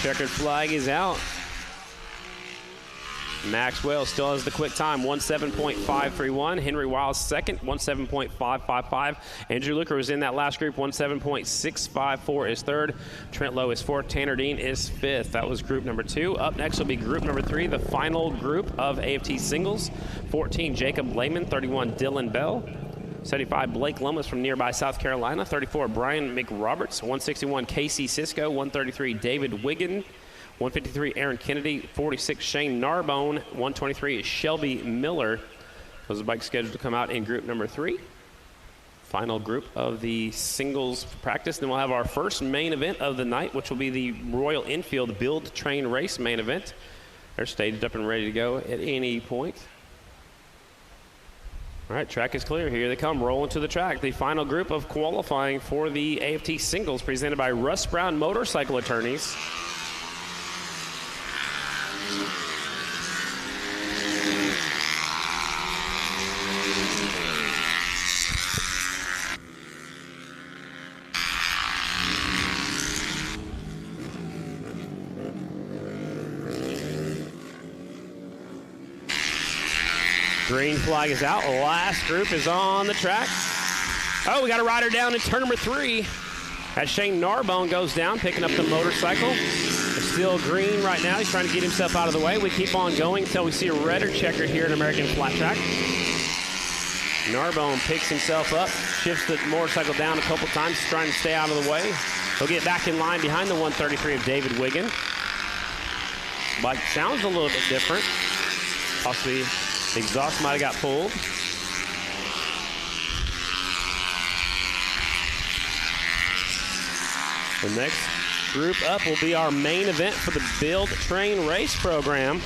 S5: Checkered flag is out. Maxwell still has the quick time, 17.531. Henry Wiles second, 17.555. Andrew Luker was in that last group, 17.654 is third. Trent Lowe is fourth. Tanner Dean is fifth. That was group number 2. Up next will be group number 3, the final group of AFT singles. 14, Jacob Lehman. 31, Dylan Bell. 75, Blake Lomas from nearby South Carolina. 34, Brian McRoberts. 161, Casey Sisko. 133, David Wiggin. 153, Aaron Kennedy. 46, Shane Narbone. 123 is Shelby Miller. Those are bikes scheduled to come out in group number 3. Final group of the singles practice. Then we'll have our first main event of the night, which will be the Royal Enfield Build Train Race main event. They're staged up and ready to go at any point. All right, track is clear. Here they come, rolling to the track. The final group of qualifying for the AFT singles presented by Russ Brown Motorcycle Attorneys. Green flag is out. Last group is on the track. Oh, we got a rider down in turn number 3. As Shane Narbone goes down, picking up the motorcycle. It's still green right now. He's trying to get himself out of the way. We keep on going until we see a red or checker here at American Flat Track. Narbone picks himself up, shifts the motorcycle down a couple times, trying to stay out of the way. He'll get back in line behind the 133 of David Wiggin. Bike sounds a little bit different. Possibly the exhaust might have got pulled. The next group up will be our main event for the Build Train Race program.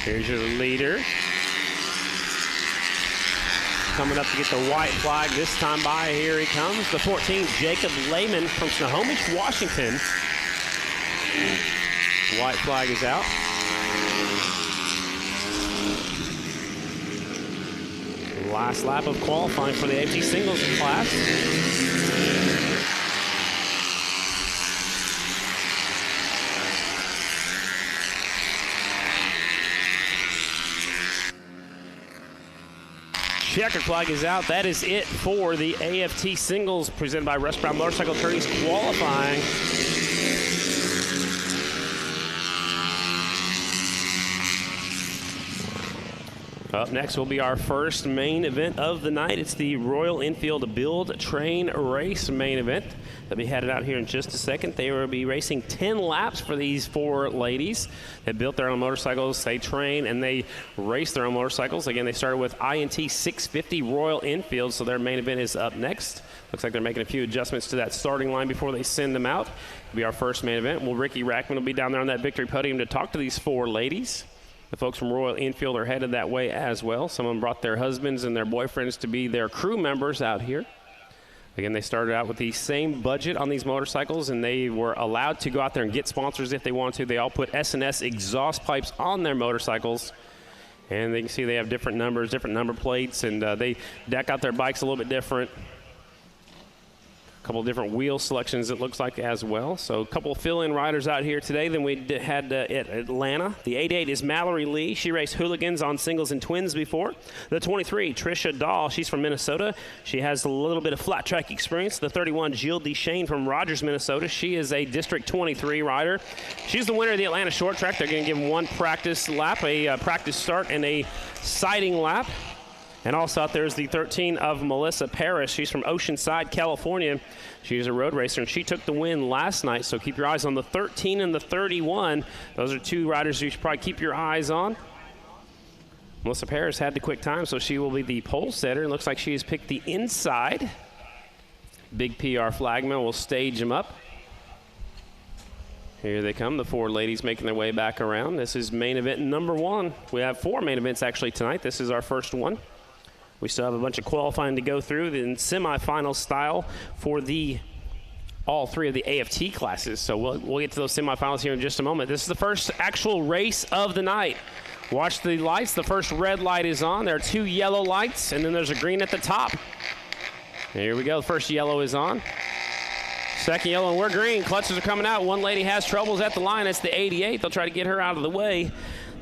S5: Here's your leader. Coming up to get the white flag this time by. Here he comes. The 14, Jacob Lehman from Snohomish, Washington. White flag is out. Last lap of qualifying for the AFT singles class. Checkered flag is out. That is it for the AFT singles presented by Russ Brown Motorcycle Attorneys qualifying. Up next will be our first main event of the night. It's the Royal Enfield Build Train Race main event. They'll be headed out here in just a second. They will be racing 10 laps for these 4 ladies. They built their own motorcycles, they train, and they race their own motorcycles. Again, they started with INT 650 Royal Enfield, so their main event is up next. Looks like they're making a few adjustments to that starting line before they send them out. It'll be our first main event. Well, Ricky Rackman will be down there on that victory podium to talk to these 4 ladies. The folks from Royal Enfield are headed that way as well. Some of them brought their husbands and their boyfriends to be their crew members out here. Again, they started out with the same budget on these motorcycles, and they were allowed to go out there and get sponsors if they wanted to. They all put S&S exhaust pipes on their motorcycles. And they can see they have different numbers, different number plates, and they deck out their bikes a little bit different. A couple of different wheel selections, it looks like, as well. So a couple of fill-in riders out here today. Then we had at Atlanta. The 88 is Mallory Lee. She raced Hooligans on singles and twins before. The 23, Trisha Dahl. She's from Minnesota. She has a little bit of flat track experience. The 31, Jill DeShane from Rogers, Minnesota. She is a District 23 rider. She's the winner of the Atlanta short track. They're going to give them 1 practice lap, a practice start, and a sighting lap. And also out there is the 13 of Melissa Parrish. She's from Oceanside, California. She's a road racer, and she took the win last night. So keep your eyes on the 13 and the 31. Those are 2 riders you should probably keep your eyes on. Melissa Parrish had the quick time, so she will be the pole setter. It looks like she has picked the inside. Big PR flagman will stage them up. Here they come, the 4 ladies making their way back around. This is main event number 1. We have 4 main events actually tonight. This is our first one. We still have a bunch of qualifying to go through in semifinal style for the all three of the AFT classes. So we'll get to those semifinals here in just a moment. This is the first actual race of the night. Watch the lights. The first red light is on. There are 2 yellow lights, and then there's a green at the top. Here we go. The first yellow is on. Second yellow, and we're green. Clutches are coming out. One lady has troubles at the line. That's the 88. They'll try to get her out of the way.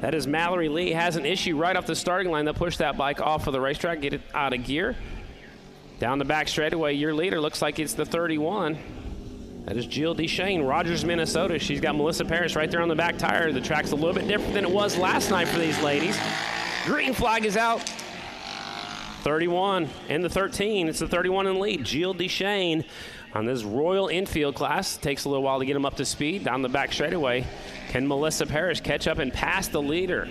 S5: That is Mallory Lee. Has an issue right off the starting line. They'll push that bike off of the racetrack, get it out of gear. Down the back straightaway, your leader looks like it's the 31. That is Jill DeShane, Rogers, Minnesota. She's got Melissa Parrish right there on the back tire. The track's a little bit different than it was last night for these ladies. Green flag is out. 31 and the 13. It's the 31 in the lead. Jill DeShane on this Royal Enfield class. Takes a little while to get them up to speed. Down the back straightaway, can Melissa Parrish catch up and pass the leader?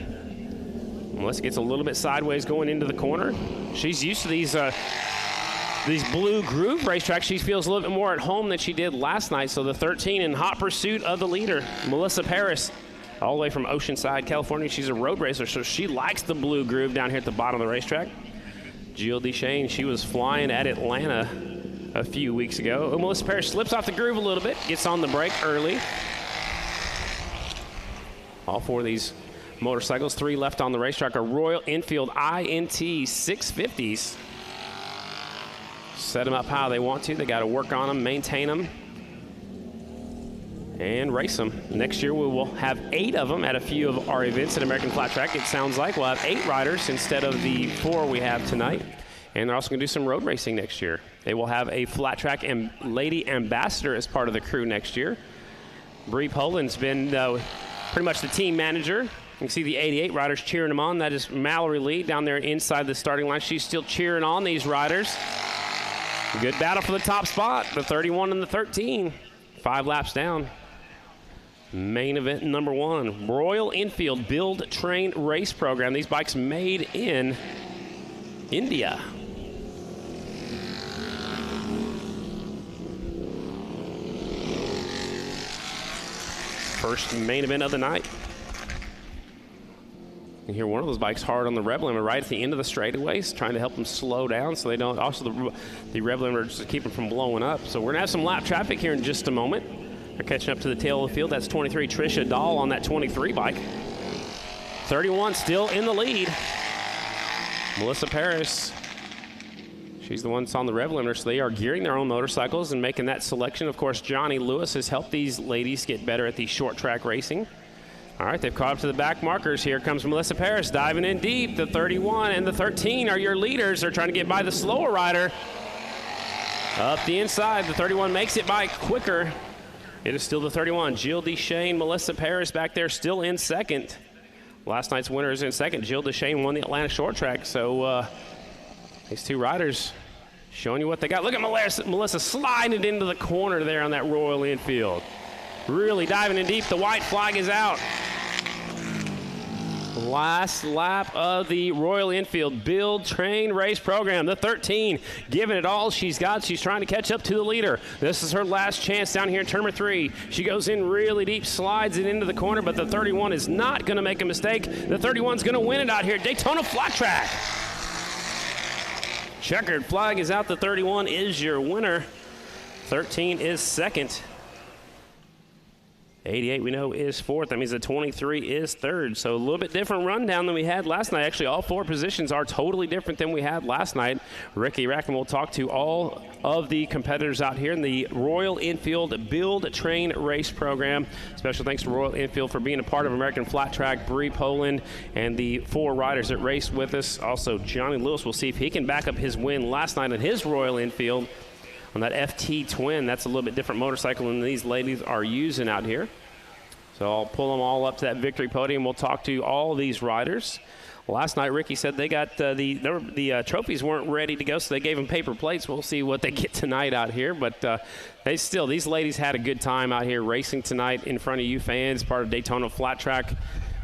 S5: Melissa gets a little bit sideways going into the corner. She's used to these blue groove racetracks. She feels a little bit more at home than she did last night. So the 13 in hot pursuit of the leader, Melissa Parrish, all the way from Oceanside, California. She's a road racer, so she likes the blue groove down here at the bottom of the racetrack. Jill DeShane, she was flying at Atlanta a few weeks ago. Oh, Melissa Parrish slips off the groove a little bit, gets on the brake early. All 4 of these motorcycles, 3 left on the racetrack, are Royal Enfield INT 650s. Set them up how they want to. They got to work on them, maintain them, and race them. Next year we will have 8 of them at a few of our events at American Flat Track. It sounds like we'll have 8 riders instead of the 4 we have tonight. And they're also going to do some road racing next year. They will have a flat track and lady ambassador as part of the crew next year. Bree Poland's been pretty much the team manager. You can see the 88 riders cheering them on. That is Mallory Lee down there inside the starting line. She's still cheering on these riders. Good battle for the top spot, the 31 and the 13. 5 laps down. Main event number 1, Royal Enfield Build, Train, Race Program. These bikes made in India. First main event of the night. You hear one of those bikes hard on the rev limiter right at the end of the straightaways, trying to help them slow down so they don't. Also, the rev limiter just to keep them from blowing up. So we're going to have some lap traffic here in just a moment. They're catching up to the tail of the field. That's 23 Trisha Dahl on that 23 bike. 31 still in the lead. Melissa Parrish. She's the one that's on the rev limiter, so they are gearing their own motorcycles and making that selection. Of course, Johnny Lewis has helped these ladies get better at the short track racing. All right, they've caught up to the back markers. Here comes Melissa Parrish diving in deep. The 31 and the 13 are your leaders. They're trying to get by the slower rider. Up the inside, the 31 makes it by quicker. It is still the 31. Jill DeShane, Melissa Parrish back there still in second. Last night's winner is in second. Jill DeShane won the Atlanta short track. So these 2 riders showing you what they got. Look at Melissa sliding it into the corner there on that Royal Enfield. Really diving in deep. The white flag is out. Last lap of the Royal Enfield Build, Train, Race Program. The 13 giving it all she's got. She's trying to catch up to the leader. This is her last chance down here in turn number 3. She goes in really deep, slides it into the corner, but the 31 is not going to make a mistake. The 31's going to win it out here. Daytona Flat Track. Checkered flag is out. The 31 is your winner. 13 is second. 88 we know is fourth. That means the 23 is third. So a little bit different rundown than we had last night. Actually, all 4 positions are totally different than we had last night. Ricky Rackman will talk to all of the competitors out here in the Royal Enfield Build, Train, Race Program. Special thanks to Royal Enfield for being a part of American Flat Track, Bree Poland, and the 4 riders that raced with us. Also, Johnny Lewis will see if he can back up his win last night in his Royal Enfield on that FT Twin. That's a little bit different motorcycle than these ladies are using out here. So I'll pull them all up to that victory podium. We'll talk to all these riders. Last night, Ricky said they got the trophies weren't ready to go, so they gave them paper plates. We'll see what they get tonight out here. But these ladies had a good time out here racing tonight in front of you fans, part of Daytona Flat Track.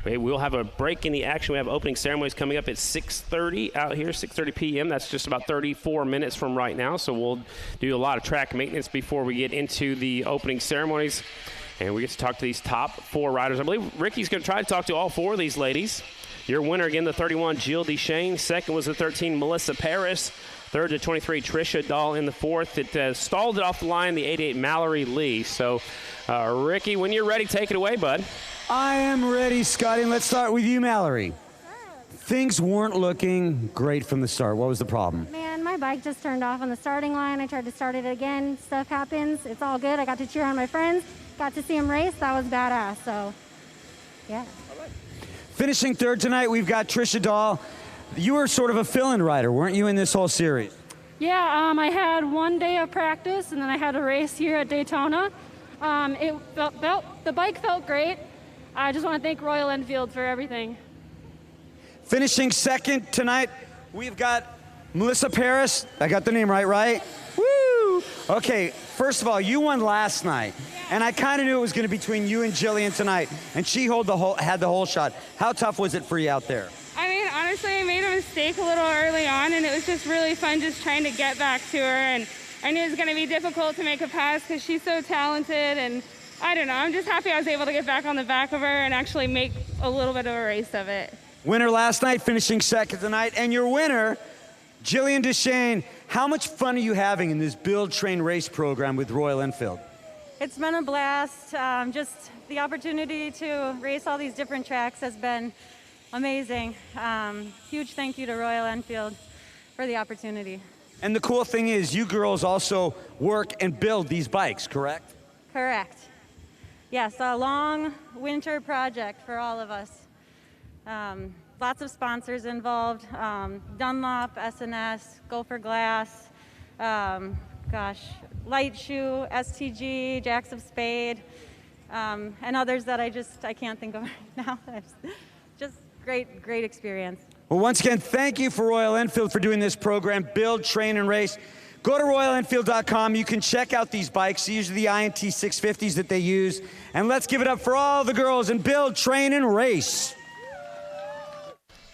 S5: We'll have a break in the action. We have opening ceremonies coming up at 6:30 out here, 6:30 p.m. That's just about 34 minutes from right now. So we'll do a lot of track maintenance before we get into the opening ceremonies. And we get to talk to these top 4 riders. I believe Ricky's going to try to talk to all 4 of these ladies. Your winner, again, the 31, Jill DeShane. Second was the 13, Melissa Parrish. Third to 23, Trisha Dahl in the fourth. It stalled it off the line, the 88, Mallory Lee. So, Ricky, when you're ready, take it away, bud.
S6: I am ready, Scotty. And let's start with you, Mallory. Things weren't looking great from the start. What was the problem?
S15: Man, my bike just turned off on the starting line. I tried to start it again. Stuff happens. It's all good. I got to cheer on my friends. Got to see them race. That was badass. So, yeah.
S6: Finishing third tonight, we've got Trisha Dahl. You were sort of a fill-in rider, weren't you, in this whole series?
S16: Yeah, I had 1 day of practice, and then I had a race here at Daytona. The bike felt great. I just want to thank Royal Enfield for everything.
S6: Finishing second tonight, we've got Melissa Paris. I got the name right? Woo! Okay, first of all, you won last night, and I kind of knew it was going to be between you and Jillian tonight, and she had the whole shot. How tough was it for you out there?
S16: I mean, honestly, I made a mistake a little early on, and it was just really fun just trying to get back to her, and I knew it was going to be difficult to make a pass because she's so talented, and I don't know. I'm just happy I was able to get back on the back of her and actually make a little bit of a race of it.
S6: Winner last night, finishing second tonight, and your winner, Jillian Deshane. How much fun are you having in this Build, Train, Race program with Royal Enfield?
S15: It's been a blast. Just the opportunity to race all these different tracks has been amazing. Huge thank you to Royal Enfield for the opportunity.
S6: And the cool thing is, you girls also work and build these bikes, correct?
S15: Correct. Yes, a long winter project for all of us. Lots of sponsors involved, Dunlop, S&S, Gopher Glass, Light Shoe, STG, Jacks of Spade, and others that I can't think of right now. Just great experience.
S6: Well, once again, thank you for Royal Enfield for doing this program, Build, Train, and Race. Go to royalenfield.com. You can check out these bikes. These are the INT 650s that they use. And let's give it up for all the girls in Build, Train, and Race.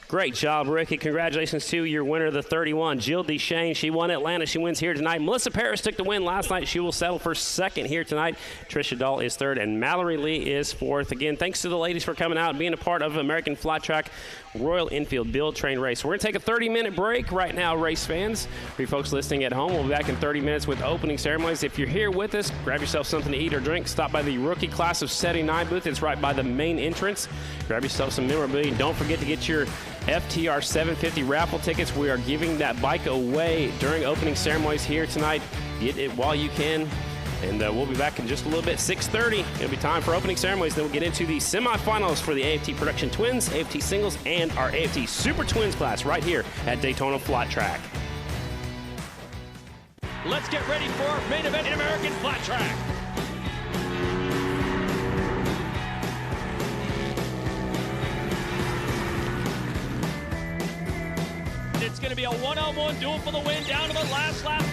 S5: Great job, Ricky. Congratulations to your winner, the 31, Jill Deshane. She won Atlanta. She wins here tonight. Melissa Paris took the win last night. She will settle for second here tonight. Trisha Dahl is third, and Mallory Lee is fourth. Again, thanks to the ladies for coming out and being a part of American Flat Track Royal Enfield Build, Train, Race. We're going to take a 30-minute break right now, race fans. For you folks listening at home, we'll be back in 30 minutes with opening ceremonies. If you're here with us, grab yourself something to eat or drink. Stop by the rookie class of 79 booth. It's right by the main entrance. Grab yourself some memorabilia. Don't forget to get your FTR 750 raffle tickets. We are giving that bike away during opening ceremonies here tonight. Get it while you can. And we'll be back in just a little bit, 6:30. It'll be time for opening ceremonies. Then we'll get into the semifinals for the AFT Production Twins, AFT Singles, and our AFT Super Twins class right here at Daytona Flat Track.
S7: Let's get ready for our main event in American Flat Track. It's going to be a one-on-one duel for the win down to the last lap.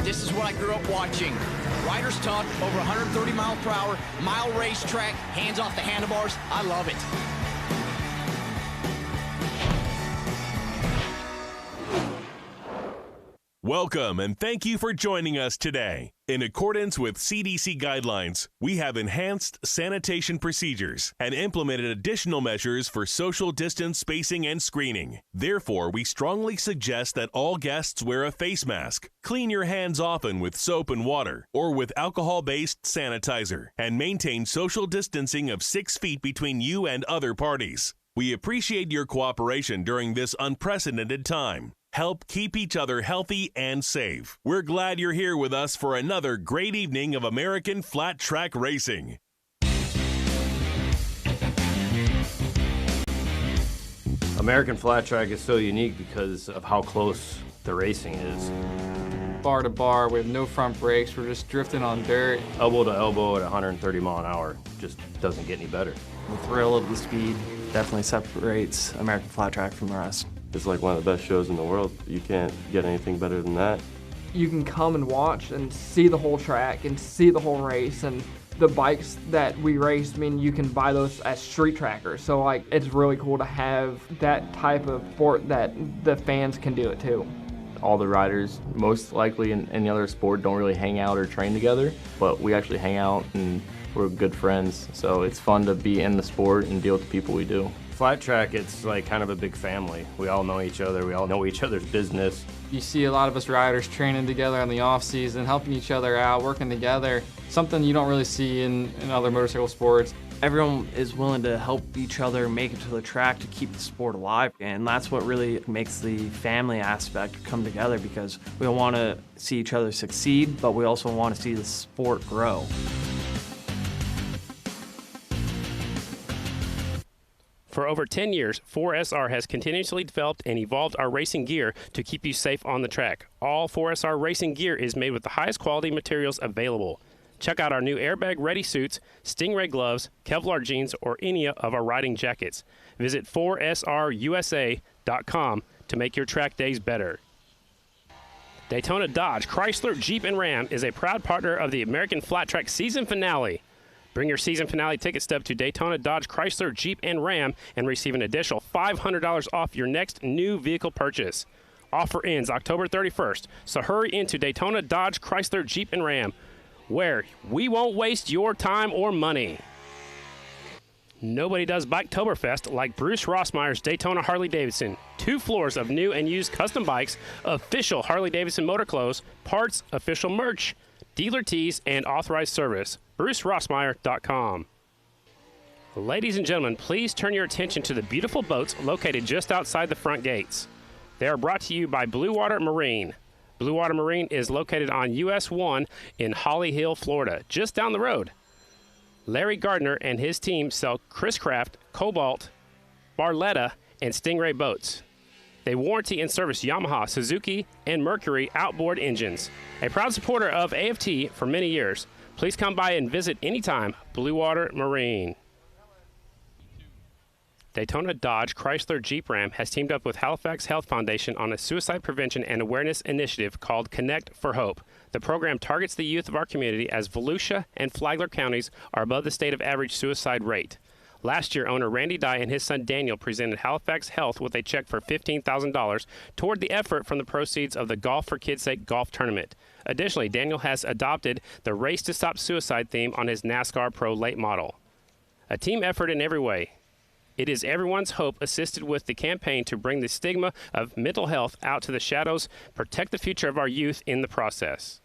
S8: This is what I grew up watching. Riders talk, over 130 miles per hour, mile racetrack, hands off the handlebars. I love it.
S17: Welcome and thank you for joining us today. In accordance with CDC guidelines, we have enhanced sanitation procedures and implemented additional measures for social distance spacing and screening. Therefore, we strongly suggest that all guests wear a face mask, clean your hands often with soap and water or with alcohol-based sanitizer, and maintain social distancing of 6 feet between you and other parties. We appreciate your cooperation during this unprecedented time. Help keep each other healthy and safe. We're glad you're here with us for another great evening of American Flat Track Racing.
S24: American Flat Track is so unique because of how close the racing is.
S25: Bar to bar, we have no front brakes, we're just drifting on dirt.
S24: Elbow to elbow at 130 mile an hour just doesn't get any better.
S26: The thrill of the speed definitely separates American Flat Track from the rest.
S27: It's like one of the best shows in the world. You can't get anything better than that.
S28: You can come and watch and see the whole track and see the whole race, and the bikes that we race, I mean, you can buy those as street trackers. So like, it's really cool to have that type of sport that the fans can do it too.
S24: All the riders, most likely in any other sport, don't really hang out or train together, but we actually hang out and we're good friends. So it's fun to be in the sport and deal with the people we do. Flat track, it's like kind of a big family. We all know each other. We all know each other's business.
S25: You see a lot of us riders training together in the off season, helping each other out, working together. Something you don't really see in other motorcycle sports.
S26: Everyone is willing to help each other make it to the track to keep the sport alive. And that's what really makes the family aspect come together, because we want to see each other succeed, but we also want to see the sport grow.
S5: For over 10 years, 4SR has continuously developed and evolved our racing gear to keep you safe on the track. All 4SR racing gear is made with the highest quality materials available. Check out our new airbag-ready suits, Stingray gloves, Kevlar jeans, or any of our riding jackets. Visit 4srusa.com to make your track days better. Daytona Dodge, Chrysler, Jeep, and Ram is a proud partner of the American Flat Track season finale. Bring your season finale ticket stub to Daytona Dodge, Chrysler, Jeep, and Ram and receive an additional $500 off your next new vehicle purchase. Offer ends October 31st, so hurry into Daytona Dodge, Chrysler, Jeep, and Ram, where we won't waste your time or money. Nobody does Biketoberfest like Bruce Rossmeyer's Daytona Harley-Davidson. 2 floors of new and used custom bikes, official Harley-Davidson motor clothes, parts, official merch, dealer tees, and authorized service. BruceRossmeyer.com. Ladies and gentlemen, please turn your attention to the beautiful boats located just outside the front gates. They are brought to you by Blue Water Marine. Blue Water Marine is located on US 1 in Holly Hill, Florida, just down the road. Larry Gardner and his team sell Chris Craft, Cobalt, Barletta, and Stingray boats. They warranty and service Yamaha, Suzuki, and Mercury outboard engines. A proud supporter of AFT for many years. Please come by and visit anytime. Blue Water Marine. Daytona Dodge, Chrysler, Jeep, Ram has teamed up with Halifax Health Foundation on a suicide prevention and awareness initiative called Connect for Hope. The program targets the youth of our community as Volusia and Flagler counties are above the state of average suicide rate. Last year, owner Randy Dye and his son Daniel presented Halifax Health with a check for $15,000 toward the effort from the proceeds of the Golf for Kids' Sake golf tournament. Additionally, Daniel has adopted the Race to Stop Suicide theme on his NASCAR Pro late model. A team effort in every way. It is everyone's hope, assisted with the campaign to bring the stigma of mental health out to the shadows, protect the future of our youth in the process.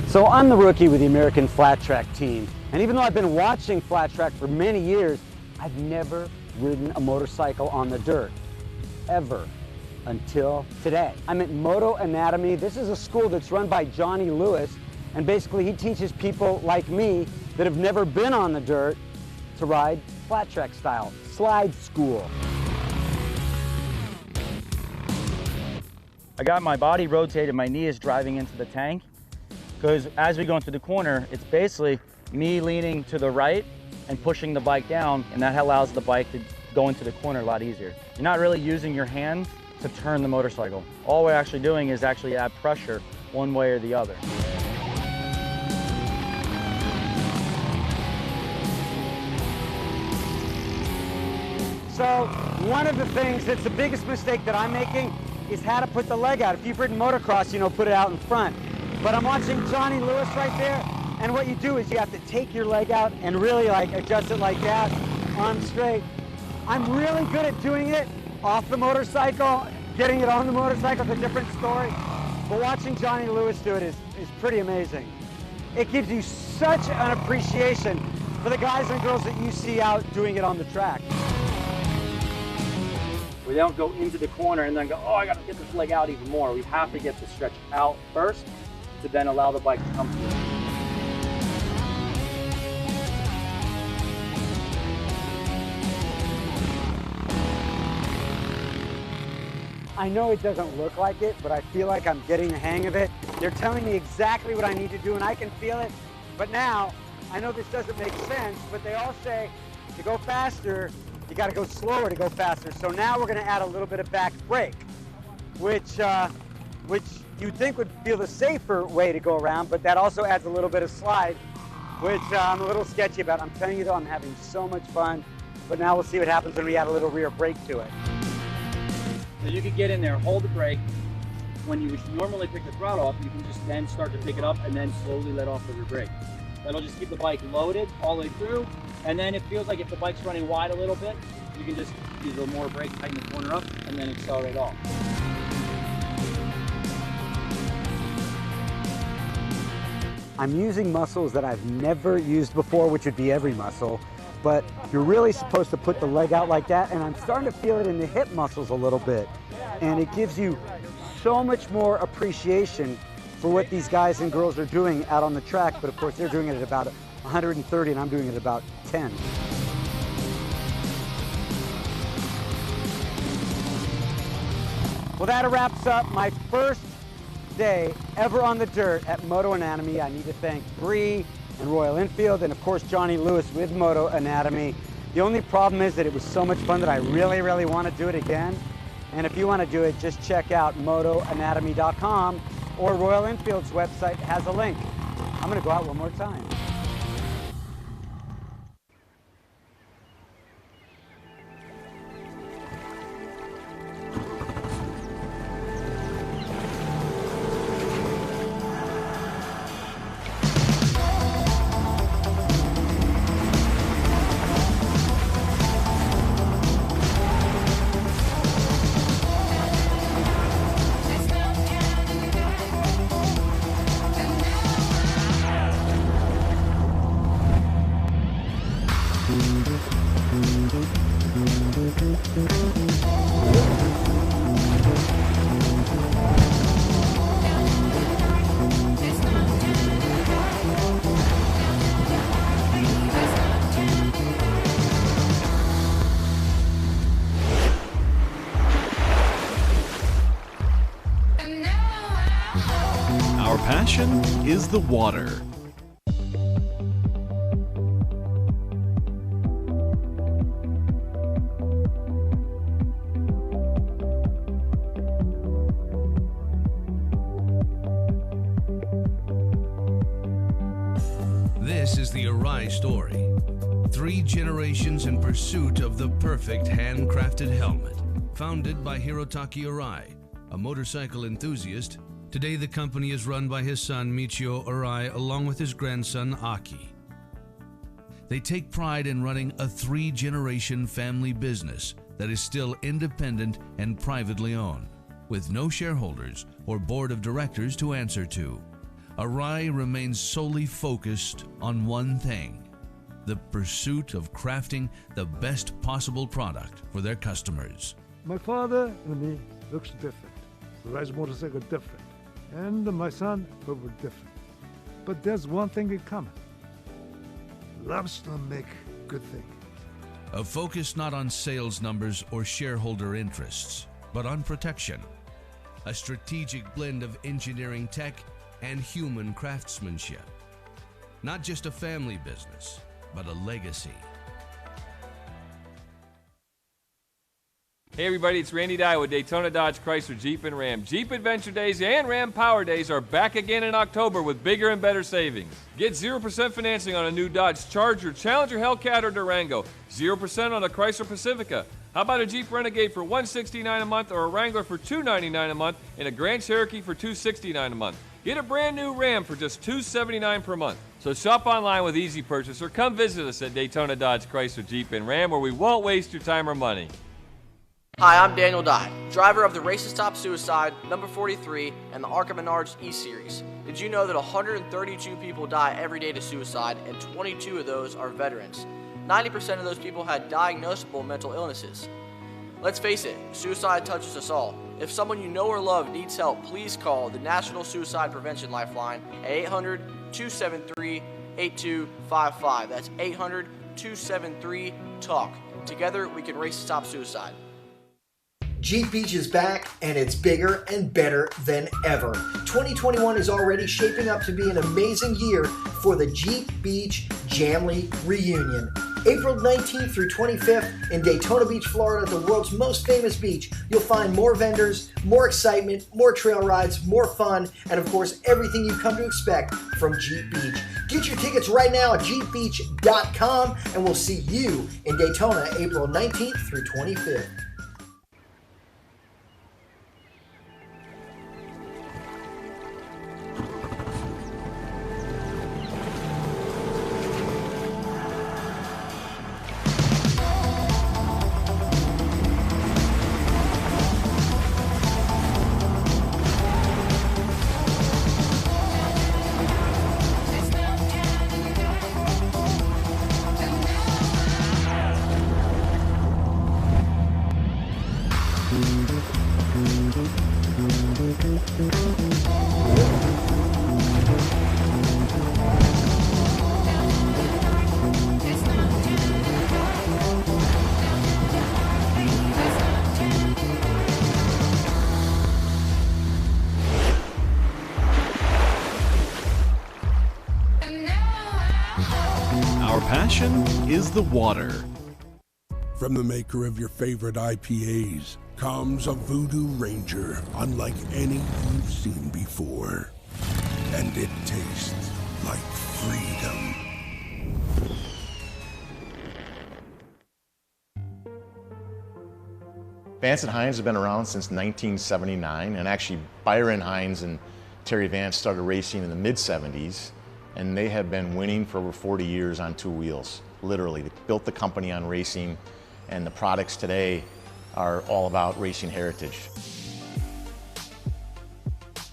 S6: So I'm the rookie with the American Flat Track team, and even though I've been watching flat track for many years, I've never ridden a motorcycle on the dirt, ever, until today. I'm at Moto Anatomy. This is a school that's run by Johnny Lewis, and basically he teaches people like me that have never been on the dirt to ride flat track style, slide school.
S1: I got my body rotated, my knee is driving into the tank, because as we go into the corner, it's basically me leaning to the right and pushing the bike down, and that allows the bike to go into the corner a lot easier. You're not really using your hand to turn the motorcycle. All we're actually doing is actually add pressure one way or the other.
S6: So one of the things that's the biggest mistake that I'm making is how to put the leg out. If you've ridden motocross, you know, put it out in front. But I'm watching Johnny Lewis right there, and what you do is you have to take your leg out and really like adjust it like that, arm straight. I'm really good at doing it off the motorcycle. Getting it on the motorcycle is a different story. But watching Johnny Lewis do it is pretty amazing. It gives you such an appreciation for the guys and girls that you see out doing it on the track.
S1: We don't go into the corner and then go, oh, I got to get this leg out even more. We have to get the stretch out first to then allow the bike to come through.
S6: I know it doesn't look like it, but I feel like I'm getting the hang of it. They're telling me exactly what I need to do, and I can feel it. But now, I know this doesn't make sense, but they all say to go faster, you got to go slower to go faster. So now we're going to add a little bit of back brake, which you'd think would feel the safer way to go around, but that also adds a little bit of slide, which I'm a little sketchy about. I'm telling you though, I'm having so much fun, but now we'll see what happens when we add a little rear brake to it.
S1: So you could get in there, hold the brake, when you normally pick the throttle up, you can just then start to pick it up and then slowly let off of your brake. That'll just keep the bike loaded all the way through, and then it feels like if the bike's running wide a little bit, you can just use a little more brake, tighten the corner up, and then accelerate off.
S2: I'm using muscles that I've never used before, which would be every muscle, but you're really supposed to put the leg out like that, and I'm starting to feel it in the hip muscles a little bit, and it gives you so much more appreciation for what these guys and girls are doing out on the track, but of course they're doing it at about 130 and I'm doing it at about 10. Well, that wraps up my first day ever on the dirt at Moto Anatomy. I need to thank Bree and Royal Enfield and of course Johnny Lewis with Moto Anatomy. The only problem is that it was so much fun that I really, really want to do it again. And if you want to do it, just check out motoanatomy.com or Royal Enfield's website has a link. I'm going to go out one more time.
S23: Our passion is the water.
S3: This is the Arai story. 3 generations in pursuit of the perfect handcrafted helmet. Founded by Hirotaki Arai, a motorcycle enthusiast, today the company is run by his son Michio Arai along with his grandson Aki. They take pride in running a 3-generation family business that is still independent and privately owned, with no shareholders or board of directors to answer to. Arai remains solely focused on one thing: the pursuit of crafting the best possible product for their customers.
S10: My father and me looks different. He rides motorcycle different. And my son, we're different. But there's one thing in common. Loves to make good things.
S3: A focus not on sales numbers or shareholder interests, but on protection. A strategic blend of engineering tech and human craftsmanship. Not just a family business, but a legacy.
S11: Hey everybody, it's Randy Dye with Daytona Dodge Chrysler Jeep and Ram. Jeep Adventure Days and Ram Power Days are back again in October with bigger and better savings. Get 0% financing on a new Dodge Charger, Challenger, Hellcat, or Durango. 0% on a Chrysler Pacifica. How about a Jeep Renegade for $169 a month or a Wrangler for $299 a month and a Grand Cherokee for $269 a month? Get a brand new Ram for just $279 per month. So shop online with Easy Purchase or come visit us at Daytona Dodge Chrysler Jeep and Ram where we won't waste your time or money.
S19: Hi, I'm Daniel Dye, driver of the Race to Stop Suicide, number 43, and the Arca Menards E-Series. Did you know that 132 people die every day to suicide, and 22 of those are veterans? 90% of those people had diagnosable mental illnesses. Let's face it, suicide touches us all. If someone you know or love needs help, please call the National Suicide Prevention Lifeline at 800-273-8255. That's 800-273-TALK. Together, we can race to stop suicide.
S20: Jeep Beach is back, and it's bigger and better than ever. 2021 is already shaping up to be an amazing year for the Jeep Beach Jamley Reunion. April 19th through 25th in Daytona Beach, Florida, the world's most famous beach. You'll find more vendors, more excitement, more trail rides, more fun, and of course, everything you've come to expect from Jeep Beach. Get your tickets right now at jeepbeach.com, and we'll see you in Daytona April 19th through 25th.
S23: Our passion is the water.
S4: From the maker of your favorite IPAs comes a Voodoo Ranger unlike any you've seen before. And it tastes like freedom.
S9: Vance and Hines have been around since 1979, and actually Byron Hines and Terry Vance started racing in the mid-70s, and they have been winning for over 40 years on two wheels, literally. They built the company on racing, and the products today are all about racing heritage.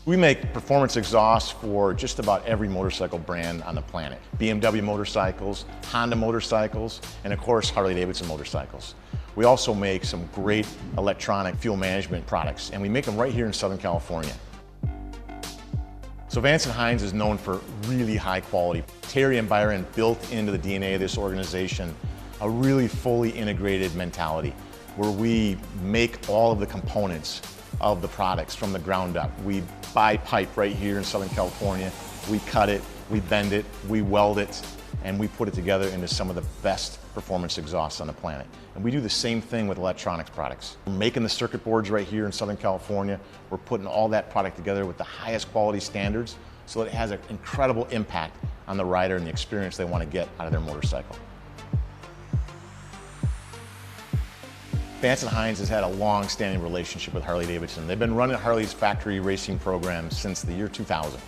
S9: We make performance exhausts for just about every motorcycle brand on the planet. BMW motorcycles, Honda motorcycles, and of course Harley-Davidson motorcycles. We also make some great electronic fuel management products, and we make them right here in Southern California. So Vance & Hines is known for really high quality. Terry and Byron built into the DNA of this organization a really fully integrated mentality where we make all of the components of the products from the ground up. We buy pipe right here in Southern California, we cut it, we bend it, we weld it, and we put it together into some of the best performance exhausts on the planet. And we do the same thing with electronics products. We're making the circuit boards right here in Southern California. We're putting all that product together with the highest quality standards so that it has an incredible impact on the rider and the experience they want to get out of their motorcycle. Vance & Hines has had a long-standing relationship with Harley-Davidson. They've been running Harley's factory racing program since the year 2000.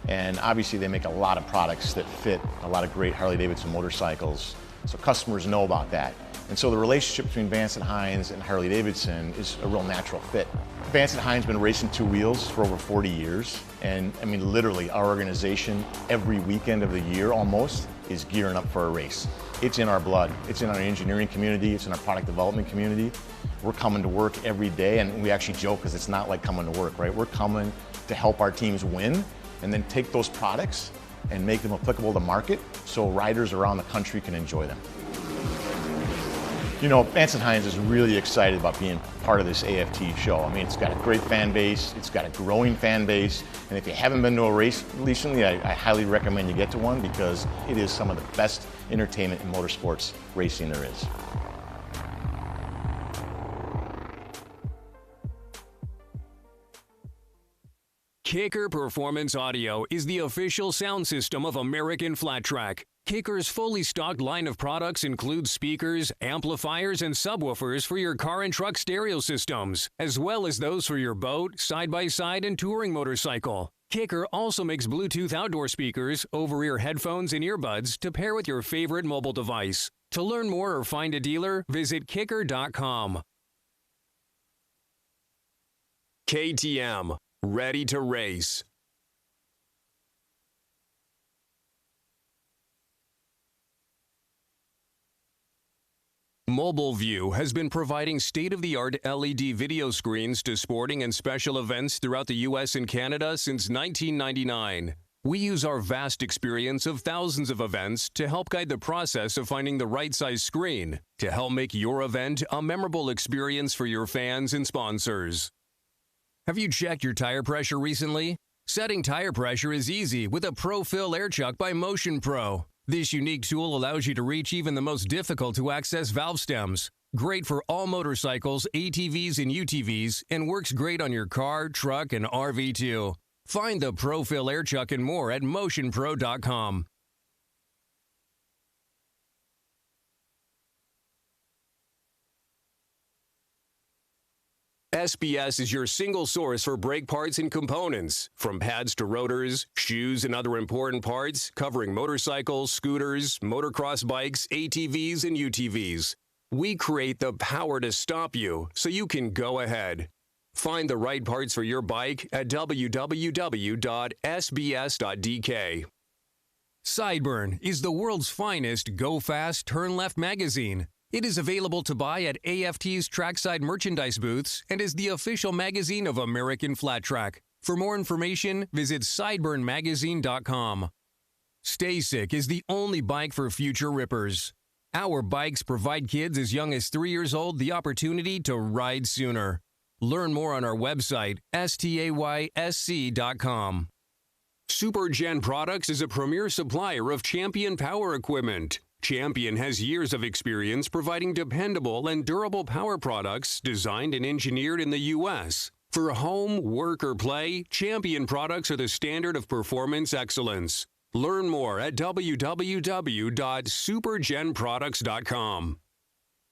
S9: And obviously they make a lot of products that fit a lot of great Harley-Davidson motorcycles, so customers know about that. And so the relationship between Vance & Hines and Harley-Davidson is a real natural fit. Vance & Hines has been racing two wheels for over 40 years. And I mean, literally, our organization, every weekend of the year almost, is gearing up for a race. It's in our blood. It's in our engineering community. It's in our product development community. We're coming to work every day, and we actually joke because it's not like coming to work, right? We're coming to help our teams win and then take those products and make them applicable to market so riders around the country can enjoy them. You know, Vance & Hines is really excited about being part of this AFT show. I mean, it's got a great fan base, it's got a growing fan base, and if you haven't been to a race recently, I highly recommend you get to one because it is some of the best entertainment in motorsports racing there is.
S12: Kicker Performance Audio is the official sound system of American Flat Track. Kicker's fully stocked line of products includes speakers, amplifiers, and subwoofers for your car and truck stereo systems, as well as those for your boat, side-by-side, and touring motorcycle. Kicker also makes Bluetooth outdoor speakers, over-ear headphones, and earbuds to pair with your favorite mobile device. To learn more or find a dealer, visit kicker.com. KTM, ready to race. Mobile View has been providing state-of-the-art LED video screens to sporting and special events throughout the U.S. and Canada since 1999. We use our vast experience of thousands of events to help guide the process of finding the right size screen to help make your event a memorable experience for your fans and sponsors. Have you checked your tire pressure recently? Setting tire pressure is easy with a Pro-Fill Air Chuck by Motion Pro. This unique tool allows you to reach even the most difficult to access valve stems. Great for all motorcycles, ATVs, and UTVs, and works great on your car, truck, and RV too. Find the Pro-Fill Air Chuck and more at motionpro.com. SBS is your single source for brake parts and components, from pads to rotors, shoes, and other important parts, covering motorcycles, scooters, motocross bikes, ATVs, and UTVs. We create the power to stop you so you can go ahead. Find the right parts for your bike at www.sbs.dk. Sideburn is the world's finest go-fast, turn-left magazine. It is available to buy at AFT's trackside merchandise booths and is the official magazine of American Flat Track. For more information, visit sideburnmagazine.com. Stay Sick is the only bike for future rippers. Our bikes provide kids as young as 3 years old the opportunity to ride sooner. Learn more on our website, staysc.com. SuperGen Products is a premier supplier of Champion power equipment. Champion has years of experience providing dependable and durable power products designed and engineered in the U.S. For home, work, or play, Champion products are the standard of performance excellence. Learn more at www.supergenproducts.com.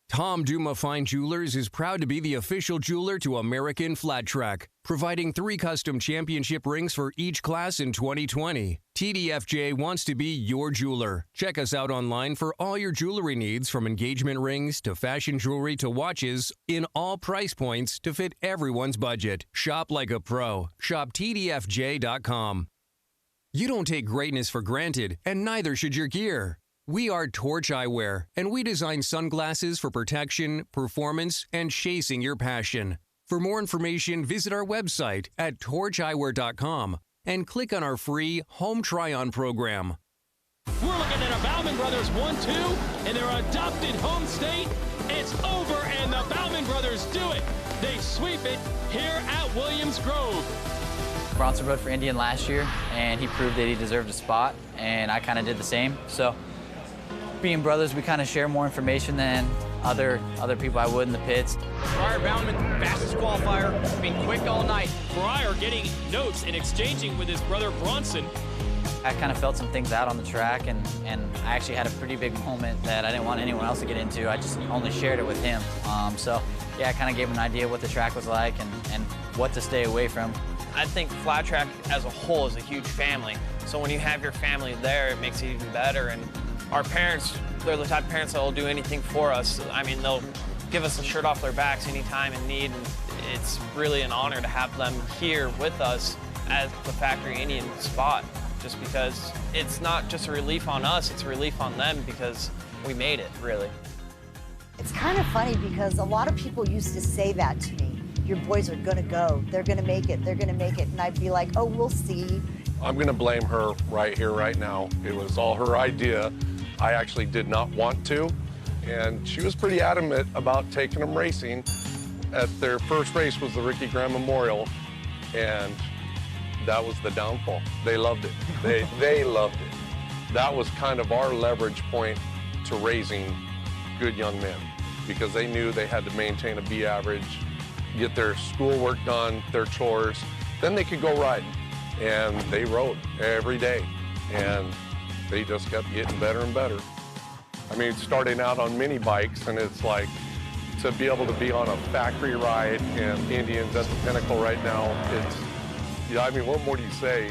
S12: Tom Duma Fine Jewelers is proud to be the official jeweler to American Flat Track, providing 3 custom championship rings for each class in 2020. TDFJ wants to be your jeweler. Check us out online for all your jewelry needs, from engagement rings to fashion jewelry to watches, in all price points to fit everyone's budget. Shop like a pro. Shop TDFJ.com. You don't take greatness for granted, and neither should your gear. We are Torch Eyewear, and we design sunglasses for protection, performance, and chasing your passion. For more information, visit our website at torcheyewear.com and click on our free Home Try-On program.
S7: We're looking at a Bauman Brothers 1-2 in their adopted home state. It's over, and the Bauman Brothers do it. They sweep it here at Williams Grove.
S13: Bronson rode for Indian last year, and he proved that he deserved a spot, and I kind of did the same. So, being brothers, we kind of share more information than other people I would in the pits.
S8: Briar Bauman, fastest qualifier, being quick all night.
S7: Briar getting notes and exchanging with his brother Bronson.
S13: I kind of felt some things out on the track, and I actually had a pretty big moment that I didn't want anyone else to get into. I just only shared it with him. So, yeah, I kind of gave him an idea what the track was like and what to stay away from.
S14: I think flat track as a whole is a huge family. So when you have your family there, it makes it even better. And our parents, they're the type of parents that will do anything for us. I mean, they'll give us the shirt off their backs anytime in need. And it's really an honor to have them here with us at the Factory Indian spot, just because it's not just a relief on us, it's a relief on them because we made it, really.
S15: It's kind of funny because a lot of people used to say that to me. Your boys are gonna go, they're gonna make it, they're gonna make it. And I'd be like, oh, we'll see.
S16: I'm gonna blame her right here, right now. It was all her idea. I actually did not want to. And she was pretty adamant about taking them racing. At their first race was the Ricky Graham Memorial, and that was the downfall. They loved it. They loved it. That was kind of our leverage point to raising good young men, because they knew they had to maintain a B average, get their schoolwork done, their chores, then they could go riding. And they rode every day, and they just kept getting better and better. I mean, starting out on mini bikes, and it's like, to be able to be on a factory ride and Indians at the pinnacle right now, I mean, what more do you say?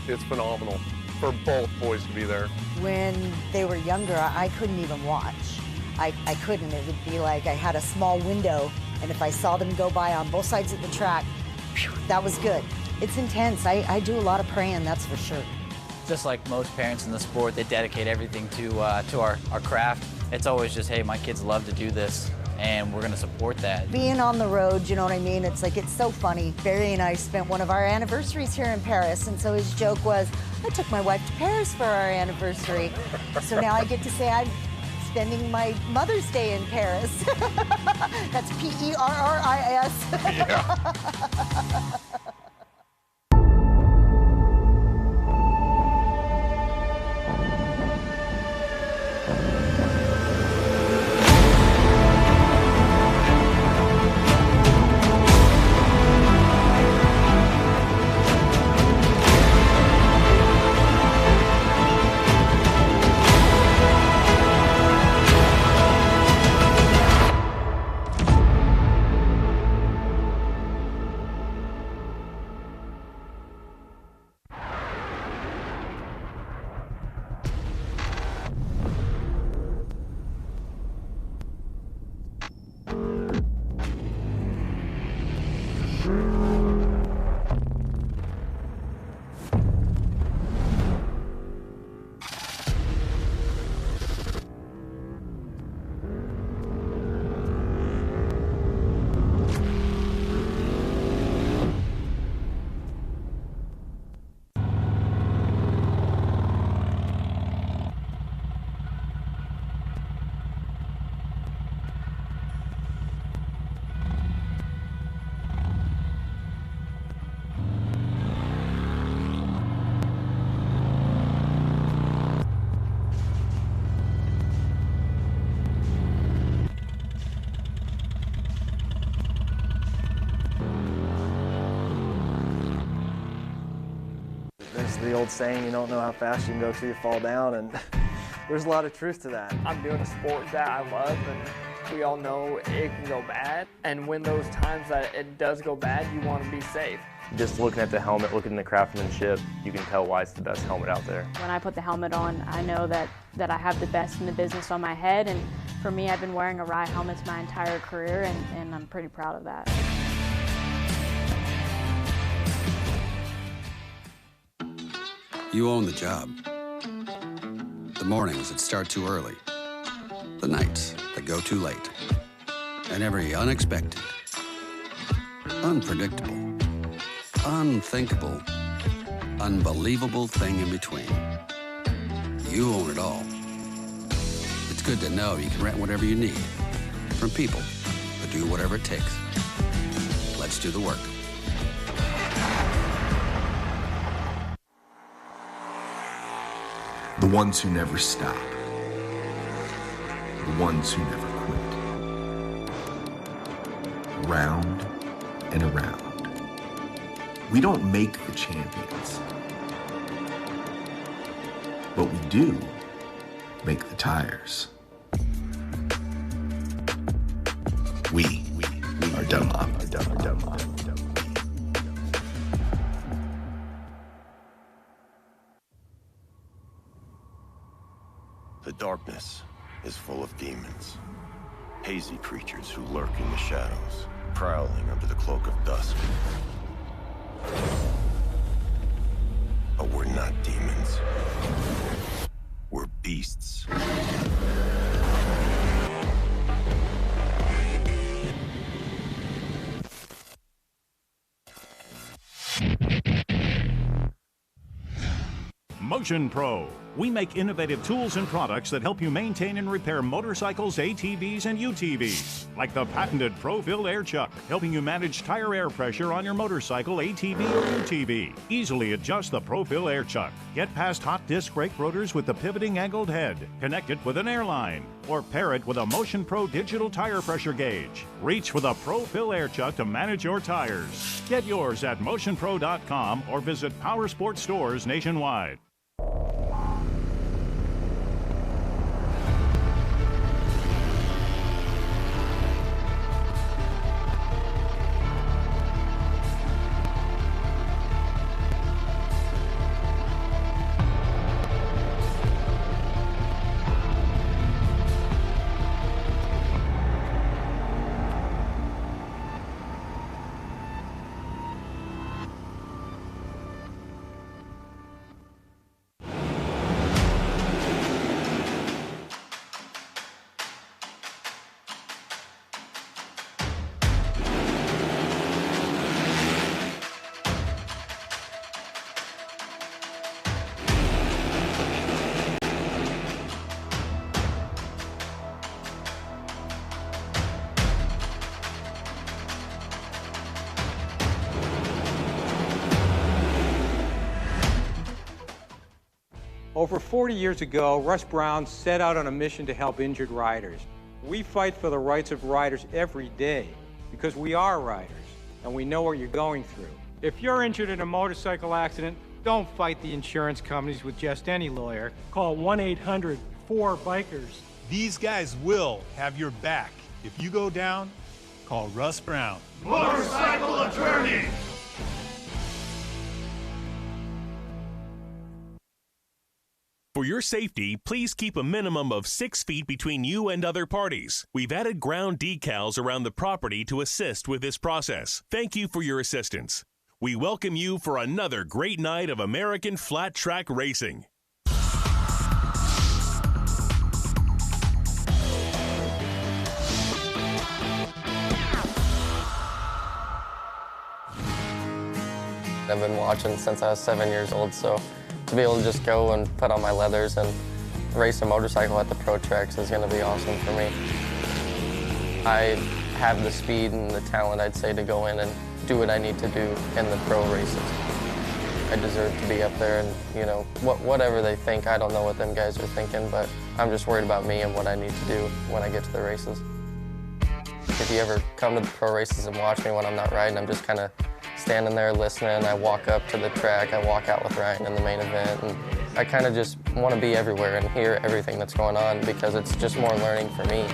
S16: It's phenomenal for both boys to be there.
S15: When they were younger, I couldn't even watch. I couldn't. It would be like I had a small window, and if I saw them go by on both sides of the track, phew, that was good. It's intense. I do a lot of praying, that's for sure.
S13: Just like most parents in the sport, they dedicate everything to our craft. It's always just, hey, my kids love to do this, and we're gonna support that.
S15: Being on the road, you know what I mean? It's like, it's so funny. Barry and I spent one of our anniversaries here in Paris, and so his joke was, I took my wife to Paris for our anniversary. So now I get to say I'm spending my Mother's Day in Paris. That's P-E-R-R-I-S.
S16: Yeah.
S17: There's the old saying, you don't know how fast you can go till you fall down, and there's a lot of truth to that.
S18: I'm doing a sport that I love, and we all know it can go bad. And when those times that it does go bad, you want to be safe.
S21: Just looking at the helmet, looking at the craftsmanship, you can tell why it's the best helmet out there.
S22: When I put the helmet on, I know that I have the best in the business on my head, and for me, I've been wearing a Rye helmet my entire career, and I'm pretty proud of that.
S24: You own the job. The mornings that start too early. The nights that go too late. And every unexpected, unpredictable, unthinkable, unbelievable thing in between. You own it all. It's good to know you can rent whatever you need from people that do whatever it takes. Let's do the work.
S25: The ones who never stop. The ones who never quit. Round and around. We don't make the champions, but we do make the tires. We are Dunlop.
S27: The darkness is full of demons, hazy creatures who lurk in the shadows, prowling under the cloak of dusk. But we're not demons. We're beasts.
S28: Motion Pro. We make innovative tools and products that help you maintain and repair motorcycles, ATVs, and UTVs. Like the patented Pro-Fill Air Chuck, helping you manage tire air pressure on your motorcycle, ATV, or UTV. Easily adjust the Pro-Fill Air Chuck. Get past hot disc brake rotors with the pivoting angled head. Connect it with an airline. Or pair it with a Motion Pro digital tire pressure gauge. Reach for the Pro-Fill Air Chuck to manage your tires. Get yours at motionpro.com or visit Power Sports stores nationwide.
S2: Over 40 years ago, Russ Brown set out on a mission to help injured riders. We fight for the rights of riders every day because we are riders and we know what you're going through. If you're injured in a motorcycle accident, don't fight the insurance companies with just any lawyer. Call 1-800-4BIKERS.
S29: These guys will have your back. If you go down, call Russ Brown.
S4: Motorcycle attorney!
S30: For your safety, please keep a minimum of 6 feet between you and other parties. We've added ground decals around the property to assist with this process. Thank you for your assistance. We welcome you for another great night of American flat track racing.
S31: I've been watching since I was 7 years old, so to be able to just go and put on my leathers and race a motorcycle at the pro tracks is going to be awesome for me. I have the speed and the talent, I'd say, to go in and do what I need to do in the pro races. I deserve to be up there, and you know, whatever they think, I don't know what them guys are thinking, but I'm just worried about me and what I need to do when I get to the races. If you ever come to the pro races and watch me when I'm not riding, I'm just kind of standing there listening. I walk up to the track, I walk out with Ryan in the main event, and I kind of just want to be everywhere and hear everything that's going on because it's just more learning for me.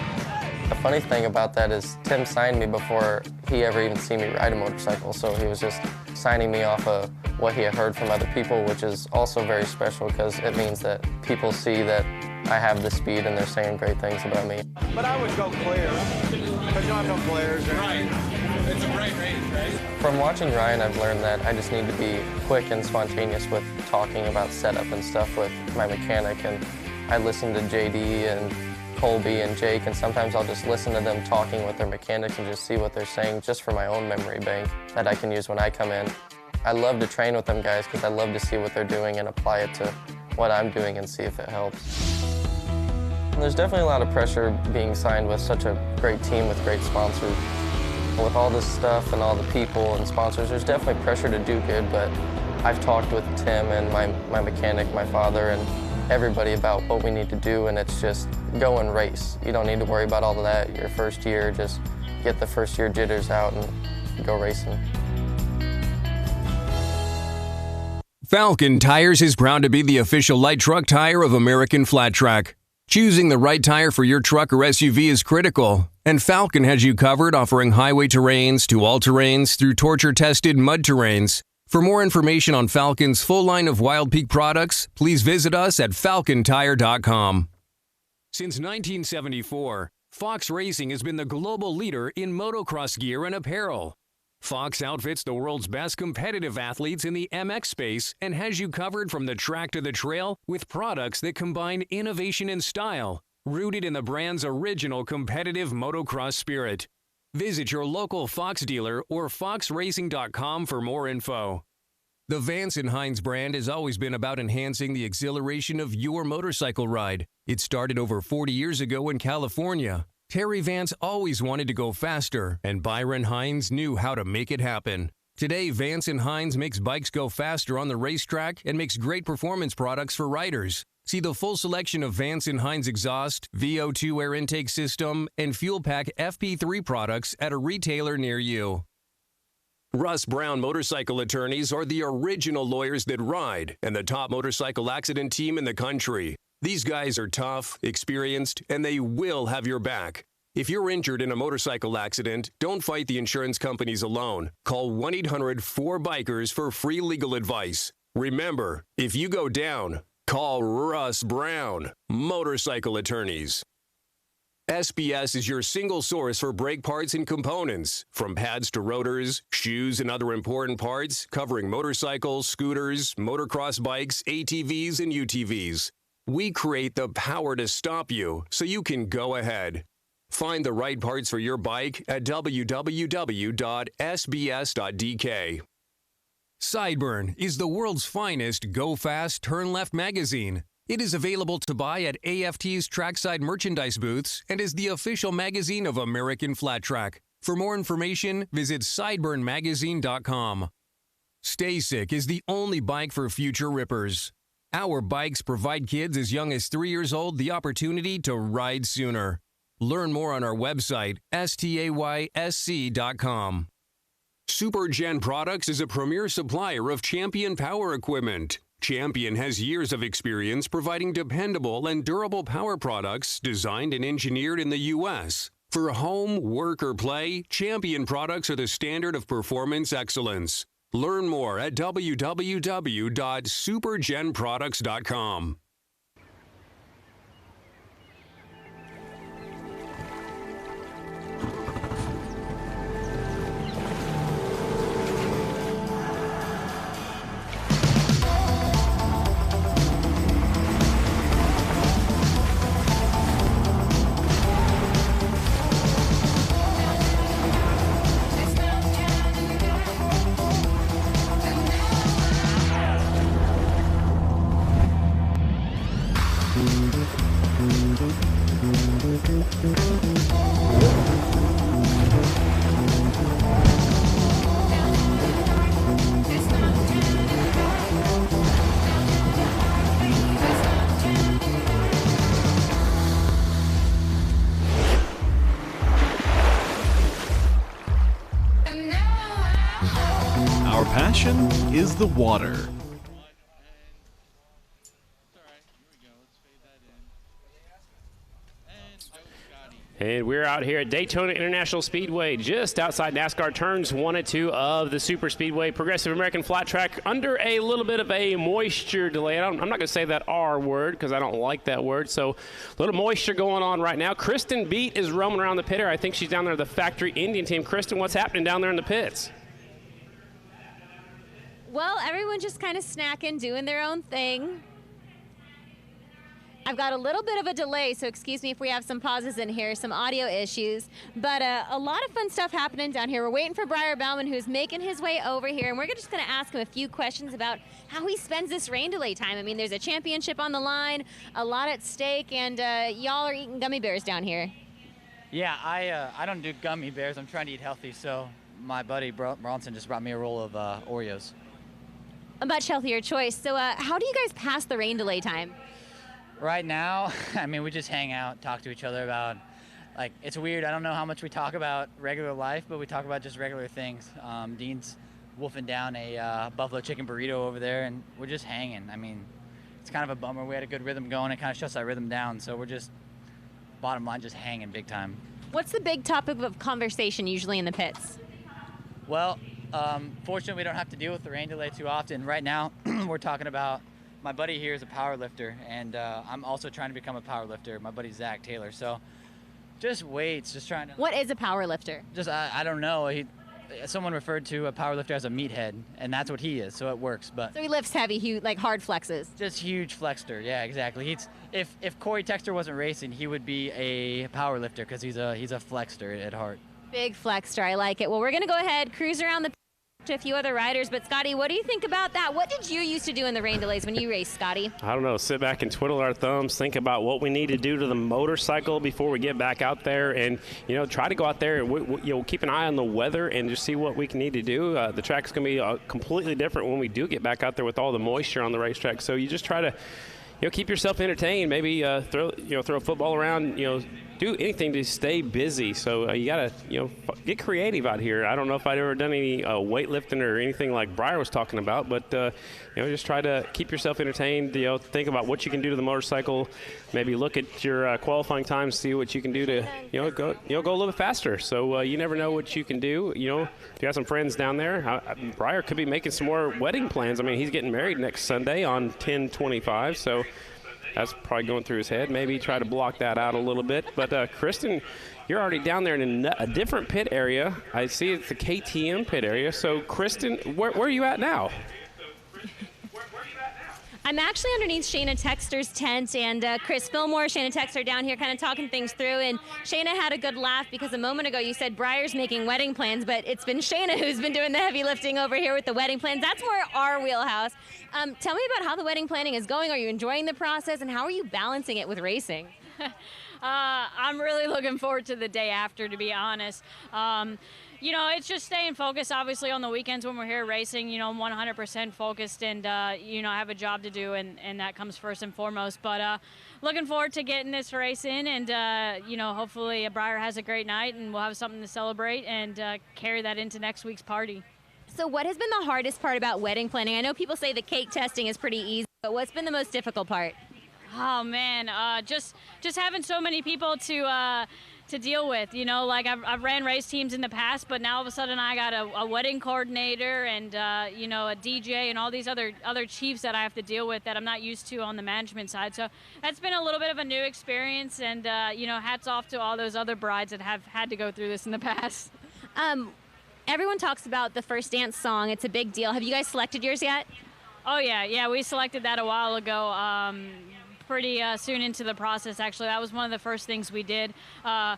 S31: The funny thing about that is Tim signed me before he ever even seen me ride a motorcycle, so he was just signing me off of what he had heard from other people, which is also very special because it means that people see that I have the speed and they're saying great things about me.
S1: But I would go clear, because you don't have no flares. Right. It's a bright range, right?
S31: From watching Ryan, I've learned that I just need to be quick and spontaneous with talking about setup and stuff with my mechanic, and I listen to JD and Colby and Jake, and sometimes I'll just listen to them talking with their mechanics and just see what they're saying just for my own memory bank that I can use when I come in. I love to train with them guys because I love to see what they're doing and apply it to what I'm doing and see if it helps. And there's definitely a lot of pressure being signed with such a great team with great sponsors. With all this stuff and all the people and sponsors, there's definitely pressure to do good, but I've talked with Tim and my mechanic, my father, and everybody about what we need to do, and it's just go and race. You don't need to worry about all of that your first year. Just get the first year jitters out and go racing.
S12: Falcon Tires is proud to be the official light truck tire of American Flat Track. Choosing the right tire for your truck or SUV is critical, and Falcon has you covered, offering highway terrains to all-terrains through torture-tested mud terrains. For more information on Falcon's full line of Wild Peak products, please visit us at falcontire.com. Since 1974, Fox Racing has been the global leader in motocross gear and apparel. Fox outfits the world's best competitive athletes in the MX space and has you covered from the track to the trail with products that combine innovation and style, rooted in the brand's original competitive motocross spirit. Visit your local Fox dealer or foxracing.com for more info. The Vance & Hines brand has always been about enhancing the exhilaration of your motorcycle ride. It started over 40 years ago in California. Terry Vance always wanted to go faster, and Byron Hines knew how to make it happen. Today, Vance & Hines makes bikes go faster on the racetrack and makes great performance products for riders. See the full selection of Vance & Hines exhaust, VO2 air intake system, and Fuel Pack FP3 products at a retailer near you. Russ Brown Motorcycle Attorneys are the original lawyers that ride and the top motorcycle accident team in the country. These guys are tough, experienced, and they will have your back. If you're injured in a motorcycle accident, don't fight the insurance companies alone. Call 1-800-4BIKERS for free legal advice. Remember, if you go down, call Russ Brown Motorcycle Attorneys. SBS is your single source for brake parts and components, from pads to rotors, shoes, and other important parts, covering motorcycles, scooters, motocross bikes, ATVs, and UTVs. We create the power to stop you so you can go ahead. Find the right parts for your bike at www.sbs.dk. Sideburn is the world's finest Go Fast, Turn Left magazine. It is available to buy at AFT's trackside merchandise booths and is the official magazine of American Flat Track. For more information, visit sideburnmagazine.com. Stay Sick is the only bike for future rippers. Our bikes provide kids as young as 3 years old the opportunity to ride sooner. Learn more on our website, staysc.com. SuperGen Products is a premier supplier of Champion power equipment. Champion has years of experience providing dependable and durable power products designed and engineered in the U.S. For home, work, or play, Champion products are the standard of performance excellence. Learn more at www.supergenproducts.com.
S3: Our passion is the water.
S5: And we're out here at Daytona International Speedway, just outside NASCAR turns 1 and 2 of the Super Speedway Progressive American Flat Track, under a little bit of a moisture delay. I'm not going to say that R word because I don't like that word. So a little moisture going on right now. Kristen Beat is roaming around the pit area. I think she's down there at the factory Indian team. Kristen, what's happening down there in the pits?
S6: Well, everyone's just kind of snacking, doing their own thing. I've got a little bit of a delay, so excuse me if we have some pauses in here, some audio issues. But a lot of fun stuff happening down here. We're waiting for Briar Bauman, who's making his way over here, and we're just going to ask him a few questions about how he spends this rain delay time. I mean, there's a championship on the line, a lot at stake, and y'all are eating gummy bears down here.
S13: Yeah, I don't do gummy bears. I'm trying to eat healthy, so my buddy Bronson just brought me a roll of Oreos.
S6: A much healthier choice. So how do you guys pass the rain delay time?
S13: Right now, I mean, we just hang out, talk to each other about, like, it's weird. I don't know how much we talk about regular life, but we talk about just regular things. Dean's wolfing down a buffalo chicken burrito over there, and we're just hanging. I mean, it's kind of a bummer. We had a good rhythm going. It kind of shuts that rhythm down, so we're just, bottom line, just hanging big time.
S6: What's the big topic of conversation usually in the pits?
S13: Well, fortunately, we don't have to deal with the rain delay too often. Right now, we're talking about, my buddy here is a power lifter, and I'm also trying to become a power lifter. My buddy Zach Taylor. So just weights, just trying to.
S6: What is a power lifter?
S13: Just I don't know. Someone referred to a power lifter as a meathead, and that's what he is. So it works. But
S6: so he lifts heavy, huge, like hard flexes.
S13: Just huge flexor. Yeah, exactly. If Corey Texter wasn't racing, he would be a power lifter because he's a flexor at heart.
S6: Big flexor. I like it. Well, we're gonna go ahead, cruise around the to a few other riders, but Scotty, what do you think about that? What did you used to do in the rain delays when you raced, Scotty?
S5: I don't know, sit back and twiddle our thumbs, think about what we need to do to the motorcycle before we get back out there, and try to go out there and keep an eye on the weather and just see what we can need to do. The track's going to be completely different when we do get back out there with all the moisture on the racetrack, so you just try to keep yourself entertained, maybe throw a football around, do anything to stay busy. So you got to, get creative out here. I don't know if I'd ever done any weightlifting or anything like Briar was talking about, but, just try to keep yourself entertained, think about what you can do to the motorcycle, maybe look at your qualifying times, see what you can do to, go a little bit faster. So you never know what you can do. If you got some friends down there, Briar could be making some more wedding plans. I mean, he's getting married next Sunday on 10/25, so that's probably going through his head. Maybe try to block that out a little bit. But Kristen, you're already down there in a different pit area. I see it's the KTM pit area. So Kristen, where are you at now?
S6: I'm actually underneath Shayna Texter's tent, and Chris Fillmore, Shayna Texter down here kind of talking things through, and Shayna had a good laugh because a moment ago you said Briar's making wedding plans, but it's been Shayna who's been doing the heavy lifting over here with the wedding plans. That's more our wheelhouse. Tell me about how the wedding planning is going. Are you enjoying the process, and how are you balancing it with racing?
S22: I'm really looking forward to the day after, to be honest. It's just staying focused, obviously, on the weekends when we're here racing, I'm 100% focused and, I have a job to do, and that comes first and foremost. But looking forward to getting this race in, and, hopefully Briar has a great night, and we'll have something to celebrate and carry that into next week's party.
S6: So what has been the hardest part about wedding planning? I know people say the cake testing is pretty easy, but what's been the most difficult part?
S22: Oh, man, just having so many people to deal with, I've ran race teams in the past, but now all of a sudden I got a wedding coordinator and, a DJ and all these other chiefs that I have to deal with that I'm not used to on the management side. So that's been a little bit of a new experience, and, hats off to all those other brides that have had to go through this in the past.
S6: Everyone talks about the First Dance song. It's a big deal. Have you guys selected yours yet?
S22: Oh, yeah, we selected that a while ago. Pretty soon into the process, actually. That was one of the first things we did. The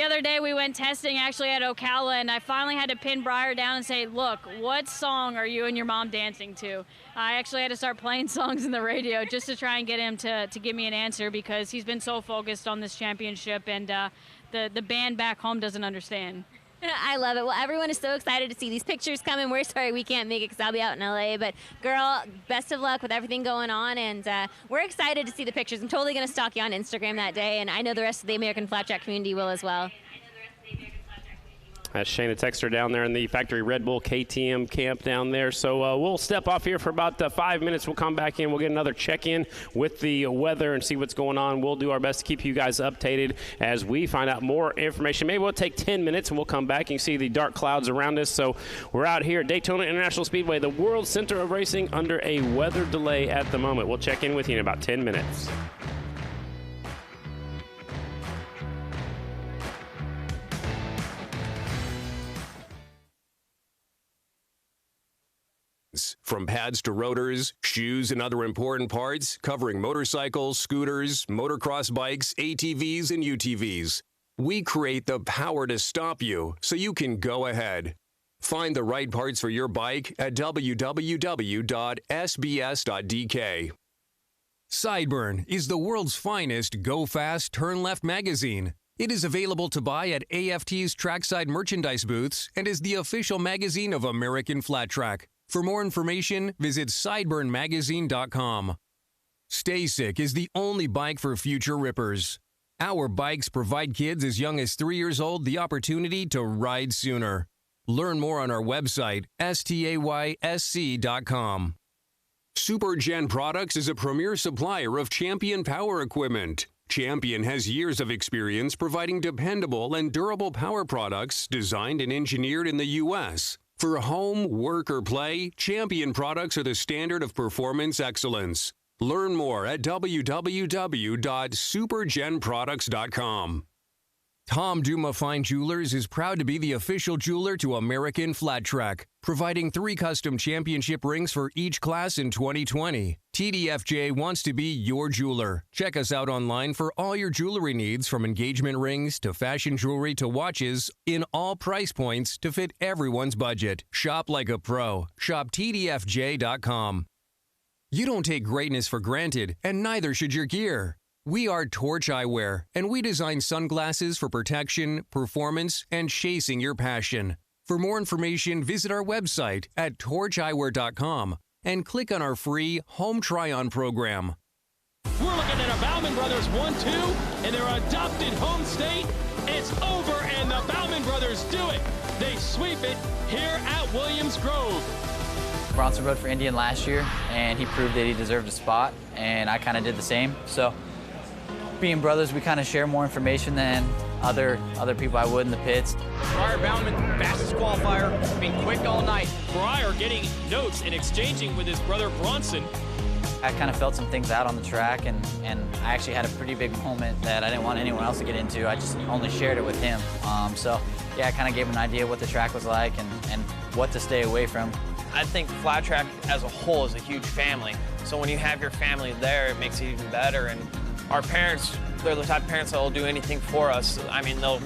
S22: other day we went testing actually at Ocala, and I finally had to pin Briar down and say, look, what song are you and your mom dancing to? I actually had to start playing songs in the radio just to try and get him to give me an answer, because he's been so focused on this championship, and the band back home doesn't understand.
S6: I love it. Well, everyone is so excited to see these pictures coming. We're sorry we can't make it because I'll be out in LA. But, girl, best of luck with everything going on. And we're excited to see the pictures. I'm totally going to stalk you on Instagram that day. And I know the rest of the American Flat Track community will as well.
S5: That's Shayna Texter down there in the factory Red Bull KTM camp down there. So we'll step off here for about 5 minutes. We'll come back in. We'll get another check-in with the weather and see what's going on. We'll do our best to keep you guys updated as we find out more information. Maybe we'll take 10 minutes and we'll come back. You can see the dark clouds around us. So we're out here at Daytona International Speedway, the world center of racing, under a weather delay at the moment. We'll check in with you in about 10 minutes.
S12: From pads to rotors, shoes, and other important parts, covering motorcycles, scooters, motocross bikes, ATVs, and UTVs. We create the power to stop you so you can go ahead. Find the right parts for your bike at www.sbs.dk. Sideburn is the world's finest Go Fast, Turn Left magazine. It is available to buy at AFT's trackside merchandise booths and is the official magazine of American Flat Track. For more information, visit sideburnmagazine.com. Stay Sick is the only bike for future rippers. Our bikes provide kids as young as 3 years old the opportunity to ride sooner. Learn more on our website, staysc.com. SuperGen Products is a premier supplier of Champion power equipment. Champion has years of experience providing dependable and durable power products designed and engineered in the U.S. For home, work, or play, Champion products are the standard of performance excellence. Learn more at www.supergenproducts.com. Tom Duma Fine Jewelers is proud to be the official jeweler to American Flat Track, providing 3 custom championship rings for each class in 2020. TDFJ wants to be your jeweler. Check us out online for all your jewelry needs, from engagement rings to fashion jewelry to watches, in all price points to fit everyone's budget. Shop like a pro. Shop TDFJ.com. You don't take greatness for granted, and neither should your gear. We are Torch Eyewear, and we design sunglasses for protection, performance, and chasing your passion. For more information, visit our website at torcheyewear.com and click on our free Home Try-On program.
S7: We're looking at a Bauman Brothers 1-2 and their adopted home state. It's over, and the Bauman Brothers do it. They sweep it here at Williams Grove.
S13: Bronson rode for Indian last year, and he proved that he deserved a spot, and I kind of did the same. So, being brothers, we kind of share more information than other people I would in the pits.
S7: Briar Bauman, fastest qualifier, being quick all night. Briar getting notes and exchanging with his brother Bronson.
S13: I kind of felt some things out on the track, and I actually had a pretty big moment that I didn't want anyone else to get into. I just only shared it with him. So, yeah, I kind of gave him an idea what the track was like and what to stay away from.
S8: I think flat track as a whole is a huge family. So when you have your family there, it makes it even better. And our parents, they're the type of parents that will do anything for us. I mean, they'll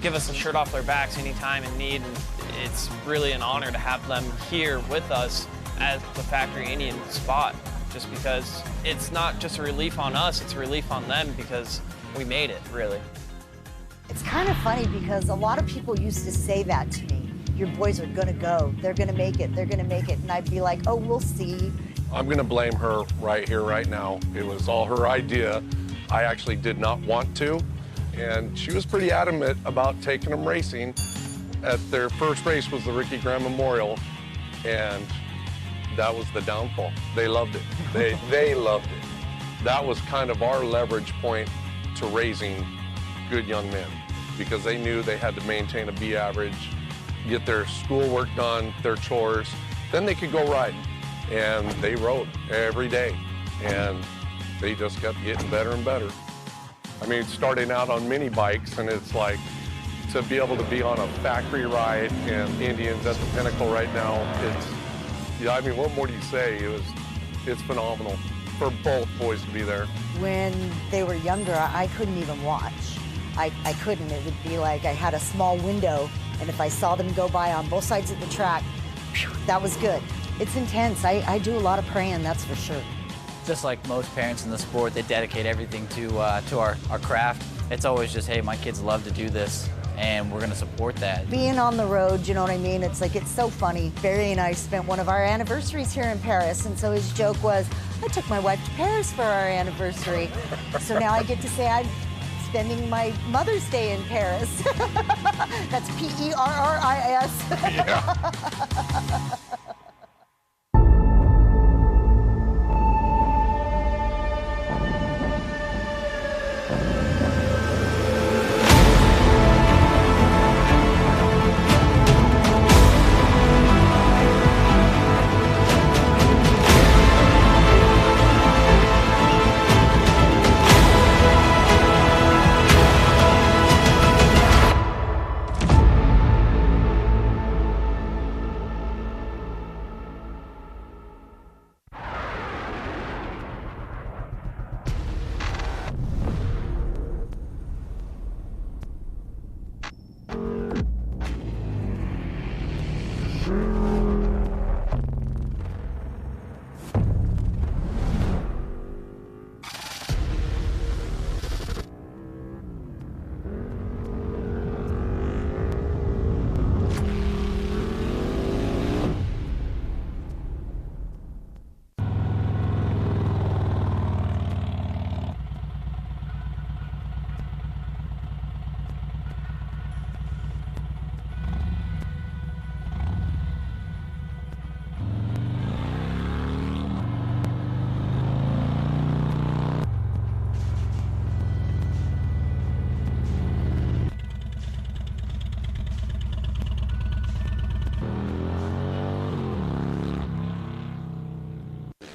S8: give us a shirt off their backs anytime in need. And it's really an honor to have them here with us at the Factory Indian spot, just because it's not just a relief on us, it's a relief on them because we made it, really.
S9: It's kind of funny because a lot of people used to say that to me. Your boys are gonna go, they're gonna make it, they're gonna make it. And I'd be like, oh, we'll see.
S16: I'm gonna blame her right here, right now. It was all her idea. I actually did not want to. And she was pretty adamant about taking them racing. At their first race was the Ricky Graham Memorial, and that was the downfall. They loved it. They loved it. That was kind of our leverage point to raising good young men, because they knew they had to maintain a B average, get their schoolwork done, their chores, then they could go riding. And they rode every day, and they just kept getting better and better. I mean, starting out on mini bikes, and it's like, to be able to be on a factory ride and Indians at the pinnacle right now, I mean, what more do you say? It's phenomenal for both boys to be there.
S9: When they were younger, I couldn't even watch. I couldn't. It would be like I had a small window, and if I saw them go by on both sides of the track, whew, that was good. It's intense. I do a lot of praying, that's for sure.
S13: Just like most parents in the sport, they dedicate everything to our craft. It's always just, hey, my kids love to do this, and we're gonna support that.
S9: Being on the road, you know what I mean? It's like, it's so funny. Barry and I spent one of our anniversaries here in Paris, and so his joke was, I took my wife to Paris for our anniversary. So now I get to say I spending my Mother's Day in Paris. That's P-E-R-R-I-S.
S1: Yeah.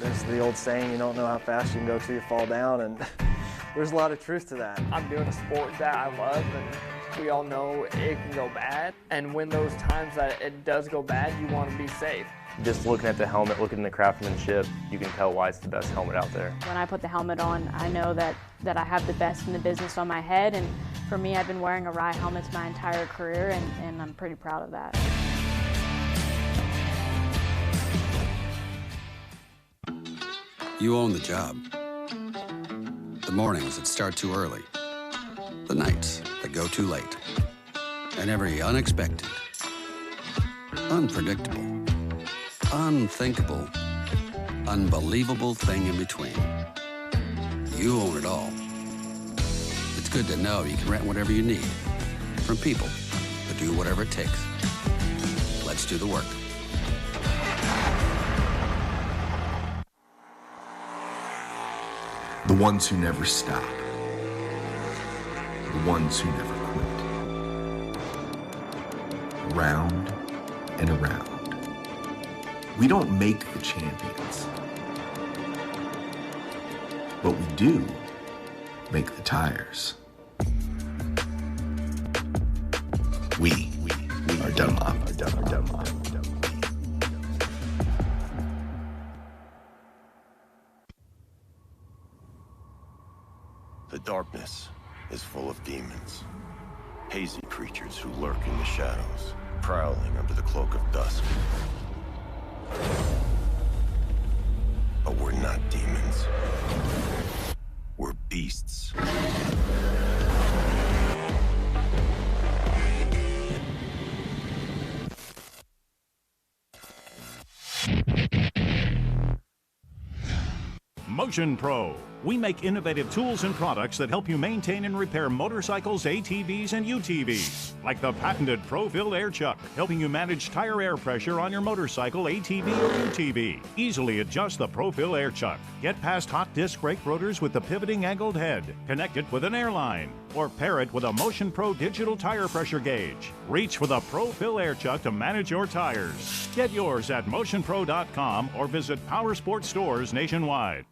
S10: There's the old saying, you don't know how fast you can go till you fall down, and there's a lot of truth to that.
S11: I'm doing a sport that I love, and we all know it can go bad. And when those times that it does go bad, you want to be safe.
S14: Just looking at the helmet, looking at the craftsmanship, you can tell why it's the best helmet out there.
S15: When I put the helmet on, I know that I have the best in the business on my head, and for me, I've been wearing Arai helmets my entire career, and I'm pretty proud of that.
S24: You own the job. The mornings that start too early. The nights that go too late. And every unexpected, unpredictable, unthinkable, unbelievable thing in between. You own it all. It's good to know you can rent whatever you need from people who do whatever it takes. Let's do the work.
S25: The ones who never stop. The ones who never quit. Round and around. We don't make the champions, but we do make the tires. We are Dunlop.
S27: The darkness is full of demons, hazy creatures who lurk in the shadows, prowling under the cloak of dusk. But we're not demons. We're beasts.
S28: Motion Pro. We make innovative tools and products that help you maintain and repair motorcycles, ATVs, and UTVs. Like the patented Pro-Fill Air Chuck, helping you manage tire air pressure on your motorcycle, ATV, or UTV. Easily adjust the Pro-Fill Air Chuck. Get past hot disc brake rotors with the pivoting angled head. Connect it with an airline. Or pair it with a Motion Pro digital tire pressure gauge. Reach for the Pro-Fill Air Chuck to manage your tires. Get yours at motionpro.com or visit Power Sports stores nationwide.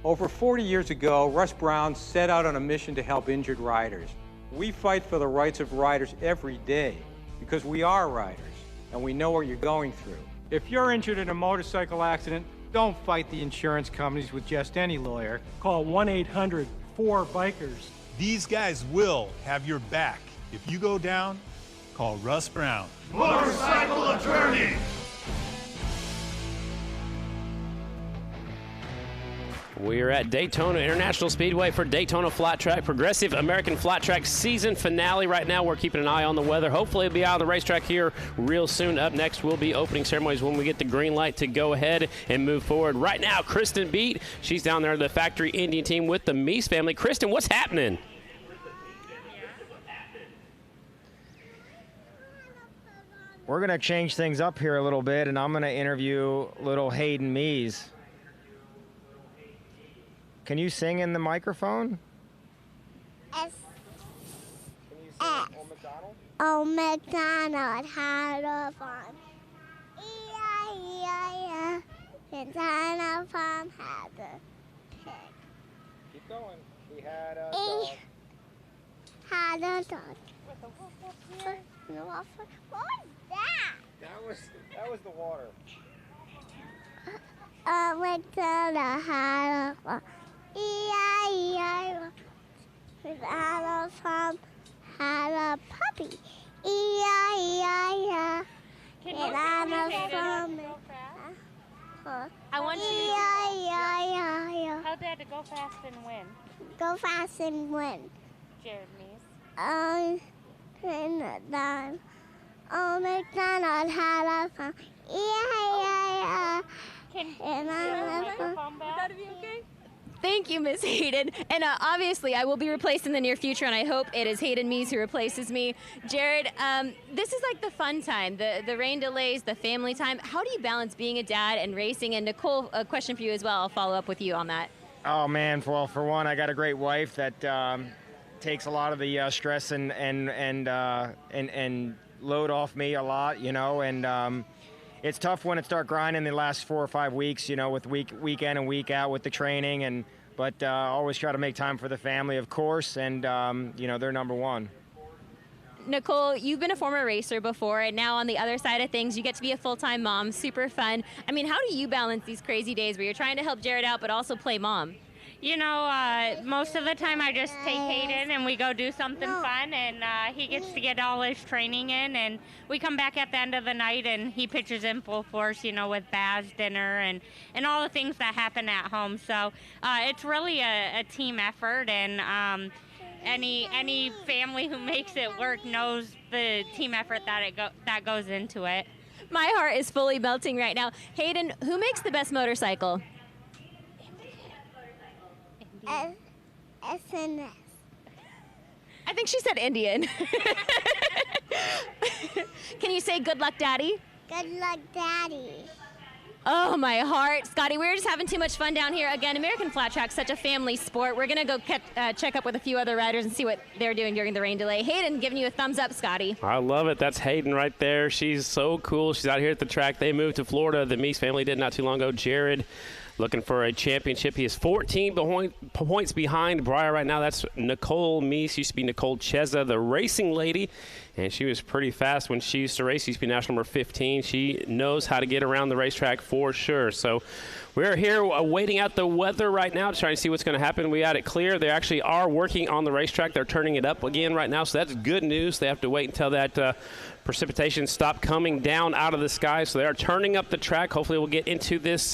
S2: Over 40 years ago, Russ Brown set out on a mission to help injured riders. We fight for the rights of riders every day because we are riders and we know what you're going through. If you're injured in a motorcycle accident, don't fight the insurance companies with just any lawyer. Call 1-800-4BIKERS.
S28: These guys will have your back. If you go down, call Russ Brown.
S4: Motorcycle attorney.
S5: We're at Daytona International Speedway for Daytona Flat Track, Progressive American Flat Track season finale. Right now, we're keeping an eye on the weather. Hopefully, it'll be out of the racetrack here real soon. Up next will be opening ceremonies when we get the green light to go ahead and move forward. Right now, Kristen Beat, she's down there, the factory Indian team with the Meese family. Kristen, what's happening?
S17: We're going to change things up here a little bit, and I'm going to interview little Hayden Meese. Can you sing in the microphone?
S18: S. Old MacDonald had a farm. E-I-E-I-O. And on a farm had a pig.
S17: Keep going. He had a dog.
S18: Had a dog. What was that?
S17: That was the water.
S18: Old MacDonald had a farm. E-I-E-I-O. And on a farm had a puppy. E-I-E-I-O.
S6: Can
S18: And
S6: you
S18: on a
S6: say
S18: farm.
S6: I want you to
S18: E-I-E-I-O.
S6: Tell Dad to go fast and win.
S18: Go fast and win.
S6: Jared Meese.
S18: Old MacDonald had a farm. E-I-E-I-O.
S6: Can
S18: you the
S6: microphone back? Would that be okay? Thank you, Miss Hayden. And obviously, I will be replaced in the near future, and I hope it is Hayden Meese who replaces me. Jared, this is like the fun time, the rain delays, the family time. How do you balance being a dad and racing? And Nicole, a question for you as well. I'll follow up with you on that.
S17: Oh man, well, for one, I got a great wife that takes a lot of the stress and load off me a lot, you know, and it's tough when it start grinding the last 4 or 5 weeks, you know, with week in and week out with the training, but always try to make time for the family, of course, and you know, they're number one.
S6: Nicole, you've been a former racer before, and now on the other side of things, you get to be a full-time mom. Super fun. I mean, how do you balance these crazy days where you're trying to help Jared out but also play mom?
S19: You know, most of the time I just take Hayden and we go do something fun, and he gets to get all his training in, and we come back at the end of the night and he pitches in full force, you know, with baths, dinner, and all the things that happen at home. So it's really a team effort, and any family who makes it work knows the team effort that goes into it.
S6: My heart is fully melting right now. Hayden, who makes the best motorcycle?
S18: SNS.
S6: I think she said Indian. Can you say good luck, Daddy?
S18: Good luck, Daddy.
S6: Oh, my heart. Scotty, we were just having too much fun down here. Again, American Flat Track's such a family sport. We're going to go check up with a few other riders and see what they're doing during the rain delay. Hayden giving you a thumbs up, Scotty.
S5: I love it. That's Hayden right there. She's so cool. She's out here at the track. They moved to Florida. The Meese family did not too long ago. Jared looking for a championship. He is 14 points behind Briar right now. That's Nicole Meese. Used to be Nicole Cheza, the racing lady, and she was pretty fast when she used to race. She used to be national number 15. She knows how to get around the racetrack for sure. So we're here waiting out the weather right now to try to see what's going to happen. We got it clear. They actually are working on the racetrack. They're turning it up again right now, so that's good news. They have to wait until that precipitation stops coming down out of the sky. So they are turning up the track. Hopefully we'll get into this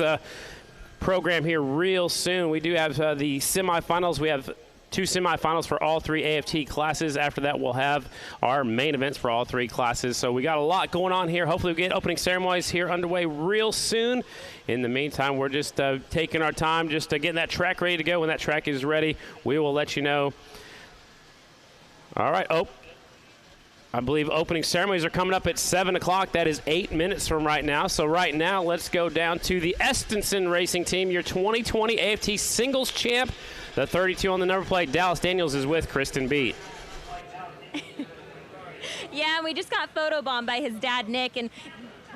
S5: program here real soon. We do have the semifinals. We have 2 semifinals for all 3 AFT classes. After that, we'll have our main events for all 3 classes. So we got a lot going on here. Hopefully we get opening ceremonies here underway real soon. In the meantime, we're just taking our time, just getting that track ready to go. When that track is ready, we will let you know. All right. I believe opening ceremonies are coming up at 7 o'clock. That is 8 minutes from right now. So right now, let's go down to the Estenson Racing Team, your 2020 AFT Singles Champ. The 32 on the number plate, Dallas Daniels, is with Kristen Beat.
S6: Yeah, we just got photobombed by his dad, Nick, and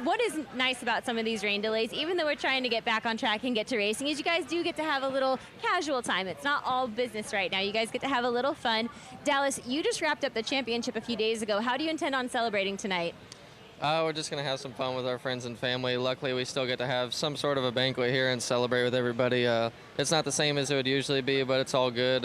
S6: what is nice about some of these rain delays, even though we're trying to get back on track and get to racing, is you guys do get to have a little casual time. It's not all business right now. You guys get to have a little fun. Dallas, you just wrapped up the championship a few days ago. How do you intend on celebrating tonight?
S3: We're just going to have some fun with our friends and family. Luckily, we still get to have some sort of a banquet here and celebrate with everybody. It's not the same as it would usually be, but it's all good.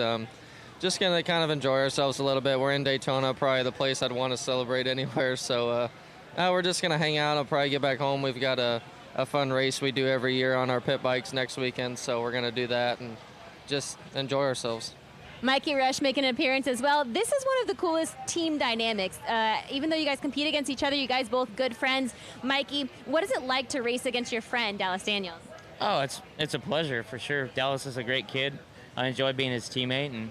S3: Just going to kind of enjoy ourselves a little bit. We're in Daytona, probably the place I'd want to celebrate anywhere, so we're just going to hang out. I'll probably get back home. We've got a fun race we do every year on our pit bikes next weekend, so we're going to do that and just enjoy ourselves.
S6: Mikey Rush making an appearance as well. This is one of the coolest team dynamics. Even though you guys compete against each other, you guys both good friends. Mikey, what is it like to race against your friend, Dallas Daniels?
S7: Oh, it's a pleasure for sure. Dallas is a great kid. I enjoy being his teammate, and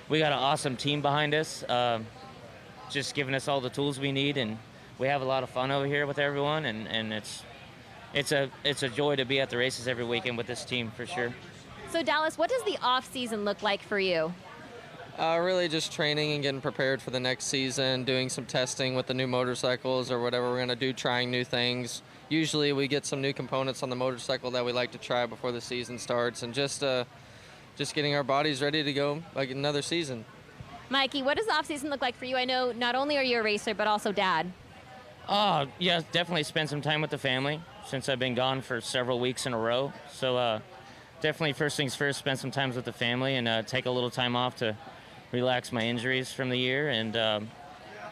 S7: we got an awesome team behind us, just giving us all the tools we need, and we have a lot of fun over here with everyone, and it's a joy to be at the races every weekend with this team for sure.
S6: So Dallas, what does the off season look like for you?
S3: Really just training and getting prepared for the next season, doing some testing with the new motorcycles or whatever we're going to do, trying new things. Usually we get some new components on the motorcycle that we like to try before the season starts, and just getting our bodies ready to go like another season.
S6: Mikey, what does the off season look like for you? I know not only are you a racer, but also dad.
S7: Oh, yeah, definitely spend some time with the family since I've been gone for several weeks in a row. So definitely first things first, spend some time with the family and take a little time off to relax my injuries from the year and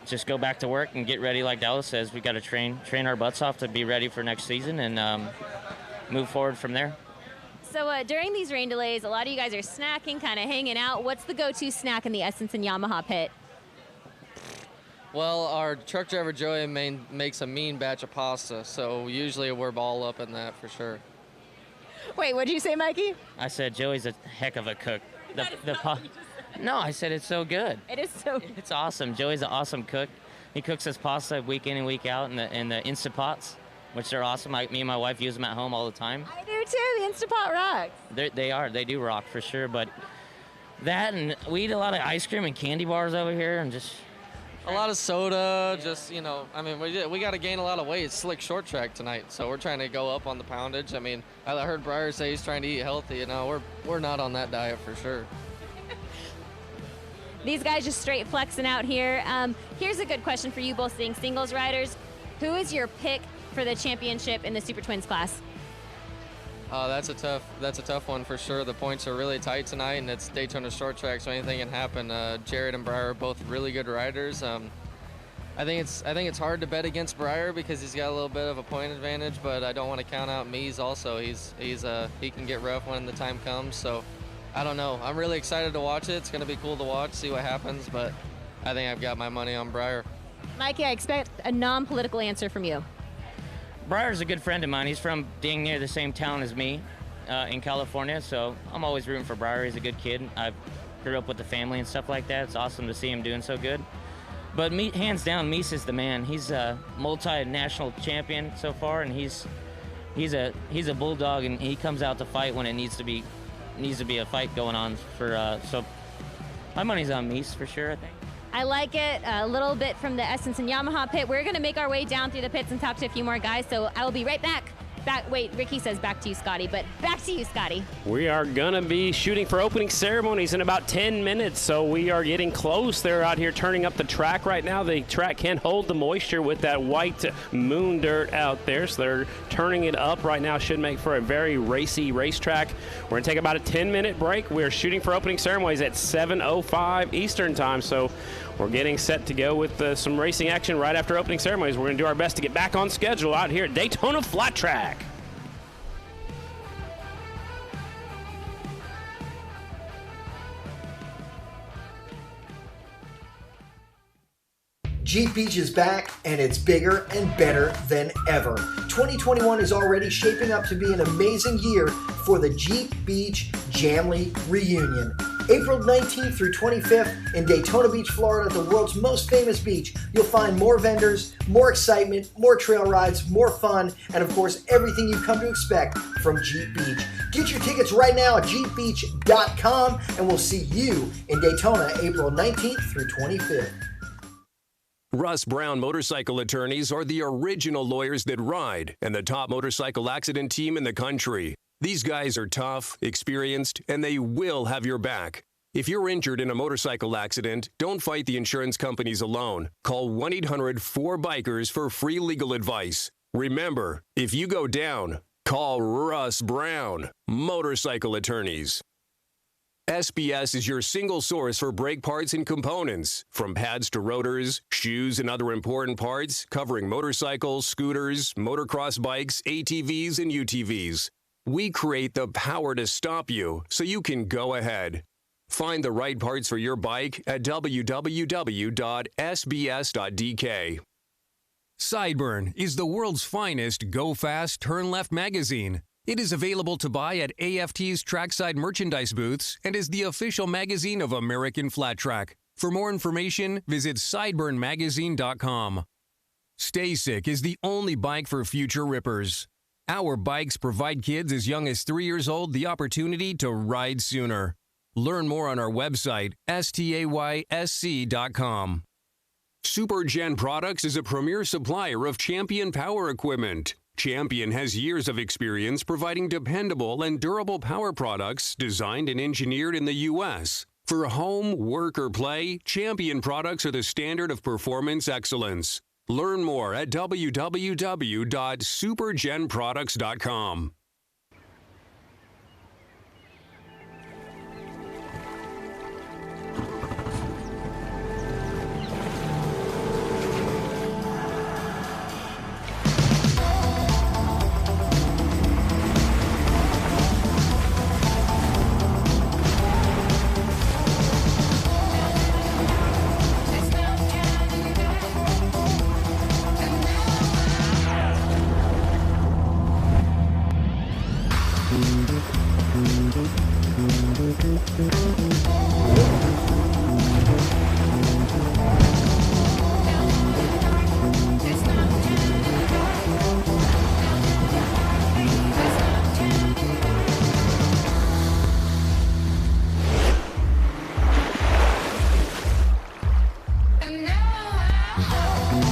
S7: just go back to work and get ready. Like Dallas says, we got to train our butts off to be ready for next season and move forward from there.
S6: So during these rain delays, a lot of you guys are snacking, kind of hanging out. What's the go-to snack in the Essence and Yamaha pit?
S3: Well, our truck driver Joey makes a mean batch of pasta, so usually we're all up in that for sure.
S6: Wait, what did you say, Mikey?
S7: I said Joey's a heck of a cook. No, I said it's so good.
S6: It is so good.
S7: It's awesome. Joey's an awesome cook. He cooks us pasta week in and week out in the Instant Pots, which are awesome. Me and my wife use them at home all the time.
S6: I do too. The Instant Pot rocks.
S7: They do rock for sure. But that, and we eat a lot of ice cream and candy bars over here, and just
S3: a lot of soda. Just I mean, we got to gain a lot of weight. It's slick short track tonight, so we're trying to go up on the poundage. I mean, I heard Breyer say he's trying to eat healthy. We're not on that diet for sure.
S6: These guys just straight flexing out here. Here's a good question for you both being singles riders. Who is your pick for the championship in the Super Twins class?
S3: That's a tough one for sure. The points are really tight tonight, and it's Daytona short track, so anything can happen. Jared and Breyer are both really good riders. I think it's hard to bet against Breyer because he's got a little bit of a point advantage, but I don't want to count out Mies also. He can get rough when the time comes. So I don't know. I'm really excited to watch it. It's going to be cool to watch, see what happens, but I think I've got my money on Breyer.
S6: Mikey, I expect a non-political answer from you.
S7: Breyer's a good friend of mine. He's from dang near the same town as me in California, so I'm always rooting for Breyer. He's a good kid. I grew up with the family and stuff like that. It's awesome to see him doing so good. But hands down, Mies is the man. He's a multi-national champion so far, and he's a bulldog, and he comes out to fight when it needs to be a fight going on. So my money's on Mies for sure, I think.
S6: I like it. A little bit from the Essence and Yamaha pit. We're going to make our way down through the pits and talk to a few more guys, so I will be right back. Wait, Ricky says back to you, Scotty, but back to you, Scotty.
S5: We are going to be shooting for opening ceremonies in about 10 minutes, so we are getting close. They're out here turning up the track right now. The track can hold the moisture with that white moon dirt out there, so they're turning it up right now. Should make for a very racy racetrack. We're going to take about a 10-minute break. We're shooting for opening ceremonies at 7:05 Eastern time, so we're getting set to go with some racing action right after opening ceremonies. We're going to do our best to get back on schedule out here at Daytona Flat Track.
S12: Jeep Beach is back, and it's bigger and better than ever. 2021 is already shaping up to be an amazing year for the Jeep Beach Jamley Reunion. April 19th through 25th in Daytona Beach, Florida, the world's most famous beach. You'll find more vendors, more excitement, more trail rides, more fun, and of course, everything you've come to expect from Jeep Beach. Get your tickets right now at jeepbeach.com, and we'll see you in Daytona April 19th through 25th.
S8: Russ Brown Motorcycle Attorneys are the original lawyers that ride and the top motorcycle accident team in the country. These guys are tough, experienced, and they will have your back. If you're injured in a motorcycle accident, don't fight the insurance companies alone. Call 1-800-4BIKERS for free legal advice. Remember, if you go down, call Russ Brown Motorcycle Attorneys. SBS is your single source for brake parts and components, from pads to rotors, shoes, and other important parts, covering motorcycles, scooters, motocross bikes, ATVs, and UTVs. We create the power to stop you so you can go ahead. Find the right parts for your bike at www.sbs.dk. Sideburn is the world's finest Go Fast, Turn Left magazine. It is available to buy at AFT's trackside merchandise booths and is the official magazine of American Flat Track. For more information, visit sideburnmagazine.com. Stay Sick is the only bike for future rippers. Our bikes provide kids as young as 3 years old the opportunity to ride sooner. Learn more on our website, staysc.com. SuperGen Products is a premier supplier of Champion power equipment. Champion has years of experience providing dependable and durable power products designed and engineered in the U.S. For home, work, or play, Champion products are the standard of performance excellence. Learn more at www.supergenproducts.com.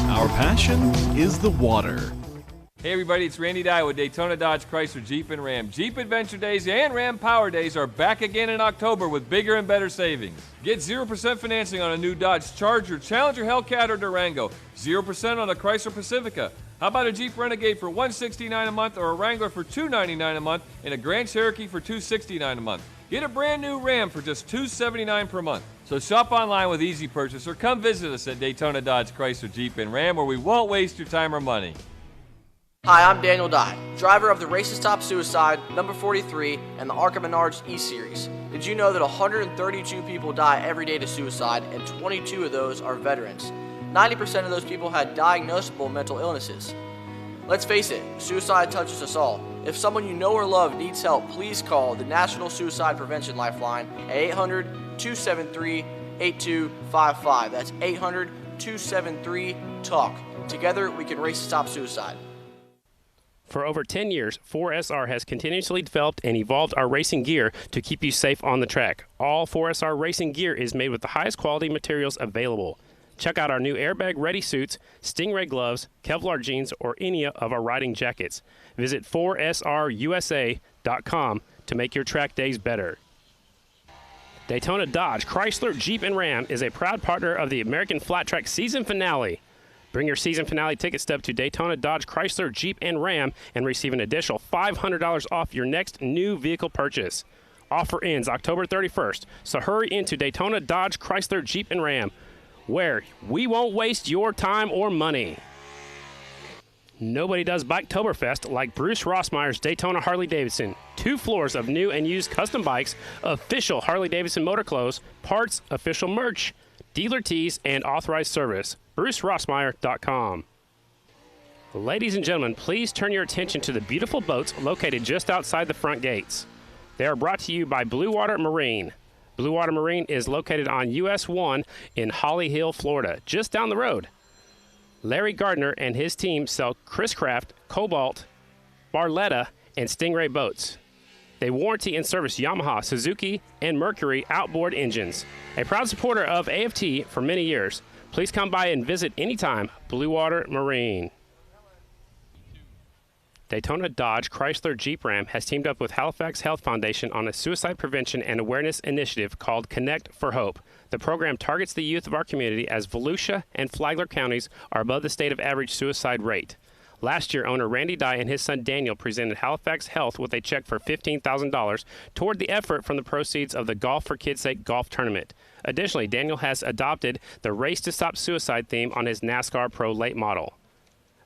S13: Our passion is the water.
S16: Hey everybody, it's Randy Dye with Daytona Dodge Chrysler Jeep and Ram. Jeep Adventure Days and Ram Power Days are back again in October with bigger and better savings. Get 0% financing on a new Dodge Charger, Challenger, Hellcat, or Durango. 0% on a Chrysler Pacifica. How about a Jeep Renegade for $169 a month, or a Wrangler for $299 a month, and a Grand Cherokee for $269 a month? Get a brand new Ram for just $279 per month. So shop online with Easy Purchase or come visit us at Daytona Dodge Chrysler Jeep and Ram, where we won't waste your time or money.
S20: Hi, I'm Daniel Dye, driver of the Race to Stop Suicide, number 43, and the Arkham Menards E-Series. Did you know that 132 people die every day to suicide, and 22 of those are veterans? 90% of those people had diagnosable mental illnesses. Let's face it, suicide touches us all. If someone you know or love needs help, please call the National Suicide Prevention Lifeline at 800-273-8255. That's 800-273-TALK. Together, we can race to stop suicide.
S5: For over 10 years, 4SR has continuously developed and evolved our racing gear to keep you safe on the track. All 4SR racing gear is made with the highest quality materials available. Check out our new airbag-ready suits, Stingray gloves, Kevlar jeans, or any of our riding jackets. Visit 4srusa.com to make your track days better. Daytona Dodge, Chrysler, Jeep, and Ram is a proud partner of the American Flat Track season finale. Bring your season finale ticket stub to Daytona Dodge, Chrysler, Jeep, and Ram and receive an additional $500 off your next new vehicle purchase. Offer ends October 31st, so hurry into Daytona Dodge, Chrysler, Jeep, and Ram, where we won't waste your time or money. Nobody does Biketoberfest like Bruce Rossmeyer's Daytona Harley-Davidson. 2 floors of new and used custom bikes, official Harley-Davidson motor clothes, parts, official merch, dealer tees, and authorized service. BruceRossmeyer.com. Ladies and gentlemen, please turn your attention to the beautiful boats located just outside the front gates. They are brought to you by Blue Water Marine. Blue Water Marine is located on US 1 in Holly Hill, Florida, just down the road. Larry Gardner and his team sell Chris Craft, Cobalt, Barletta, and Stingray boats. They warranty and service Yamaha, Suzuki, and Mercury outboard engines. A proud supporter of AFT for many years, Please come by and visit anytime. Blue Water Marine. Daytona Dodge Chrysler Jeep Ram has teamed up with Halifax Health Foundation on a suicide prevention and awareness initiative called Connect for Hope. The program targets the youth of our community as Volusia and Flagler counties are above the state of average suicide rate. Last year, owner Randy Dye and his son Daniel presented Halifax Health with a check for $15,000 toward the effort from the proceeds of the Golf for Kids' Sake golf tournament. Additionally, Daniel has adopted the Race to Stop Suicide theme on his NASCAR Pro Late model.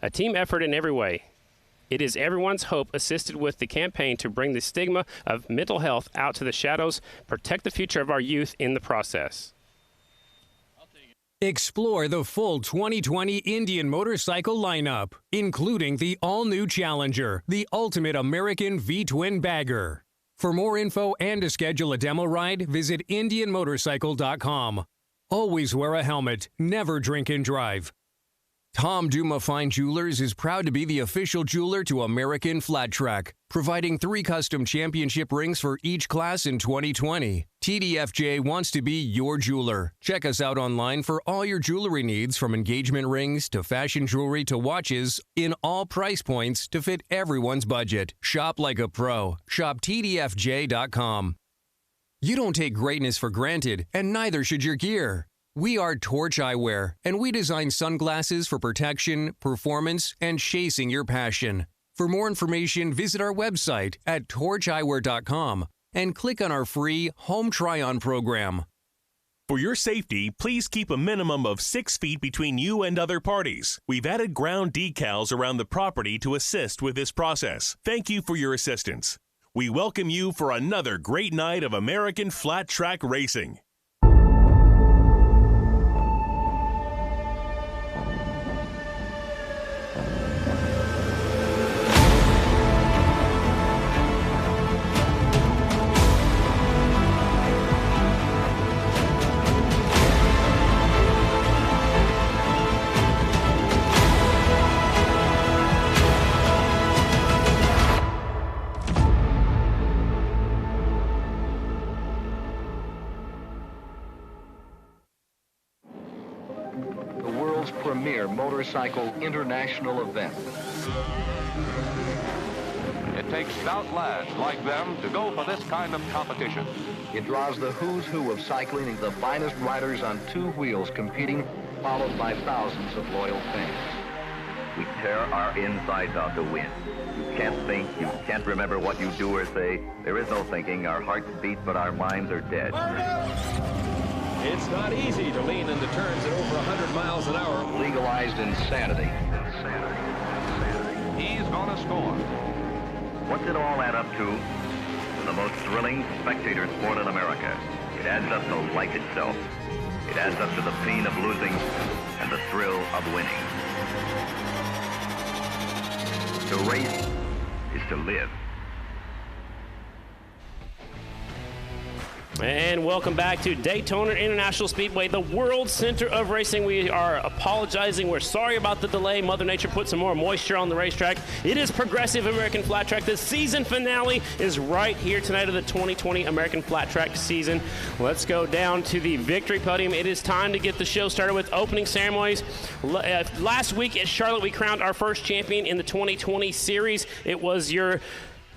S5: A team effort in every way. It is everyone's hope, assisted with the campaign to bring the stigma of mental health out to the shadows, protect the future of our youth in the process.
S1: Explore the full 2020 Indian motorcycle lineup, including the all-new Challenger, the ultimate American V-twin bagger. For more info and to schedule a demo ride, visit IndianMotorcycle.com. Always wear a helmet, never drink and drive. Tom Duma Fine Jewelers is proud to be the official jeweler to American Flat Track, providing 3 custom championship rings for each class in 2020. TDFJ wants to be your jeweler. Check us out online for all your jewelry needs, from engagement rings to fashion jewelry to watches, in all price points to fit everyone's budget. Shop like a pro. Shop TDFJ.com. You don't take greatness for granted, and neither should your gear. We are Torch Eyewear, and we design sunglasses for protection, performance, and chasing your passion. For more information, visit our website at torcheyewear.com and click on our free Home Try-On program.
S9: For your safety, please keep a minimum of 6 feet between you and other parties. We've added ground decals around the property to assist with this process. Thank you for your assistance. We welcome you for another great night of American Flat Track Racing.
S10: Premier motorcycle international event.
S11: It takes stout lads like them to go for this kind of competition.
S10: It draws the who's who of cycling and the finest riders on 2 wheels competing, followed by thousands of loyal fans.
S21: We tear our insides out to win. You can't think, you can't remember what you do or say. There is no thinking. Our hearts beat, but our minds are dead.
S22: It's not easy to lean into turns at over 100 miles an hour.
S10: Legalized insanity.
S11: He's gonna score.
S21: What's it all add up to? The most thrilling spectator sport in America. It adds up to life itself. It adds up to the pain of losing and the thrill of winning. To race is to live.
S5: And welcome back to Daytona International Speedway, the world center of racing. We are apologizing. We're sorry about the delay. Mother Nature put some more moisture on the racetrack. It is Progressive American Flat Track. The season finale is right here tonight of the 2020 American Flat Track season. Let's go down to the victory podium. It is time to get the show started with opening ceremonies. Last week at Charlotte, we crowned our first champion in the 2020 series. It was your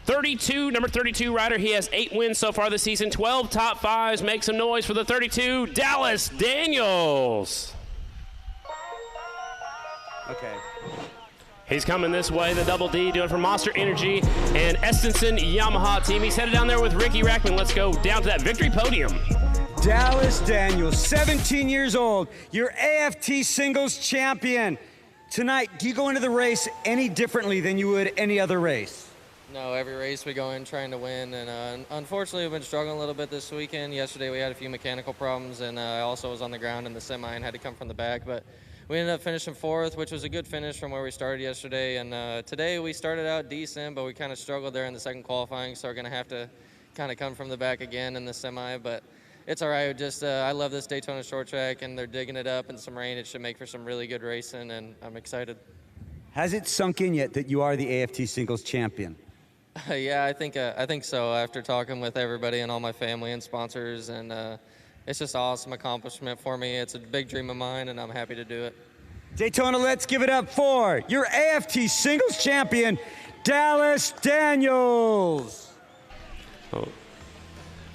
S5: number 32 rider. He has 8 wins so far this season, 12 top 5s. Make some noise for the 32, Dallas Daniels.
S23: Okay.
S5: He's coming this way, the Double D, doing for Monster Energy and Estenson Yamaha team. He's headed down there with Ricky Rackman. Let's go down to that victory podium.
S23: Dallas Daniels, 17 years old, your AFT singles champion. Tonight, do you go into the race any differently than you would any other race?
S3: No, every race we go in trying to win, and unfortunately we've been struggling a little bit this weekend. Yesterday we had a few mechanical problems, and I also was on the ground in the semi and had to come from the back, but we ended up finishing 4th, which was a good finish from where we started yesterday. And today we started out decent, but we kind of struggled there in the second qualifying, so we're going to have to kind of come from the back again in the semi, but it's all right. Just I love this Daytona short track, and they're digging it up in some rain. It should make for some really good racing, and I'm excited.
S23: Has it sunk in yet that you are the AFT singles champion?
S3: Yeah, I think so. After talking with everybody and all my family and sponsors, and it's just an awesome accomplishment for me. It's a big dream of mine, and I'm happy to do it.
S23: Daytona, let's give it up for your AFT singles champion, Dallas Daniels.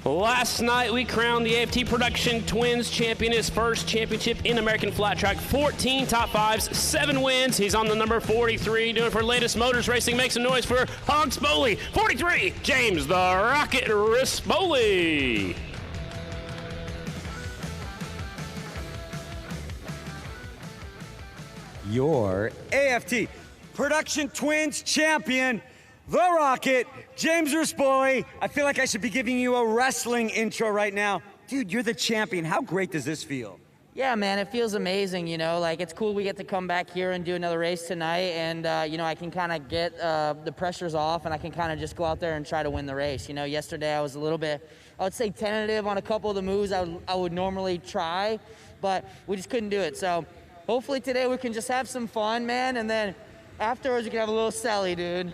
S5: Last night, we crowned the AFT Production Twins champion, his first championship in American Flat Track. 14 top fives, 7 wins. He's on the number 43. Doing it for Latest Motors Racing. Make some noise for Hog Spoley. 43, James the Rocket Rispoli.
S23: Your AFT Production Twins champion, the Rocket, James Rispoli. I feel like I should be giving you a wrestling intro right now. Dude, you're the champion. How great does this feel?
S2: Yeah, man, it feels amazing, you know. Like, it's cool we get to come back here and do another race tonight, and, you know, I can kind of get the pressures off, and I can kind of just go out there and try to win the race. You know, yesterday I was a little bit, I would say, tentative on a couple of the moves I would normally try, but we just couldn't do it. So hopefully today we can just have some fun, man, and then afterwards we can have a little celly, dude.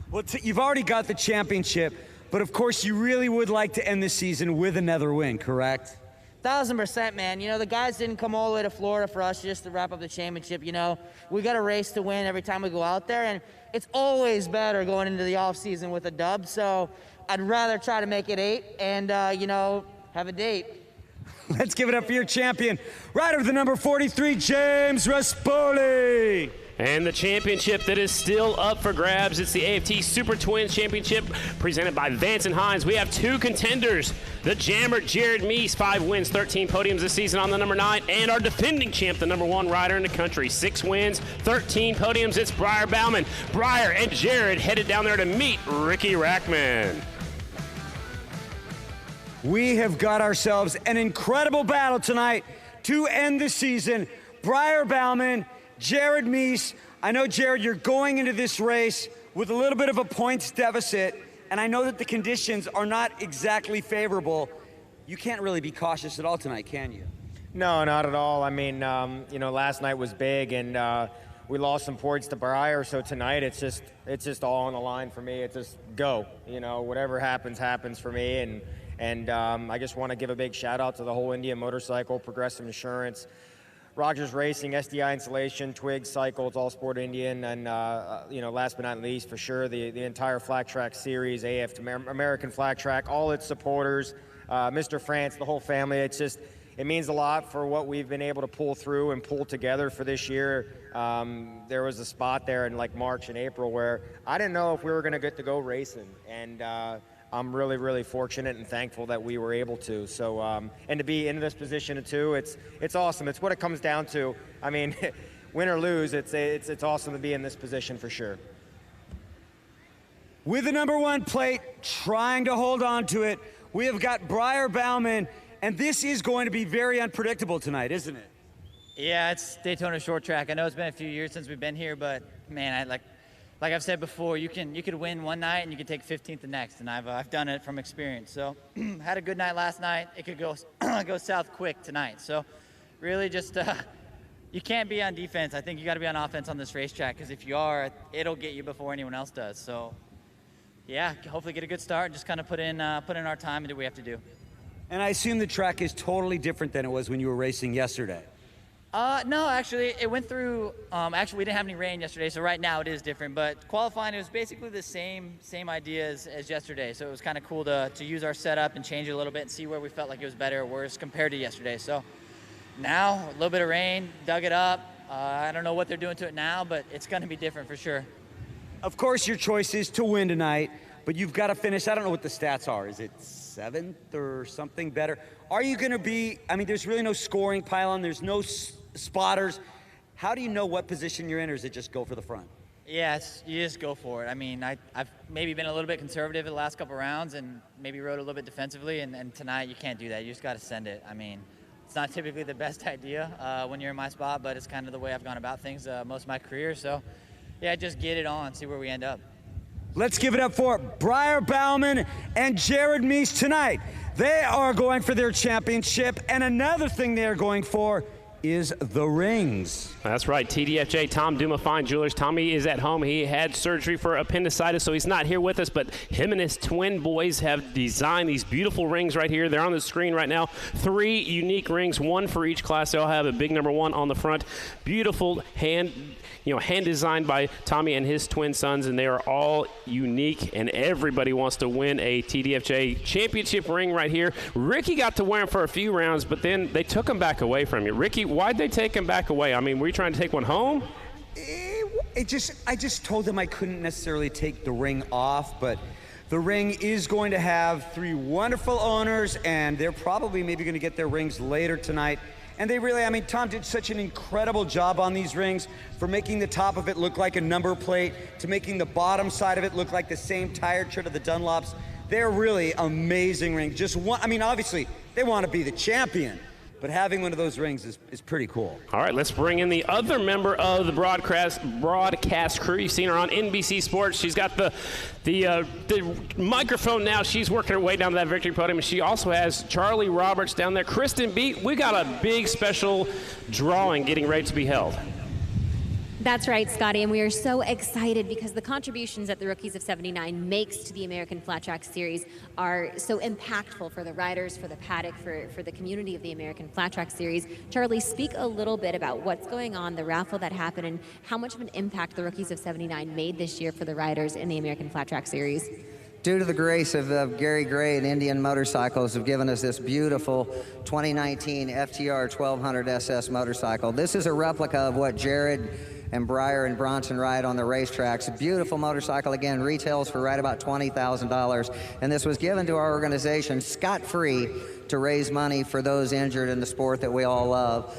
S23: Well, you've already got the championship, but of course you really would like to end the season with another win, correct?
S2: 1000%, man. You know, the guys didn't come all the way to Florida for us just to wrap up the championship. You know, we got a race to win every time we go out there, and it's always better going into the off season with a dub. So I'd rather try to make it 8 and, you know, have a date.
S23: Let's give it up for your champion, rider of the number 43, James Rispoli.
S5: And the championship that is still up for grabs. It's the AFT Super Twins Championship presented by Vance and Hines. We have 2 contenders. The jammer, Jared Meese, 5 wins, 13 podiums this season on the number 9. And our defending champ, the number 1 rider in the country, 6 wins, 13 podiums. It's Briar Bauman. Briar and Jared headed down there to meet Ricky Rackman.
S23: We have got ourselves an incredible battle tonight to end the season. Briar Bauman, Jared Meese. I know, Jared, you're going into this race with a little bit of a points deficit, and I know that the conditions are not exactly favorable. You can't really be cautious at all tonight, can you?
S17: No, not at all. I mean, you know, last night was big, and we lost some points to Briar, so tonight it's just all on the line for me. It's just go. You know, whatever happens, happens for me, and I just want to give a big shout out to the whole Indian Motorcycle, Progressive Insurance, Rogers Racing, SDI Insulation, Twig Cycles, All Sport Indian, and you know, last but not least, for sure, the entire Flag Track series, AFT, American Flag Track, all its supporters, Mr. France, the whole family. It's just, it means a lot for what we've been able to pull through and pull together for this year. There was a spot there in like March and April where I didn't know if we were going to get to go racing, and I'm really, really fortunate and thankful that we were able to. So, and to be in this position too, it's awesome. It's what it comes down to. I mean, win or lose, it's awesome to be in this position for sure.
S23: With the number 1 plate, trying to hold on to it, we have got Briar Bauman, and this is going to be very unpredictable tonight, isn't it?
S14: Yeah, it's Daytona short track. I know it's been a few years since we've been here, but man, like I've said before, you could win one night and you could take 15th the next, and I've done it from experience. So had a good night last night. It could go go south quick tonight. So really just you can't be on defense. I think you got to be on offense on this racetrack, because if you are, it'll get you before anyone else does. So yeah, hopefully get a good start and just kind of put in our time and do what we have to do.
S23: And I assume the track is totally different than it was when you were racing yesterday.
S14: No, actually, it went through, actually, we didn't have any rain yesterday, so right now it is different. But qualifying, it was basically the same idea as yesterday. So it was kind of cool to use our setup and change it a little bit and see where we felt like it was better or worse compared to yesterday. So now, a little bit of rain, dug it up. I don't know what they're doing to it now, but it's going to be different for sure.
S23: Of course, your choice is to win tonight, but you've got to finish. I don't know what the stats are. Is it 7th or something better? Are you going to be, I mean, there's really no scoring pylon. There's no spotters. How do you know what position you're in, or is it just go for the front?
S14: Yes, you just go for it. I mean, I've maybe been a little bit conservative in the last couple rounds and maybe rode a little bit defensively, and tonight you can't do that. You just got to send it. I mean, it's not typically the best idea when you're in my spot, but it's kind of the way I've gone about things most of my career. So, yeah, just get it on, see where we end up.
S23: Let's give it up for Briar Bauman and Jared Meese tonight. They are going for their championship, and another thing they are going for is the rings.
S5: That's right. TDFJ, Tom Duma Fine Jewelers. Tommy is at home. He had surgery for appendicitis, so he's not here with us, but him and his twin boys have designed these beautiful rings right here. They're on the screen right now. 3 unique rings, 1 for each class. They all have a big number 1 on the front. Beautiful hand designed by Tommy and his twin sons, and they are all unique, and everybody wants to win a TDFJ championship ring right here. Ricky got to wear them for a few rounds, but then they took them back away from you. Ricky, why'd they take him back away? I mean, were you trying to take one home?
S23: I just told them I couldn't necessarily take the ring off, but the ring is going to have 3 wonderful owners, and they're probably maybe going to get their rings later tonight. And they really, I mean, Tom did such an incredible job on these rings, for making the top of it look like a number plate, to making the bottom side of it look like the same tire tread of the Dunlops. They're really amazing rings. Just one, I mean, obviously, they want to be the champion, but having one of those rings is pretty cool.
S5: All right, let's bring in the other member of the broadcast crew. You've seen her on NBC Sports. She's got the microphone now. She's working her way down to that victory podium. She also has Charlie Roberts down there. Kristen Beat, we got a big special drawing getting ready to be held.
S6: That's right, Scotty, and we are so excited because the contributions that the Rookies of 79 makes to the American Flat Track Series are so impactful for the riders, for the paddock, for the community of the American Flat Track Series. Charlie, speak a little bit about what's going on, the raffle that happened, and how much of an impact the Rookies of 79 made this year for the riders in the American Flat Track Series.
S4: Due to the grace of Gary Gray and Indian Motorcycles have given us this beautiful 2019 FTR 1200 SS motorcycle. This is a replica of what Jared and Breyer and Bronson ride on the racetracks. A beautiful motorcycle, again, retails for right about $20,000. And this was given to our organization scot-free to raise money for those injured in the sport that we all love.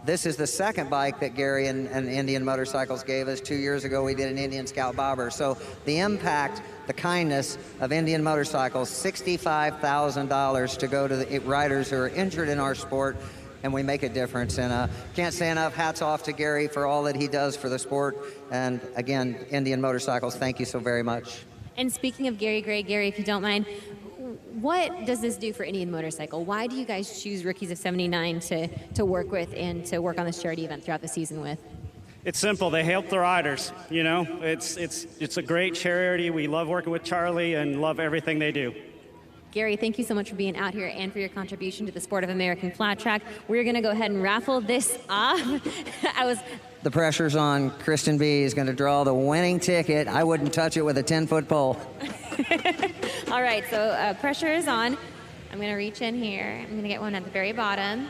S4: This is the second bike that Gary and Indian Motorcycles gave us. 2 years ago, we did an Indian Scout Bobber. So the impact, the kindness of Indian Motorcycles, $65,000 to go to the riders who are injured in our sport, and we make a difference. And can't say enough, hats off to Gary for all that he does for the sport. And again, Indian Motorcycles, thank you so very much.
S6: And speaking of Gary Gray, Gary, if you don't mind, what does this do for Indian Motorcycle? Why do you guys choose Rookies of 79 to work with and to work on this charity event throughout the season with?
S15: It's simple. They help the riders. You know, it's a great charity. We love working with Charlie and love everything they do.
S6: Gary, thank you so much for being out here and for your contribution to the sport of American Flat Track. We're going to go ahead and raffle this off.
S4: The pressure's on. Kristen B is going to draw the winning ticket. I wouldn't touch it with a 10-foot pole.
S6: All right, so pressure is on. I'm going to reach in here. I'm going to get one at the very bottom.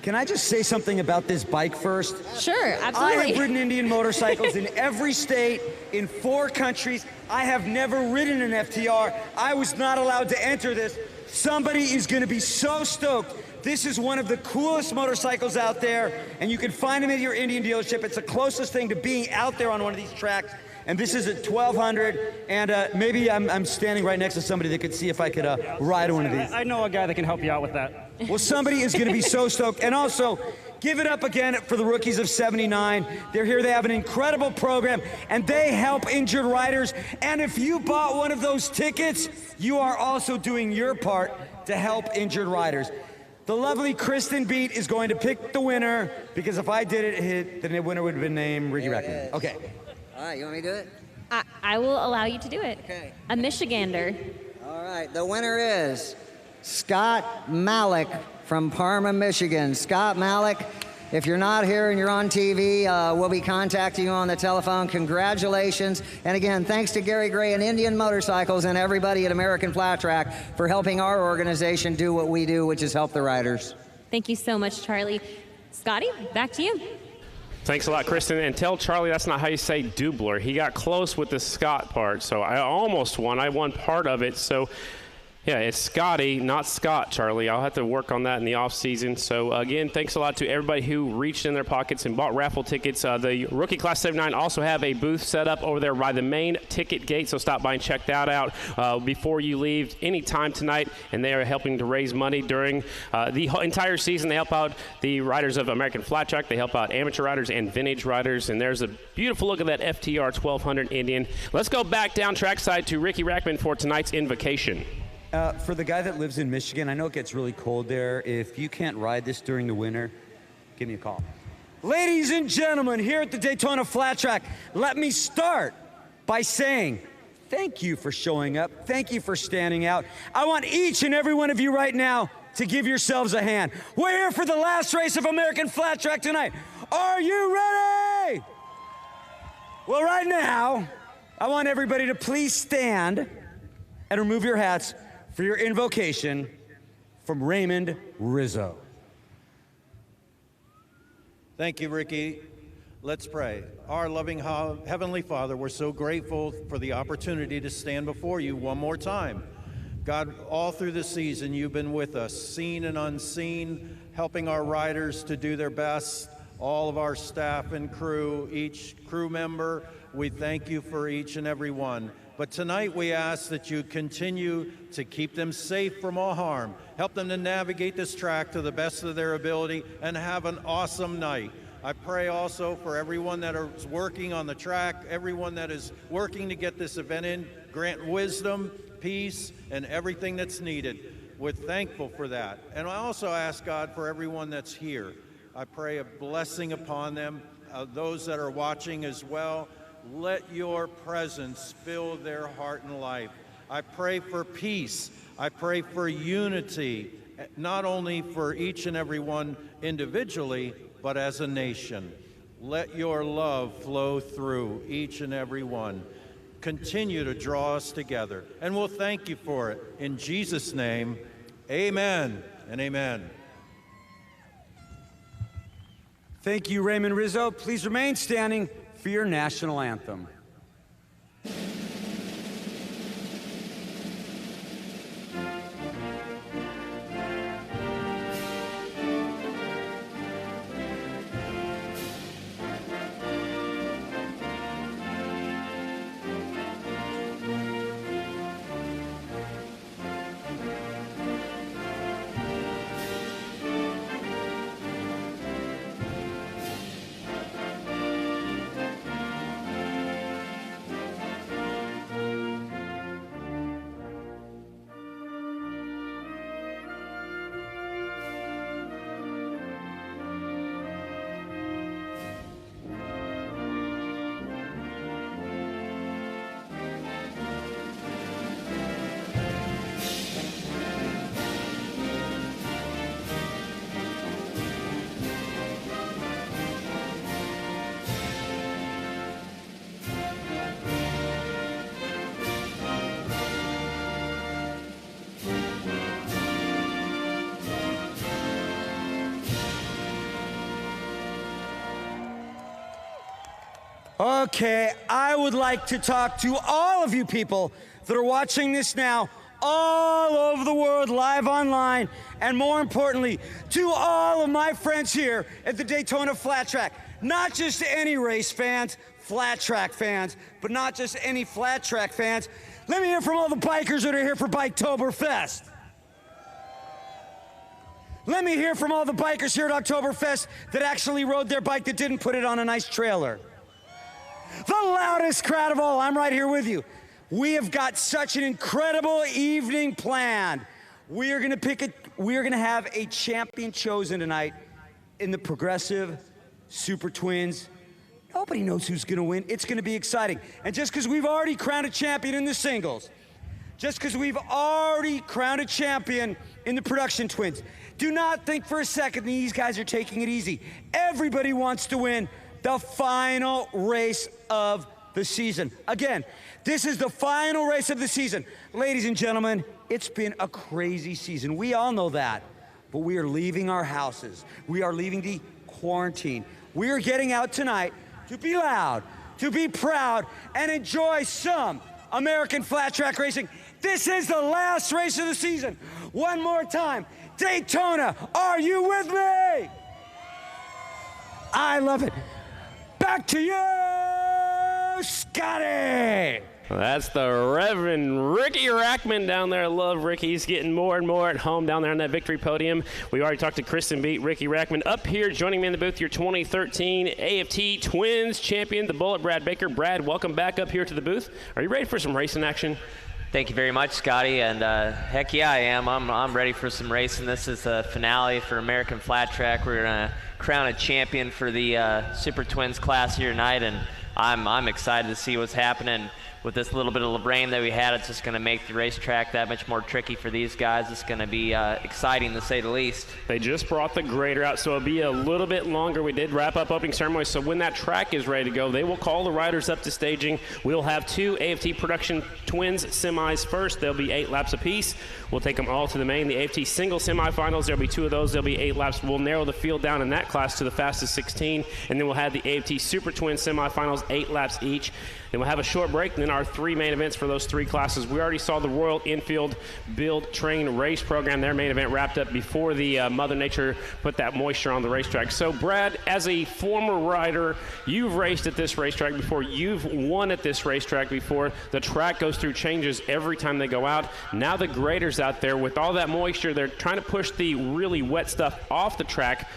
S23: Can I just say something about this bike first?
S6: Sure, absolutely.
S23: I have ridden Indian Motorcycles in every state, in 4 countries. I have never ridden an FTR. I was not allowed to enter this. Somebody is going to be so stoked. This is one of the coolest motorcycles out there, and you can find them at your Indian dealership. It's the closest thing to being out there on one of these tracks. And this is at 1200, and maybe I'm standing right next to somebody that could see if I could ride one of these.
S15: I know a guy that can help you out with that.
S23: Well, somebody is going to be so stoked. And also, give it up again for the Rookies of 79. They're here. They have an incredible program, and they help injured riders. And if you bought one of those tickets, you are also doing your part to help injured riders. The lovely Kristen Beat is going to pick the winner, because if I did it, then the winner would have been named Ricky Rackman. Okay.
S4: All right, you want me to do it?
S6: I will allow you to do it.
S4: Okay.
S6: A Michigander.
S4: All right, the winner is Scott Malik from Parma, Michigan. Scott Malik, if you're not here and you're on TV, we'll be contacting you on the telephone. Congratulations. And again, thanks to Gary Gray and Indian Motorcycles and everybody at American Flat Track for helping our organization do what we do, which is help the riders.
S6: Thank you so much, Charlie. Scotty, back to you.
S5: Thanks a lot, Kristen. And tell Charlie that's not how you say Dubler. He got close with the Scott part, so I almost won. I won part of it. So, yeah, it's Scotty, not Scott, Charlie. I'll have to work on that in the off season. So, again, thanks a lot to everybody who reached in their pockets and bought raffle tickets. The Rookie Class 79 also have a booth set up over there by the main ticket gate, so stop by and check that out before you leave any time tonight. And they are helping to raise money during the entire season. They help out the riders of American Flat Track. They help out amateur riders and vintage riders. And there's a beautiful look at that FTR 1200 Indian. Let's go back down trackside to Ricky Rackman for tonight's invocation.
S23: For the guy that lives in Michigan, I know it gets really cold there. If you can't ride this during the winter, give me a call. Ladies and gentlemen, here at the Daytona Flat Track, let me start by saying thank you for showing up. Thank you for standing out. I want each and every one of you right now to give yourselves a hand. We're here for the last race of American Flat Track tonight. Are you ready? Well, right now, I want everybody to please stand and remove your hats for your invocation from Raymond Rizzo.
S7: Thank you, Ricky. Let's pray. Our loving Heavenly Father, we're so grateful for the opportunity to stand before you one more time. God, all through the season, you've been with us, seen and unseen, helping our riders to do their best, all of our staff and crew, each crew member. We thank you for each and every one. But tonight we ask that you continue to keep them safe from all harm, help them to navigate this track to the best of their ability, and have an awesome night. I pray also for everyone that is working on the track, everyone that is working to get this event in, grant wisdom, peace, and everything that's needed. We're thankful for that. And I also ask God for everyone that's here. I pray a blessing upon them, those that are watching as well. Let your presence fill their heart and life. I pray for peace. I pray for unity, not only for each and every one individually, but as a nation. Let your love flow through each and every one. Continue to draw us together, and we'll thank you for it. In Jesus' name, amen and amen.
S23: Thank you, Raymond Rizzo. Please remain standing for your national anthem. Okay, I would like to talk to all of you people that are watching this now all over the world, live online, and more importantly, to all of my friends here at the Daytona Flat Track. Not just any race fans, flat track fans, but not just any flat track fans. Let me hear from all the bikers that are here for Biketoberfest. Let me hear from all the bikers here at Oktoberfest that actually rode their bike that didn't put it on a nice trailer. The loudest crowd of all, I'm right here with you. We have got such an incredible evening planned. We are gonna have a champion chosen tonight in the Progressive Super Twins. Nobody knows who's gonna win. It's gonna be exciting. And just because we've already crowned a champion in the singles, just because we've already crowned a champion in the Production Twins, do not think for a second these guys are taking it easy. Everybody wants to win the final race of the season. Again, this is the final race of the season. Ladies and gentlemen, it's been a crazy season. We all know that. But we are leaving our houses. We are leaving the quarantine. We are getting out tonight to be loud, to be proud, and enjoy some American flat track racing. This is the last race of the season. One more time. Daytona, are you with me? I love it. Back to you, Scotty.
S5: That's the Reverend Ricky Rackman down there. I love Ricky. He's getting more and more at home down there on that victory podium. We already talked to Kristen Beat, Ricky Rackman. Up here, joining me in the booth, your 2013 AFT Twins champion, the Bullet, Brad Baker. Brad, welcome back up here to the booth. Are you ready for some racing action?
S12: Thank you very much, Scotty, and heck yeah, I am. I'm ready for some racing. This is the finale for American Flat Track. We're gonna crown a champion for the Super Twins class here tonight, and I'm excited to see what's happening. With this little bit of rain that we had, it's just going to make the racetrack that much more tricky for these guys. It's going to be exciting, to say the least.
S5: They just brought the grader out, so it'll be a little bit longer. We did wrap up opening ceremony, so when that track is ready to go, they will call the riders up to staging. We'll have 2 AFT Production Twins semis first. There'll be 8 laps apiece. We'll take them all to the main. The AFT single semifinals, there'll be 2 of those. There'll be 8 laps. We'll narrow the field down in that class to the fastest 16, and then we'll have the AFT Super Twin semifinals, 8 laps each. Then we'll have a short break, and then our 3 main events for those 3 classes. We already saw the Royal Enfield Build, Train, Race program. Their main event wrapped up before the Mother Nature put that moisture on the racetrack. So, Brad, as a former rider, you've raced at this racetrack before. You've won at this racetrack before. The track goes through changes every time they go out. Now the graders out there, with all that moisture, they're trying to push the really wet stuff off the track.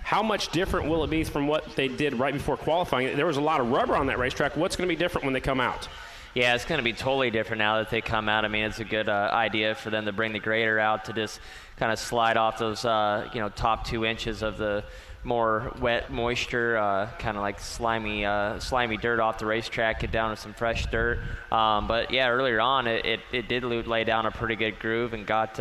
S5: How much different will it be from what they did right before qualifying? There was a lot of rubber on that racetrack. What's going to be different when they come out?
S12: Yeah, it's going to be totally different now that they come out. I mean, it's a good idea for them to bring the grader out to just kind of slide off those, top 2 inches of the more wet moisture, kind of like slimy dirt off the racetrack, get down to some fresh dirt. But yeah, earlier on, it did lay down a pretty good groove and got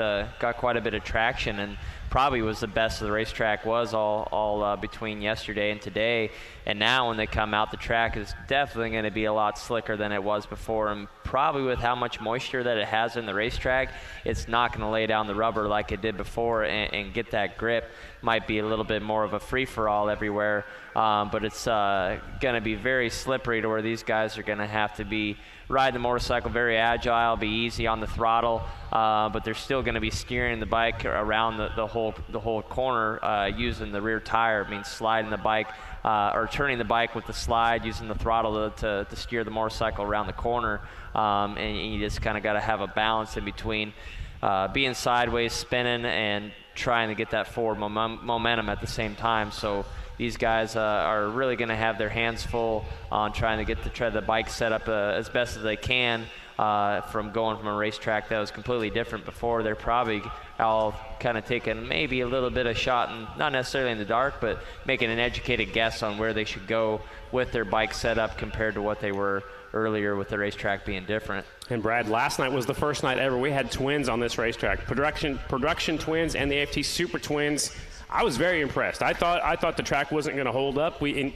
S12: quite a bit of traction, and probably was the best of the racetrack was all between yesterday and today. And now when they come out, the track is definitely going to be a lot slicker than it was before, and probably with how much moisture that it has in the racetrack, it's not going to lay down the rubber like it did before and get that grip. Might be a little bit more of a free-for-all everywhere, but it's going to be very slippery to where these guys are going to have to be riding the motorcycle very agile, be easy on the throttle, but they're still going to be steering the bike around the whole corner using the rear tire. I mean, sliding the bike or turning the bike with the slide, using the throttle to steer the motorcycle around the corner, and you just kind of got to have a balance in between being sideways, spinning, and trying to get that forward momentum at the same time. So these guys are really going to have their hands full on trying to get the bike set up as best as they can from going from a racetrack that was completely different before. They're probably all kind of taking maybe a little bit of shot, and not necessarily in the dark, but making an educated guess on where they should go with their bike setup compared to what they were earlier with the racetrack being different.
S5: And Brad, last night was the first night ever we had twins on this racetrack. Production twins and the AFT Super Twins. I was very impressed. I thought the track wasn't going to hold up. And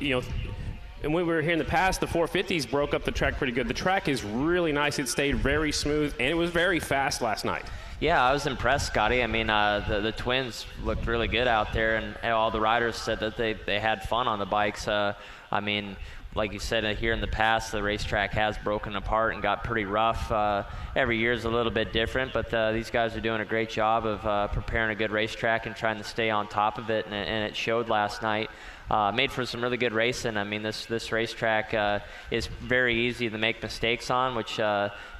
S5: when we were here in the past, the 450s broke up the track pretty good. The track is really nice. It stayed very smooth, and it was very fast last night.
S12: Yeah, I was impressed, Scotty. I mean, the twins looked really good out there, and all the riders said that they had fun on the bikes. I mean, like you said, here in the past, the racetrack has broken apart and got pretty rough. Every year is a little bit different, but these guys are doing a great job of preparing a good racetrack and trying to stay on top of it, and it showed last night. Made for some really good racing. I mean, this racetrack is very easy to make mistakes on, which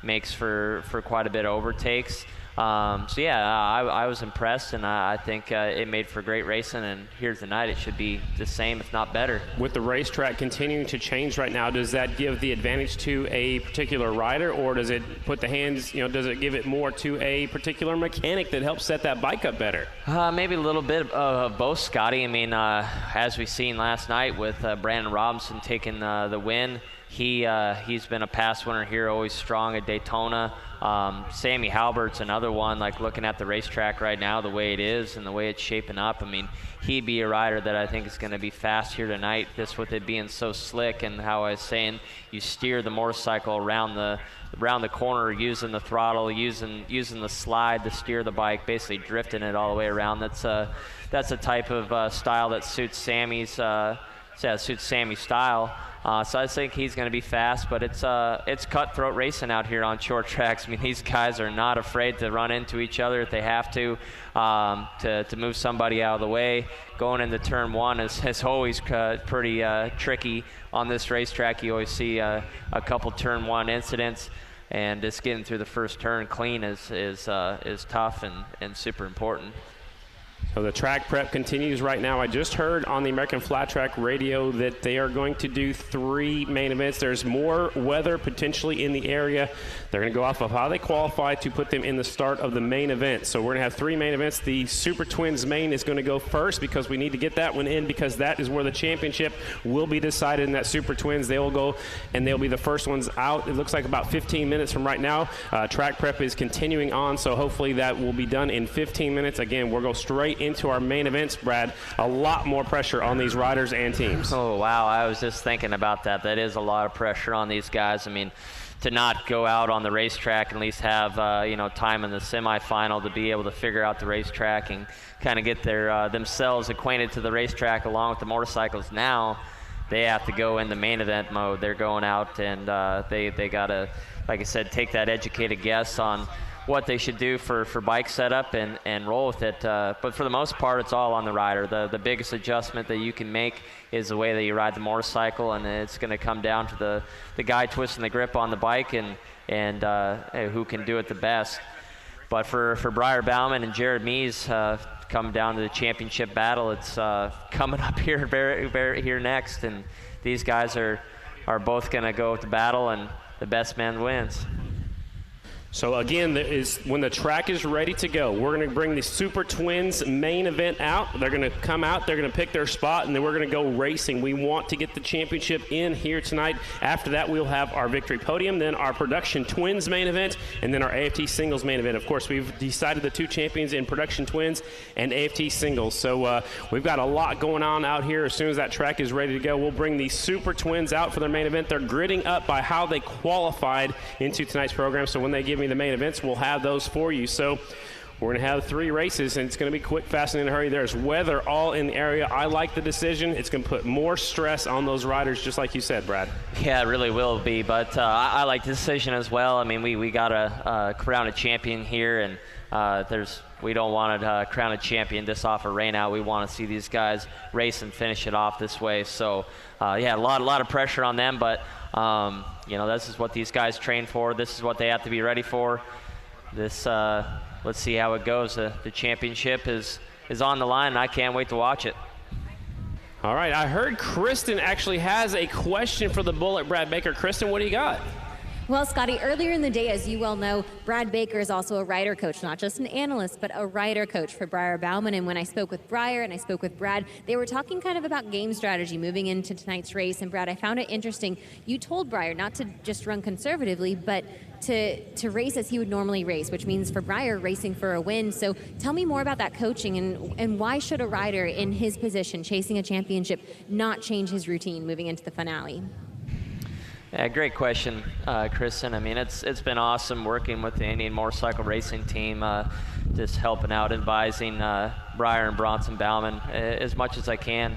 S12: makes for quite a bit of overtakes. So yeah, I was impressed, and I think it made for great racing, and here tonight it should be the same, if not better.
S5: With the racetrack continuing to change right now, does that give the advantage to a particular rider, or does it put the hands, does it give it more to a particular mechanic that helps set that bike up better?
S12: Maybe a little bit of both, Scotty. I mean, as we seen last night with Brandon Robinson taking the win, he's been a past winner here, always strong at Daytona. Sammy Halbert's another one, like looking at the racetrack right now, the way it is and the way it's shaping up. I mean, he'd be a rider that I think is going to be fast here tonight, just with it being so slick, and how I was saying you steer the motorcycle around the corner using the throttle, using the slide to steer the bike, basically drifting it all the way around. That's a type of style that suits Sammy's style. So I think he's going to be fast, but it's cutthroat racing out here on short tracks. I mean, these guys are not afraid to run into each other if they have to move somebody out of the way. Going into turn one is always pretty tricky on this racetrack. You always see a couple turn one incidents, and just getting through the first turn clean is tough and super important.
S5: So the track prep continues right now. I just heard on the American Flat Track radio that they are going to do 3 main events. There's more weather potentially in the area. They're going to go off of how they qualify to put them in the start of the main event. So we're going to have 3 main events. The Super Twins main is going to go first because we need to get that one in, because that is where the championship will be decided in that Super Twins. They will go and they'll be the first ones out. It looks like about 15 minutes from right now. Track prep is continuing on, so hopefully that will be done in 15 minutes. Again, we'll go straight into our main events, Brad. A lot more pressure on these riders and teams.
S12: Oh, wow. I was just thinking about that. That is a lot of pressure on these guys. I mean, to not go out on the racetrack and at least have, time in the semifinal to be able to figure out the racetrack and kind of get their themselves acquainted to the racetrack along with the motorcycles. Now they have to go in the main event mode. They're going out and they got to, like I said, take that educated guess on what they should do for bike setup and roll with it. But for the most part, it's all on the rider. The biggest adjustment that you can make is the way that you ride the motorcycle, and it's going to come down to the guy twisting the grip on the bike and who can do it the best. But for Briar Bauman and Jared Mees, come down to the championship battle. It's coming up here here next, and these guys are both going to go to battle, and the best man wins.
S5: So again, when the track is ready to go, we're going to bring the Super Twins main event out. They're going to come out, they're going to pick their spot, and then we're going to go racing. We want to get the championship in here tonight. After that, we'll have our victory podium, then our Production Twins main event, and then our AFT Singles main event. Of course, we've decided the 2 champions in Production Twins and AFT Singles. So we've got a lot going on out here. As soon as that track is ready to go, we'll bring the Super Twins out for their main event. They're gridding up by how they qualified into tonight's program. So when they give me the main events, we'll have those for you. So we're going to have 3 races, and it's going to be quick, fast, and in a hurry. There's weather all in the area. I like the decision. It's going to put more stress on those riders, just like you said, Brad.
S12: Yeah, it really will be, but I like the decision as well. I mean, we got to crown a champion here, and we don't want to crown a champion this off a rain out. We want to see these guys race and finish it off this way. So, a lot of pressure on them, but this is what these guys train for. This is what they have to be ready for. Let's see how it goes. The championship is on the line, and I can't wait to watch it.
S5: All right, I heard Kristen actually has a question for the Bullet, Brad Baker. Kristen, what do you got?
S6: Well, Scotty, earlier in the day, as you well know, Brad Baker is also a rider coach, not just an analyst, but a rider coach for Briar Bauman. And when I spoke with Briar and I spoke with Brad, they were talking kind of about game strategy moving into tonight's race. And Brad, I found it interesting. You told Briar not to just run conservatively, but to race as he would normally race, which means for Briar, racing for a win. So tell me more about that coaching and why should a rider in his position, chasing a championship, not change his routine moving into the finale?
S12: Yeah, great question, Kristen. I mean, it's been awesome working with the Indian Motorcycle Racing team, just helping out, advising Briar and Bronson Bauman as much as I can.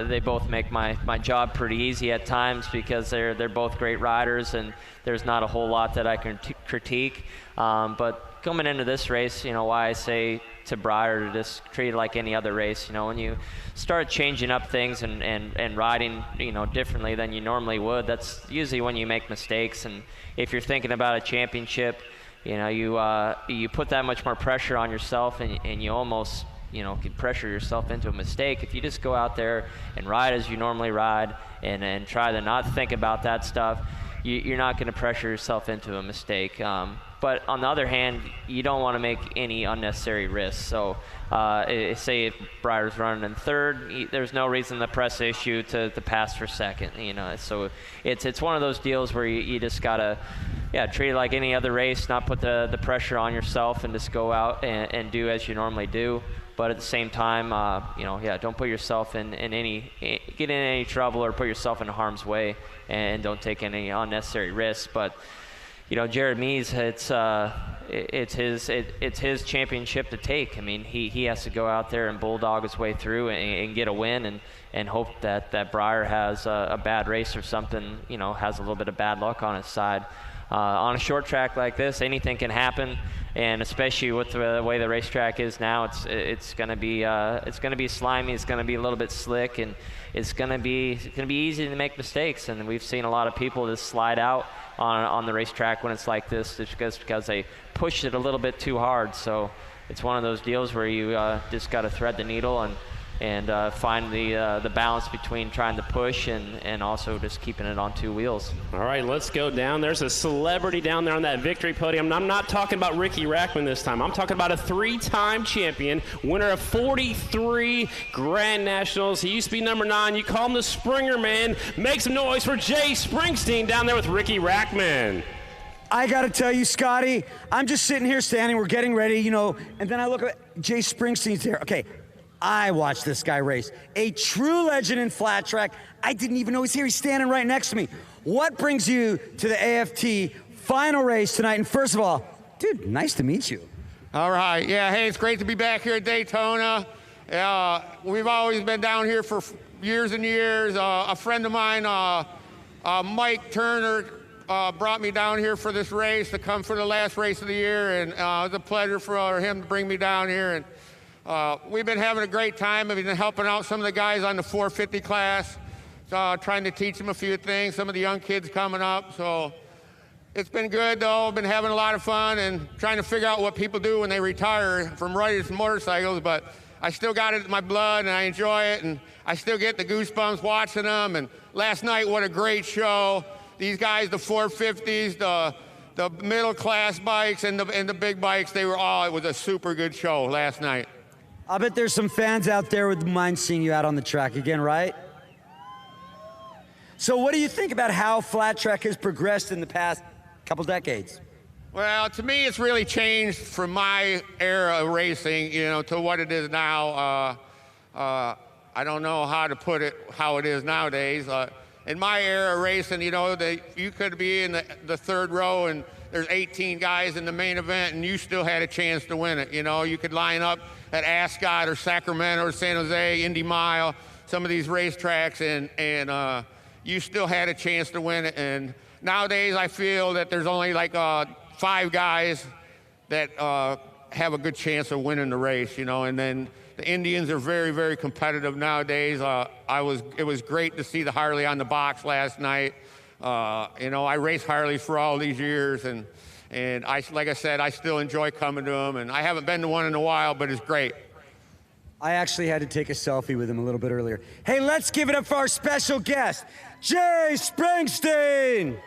S12: They both make my job pretty easy at times because they're both great riders, and there's not a whole lot that I can critique. But coming into this race, why I say to Briar to just treat it like any other race. When you start changing up things and riding, differently than you normally would, that's usually when you make mistakes. And if you're thinking about a championship, you put that much more pressure on yourself, and you almost, can pressure yourself into a mistake. If you just go out there and ride as you normally ride and try to not think about that stuff, you're not going to pressure yourself into a mistake. But on the other hand, you don't want to make any unnecessary risks. So say if Briar's running in third, there's no reason to press the issue to pass for second. So it's one of those deals where you just got to treat it like any other race, not put the pressure on yourself, and just go out and do as you normally do. But at the same time, don't put yourself get in any trouble or put yourself in harm's way, and don't take any unnecessary risks. But Jared Mees, it's his championship to take. I mean, he has to go out there and bulldog his way through and get a win, and hope that Briar has a bad race or something, has a little bit of bad luck on his side. on a short track like this, anything can happen. And especially with the way the racetrack is now, it's going to be slimy. It's going to be a little bit slick, and it's going to be easy to make mistakes. And we've seen a lot of people just slide out on the racetrack when it's like this, just because they pushed it a little bit too hard. So it's one of those deals where you just got to thread the needle and find the balance between trying to push and also just keeping it on two wheels.
S5: All right, let's go down. There's a celebrity down there on that victory podium. I'm not talking about Ricky Rackman this time. I'm talking about a 3-time champion, winner of 43 Grand Nationals. He used to be number 9. You call him the Springer Man. Make some noise for Jay Springsteen down there with Ricky Rackman.
S23: I got to tell you, Scotty, I'm just sitting here standing. We're getting ready, you know, and then I look at Jay Springsteen's there. Okay. I watched this guy race. A true legend in flat track. I didn't even know he's here. He's standing right next to me. What brings you to the AFT final race tonight? And first of all, dude, nice to meet you.
S8: All right. Yeah, hey, it's great to be back here at Daytona. We've always been down here for years and years. A friend of mine, Mike Turner, brought me down here for this race to come for the last race of the year. And it was a pleasure for him to bring me down here. And we've been having a great time. I've been helping out some of the guys on the 450 class, trying to teach them a few things, some of the young kids coming up. So it's been good, though. I've been having a lot of fun and trying to figure out what people do when they retire from riding motorcycles. But I still got it in my blood, and I enjoy it, and I still get the goosebumps watching them. And last night, what a great show. These guys, the 450s, the middle-class bikes, and the big bikes, it was a super good show last night.
S23: I bet there's some fans out there with mind seeing you out on the track again, right? So what do you think about how flat track has progressed in the past couple decades?
S8: Well, to me, it's really changed from my era of racing, you know, to what it is now. I don't know how to put it, how it is nowadays. In my era of racing, you know, you could be in the third row and there's 18 guys in the main event and you still had a chance to win it. You know, you could line up at Ascot or Sacramento or San Jose, Indy Mile, some of these racetracks, and you still had a chance to win it. And nowadays I feel that there's only like 5 guys that have a good chance of winning the race, you know, and then the Indians are very, very competitive nowadays. It was great to see the Harley on the box last night. You know, I raced Harleys for all these years, and like I said, I still enjoy coming to them, and I haven't been to one in a while, but it's great.
S23: I actually had to take a selfie with him a little bit earlier. Hey, let's give it up for our special guest, Jay Springsteen.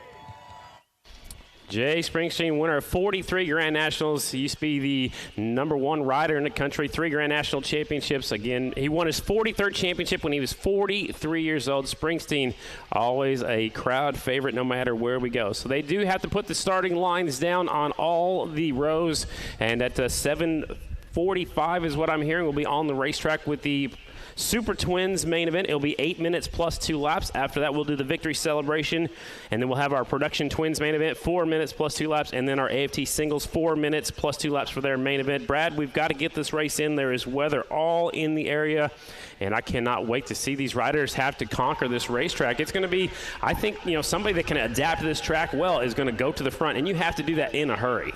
S5: Jay Springsteen, winner of 43 Grand Nationals. He used to be the #1 rider in the country, 3 Grand National championships. Again, he won his 43rd championship when he was 43 years old. Springsteen, always a crowd favorite no matter where we go. So they do have to put the starting lines down on all the rows. And at 7:45 is what I'm hearing, we'll be on the racetrack with the Super Twins main event. It'll be 8 minutes plus 2 laps. After that, we'll do the victory celebration, and then we'll have our Production Twins main event, 4 minutes plus 2 laps, and then our AFT Singles, 4 minutes plus 2 laps for their main event. Brad, we've got to get this race in. There is weather all in the area, and I cannot wait to see these riders have to conquer this racetrack. It's going to be, I think, you know, somebody that can adapt to this track well is going to go to the front, and you have to do that in a hurry.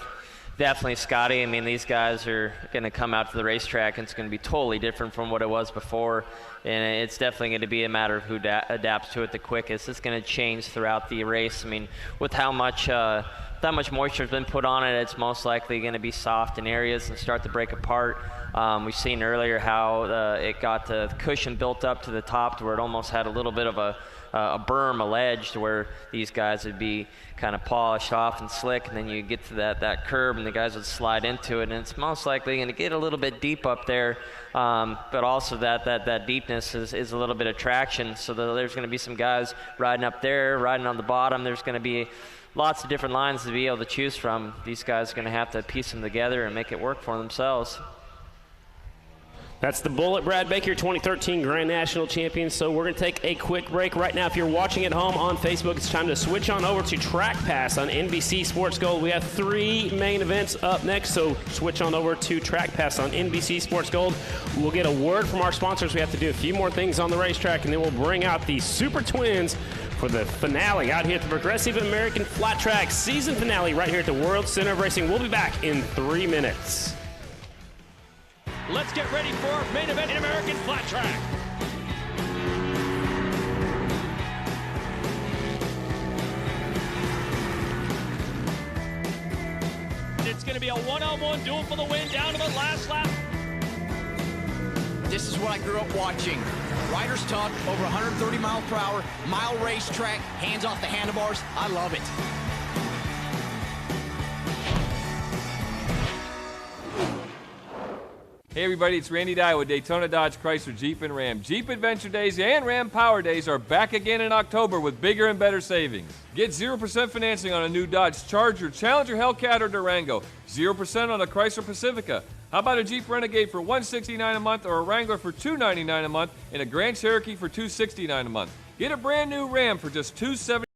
S12: Definitely, Scotty. I mean, these guys are going to come out to the racetrack, and it's going to be totally different from what it was before. And it's definitely going to be a matter of who adapts to it the quickest. It's going to change throughout the race. I mean, with how much moisture has been put on it, it's most likely going to be soft in areas and start to break apart. We've seen earlier how it got the cushion built up to the top to where it almost had a little bit of a berm, a ledge, to where these guys would be kind of polished off and slick, and then you get to that curb and the guys would slide into it, and it's most likely going to get a little bit deep up there, but also that deepness is a little bit of traction, so there's going to be some guys riding up there, riding on the bottom. There's going to be lots of different lines to be able to choose from. These guys are going to have to piece them together and make it work for themselves.
S5: That's the Bullet, Brad Baker, 2013 Grand National champion. So we're going to take a quick break right now. If you're watching at home on Facebook, it's time to switch on over to Track Pass on NBC Sports Gold. We have 3 main events up next, so switch on over to Track Pass on NBC Sports Gold. We'll get a word from our sponsors. We have to do a few more things on the racetrack, and then we'll bring out the Super Twins for the finale out here at the Progressive American Flat Track season finale right here at the World Center of Racing. We'll be back in 3 minutes.
S13: Let's get ready for our main event in American Flat Track. It's going to be a one-on-one duel for the win down to the last lap.
S18: This is what I grew up watching. Riders tuck, over 130 miles per hour, mile racetrack, hands off the handlebars. I love it.
S16: Hey everybody, it's Randy Dye with Daytona Dodge Chrysler Jeep and Ram. Jeep Adventure Days and Ram Power Days are back again in October with bigger and better savings. Get 0% financing on a new Dodge Charger, Challenger, Hellcat, or Durango. 0% on a Chrysler Pacifica. How about a Jeep Renegade for $169 a month, or a Wrangler for $299 a month, and a Grand Cherokee for $269 a month? Get a brand new Ram for just $270.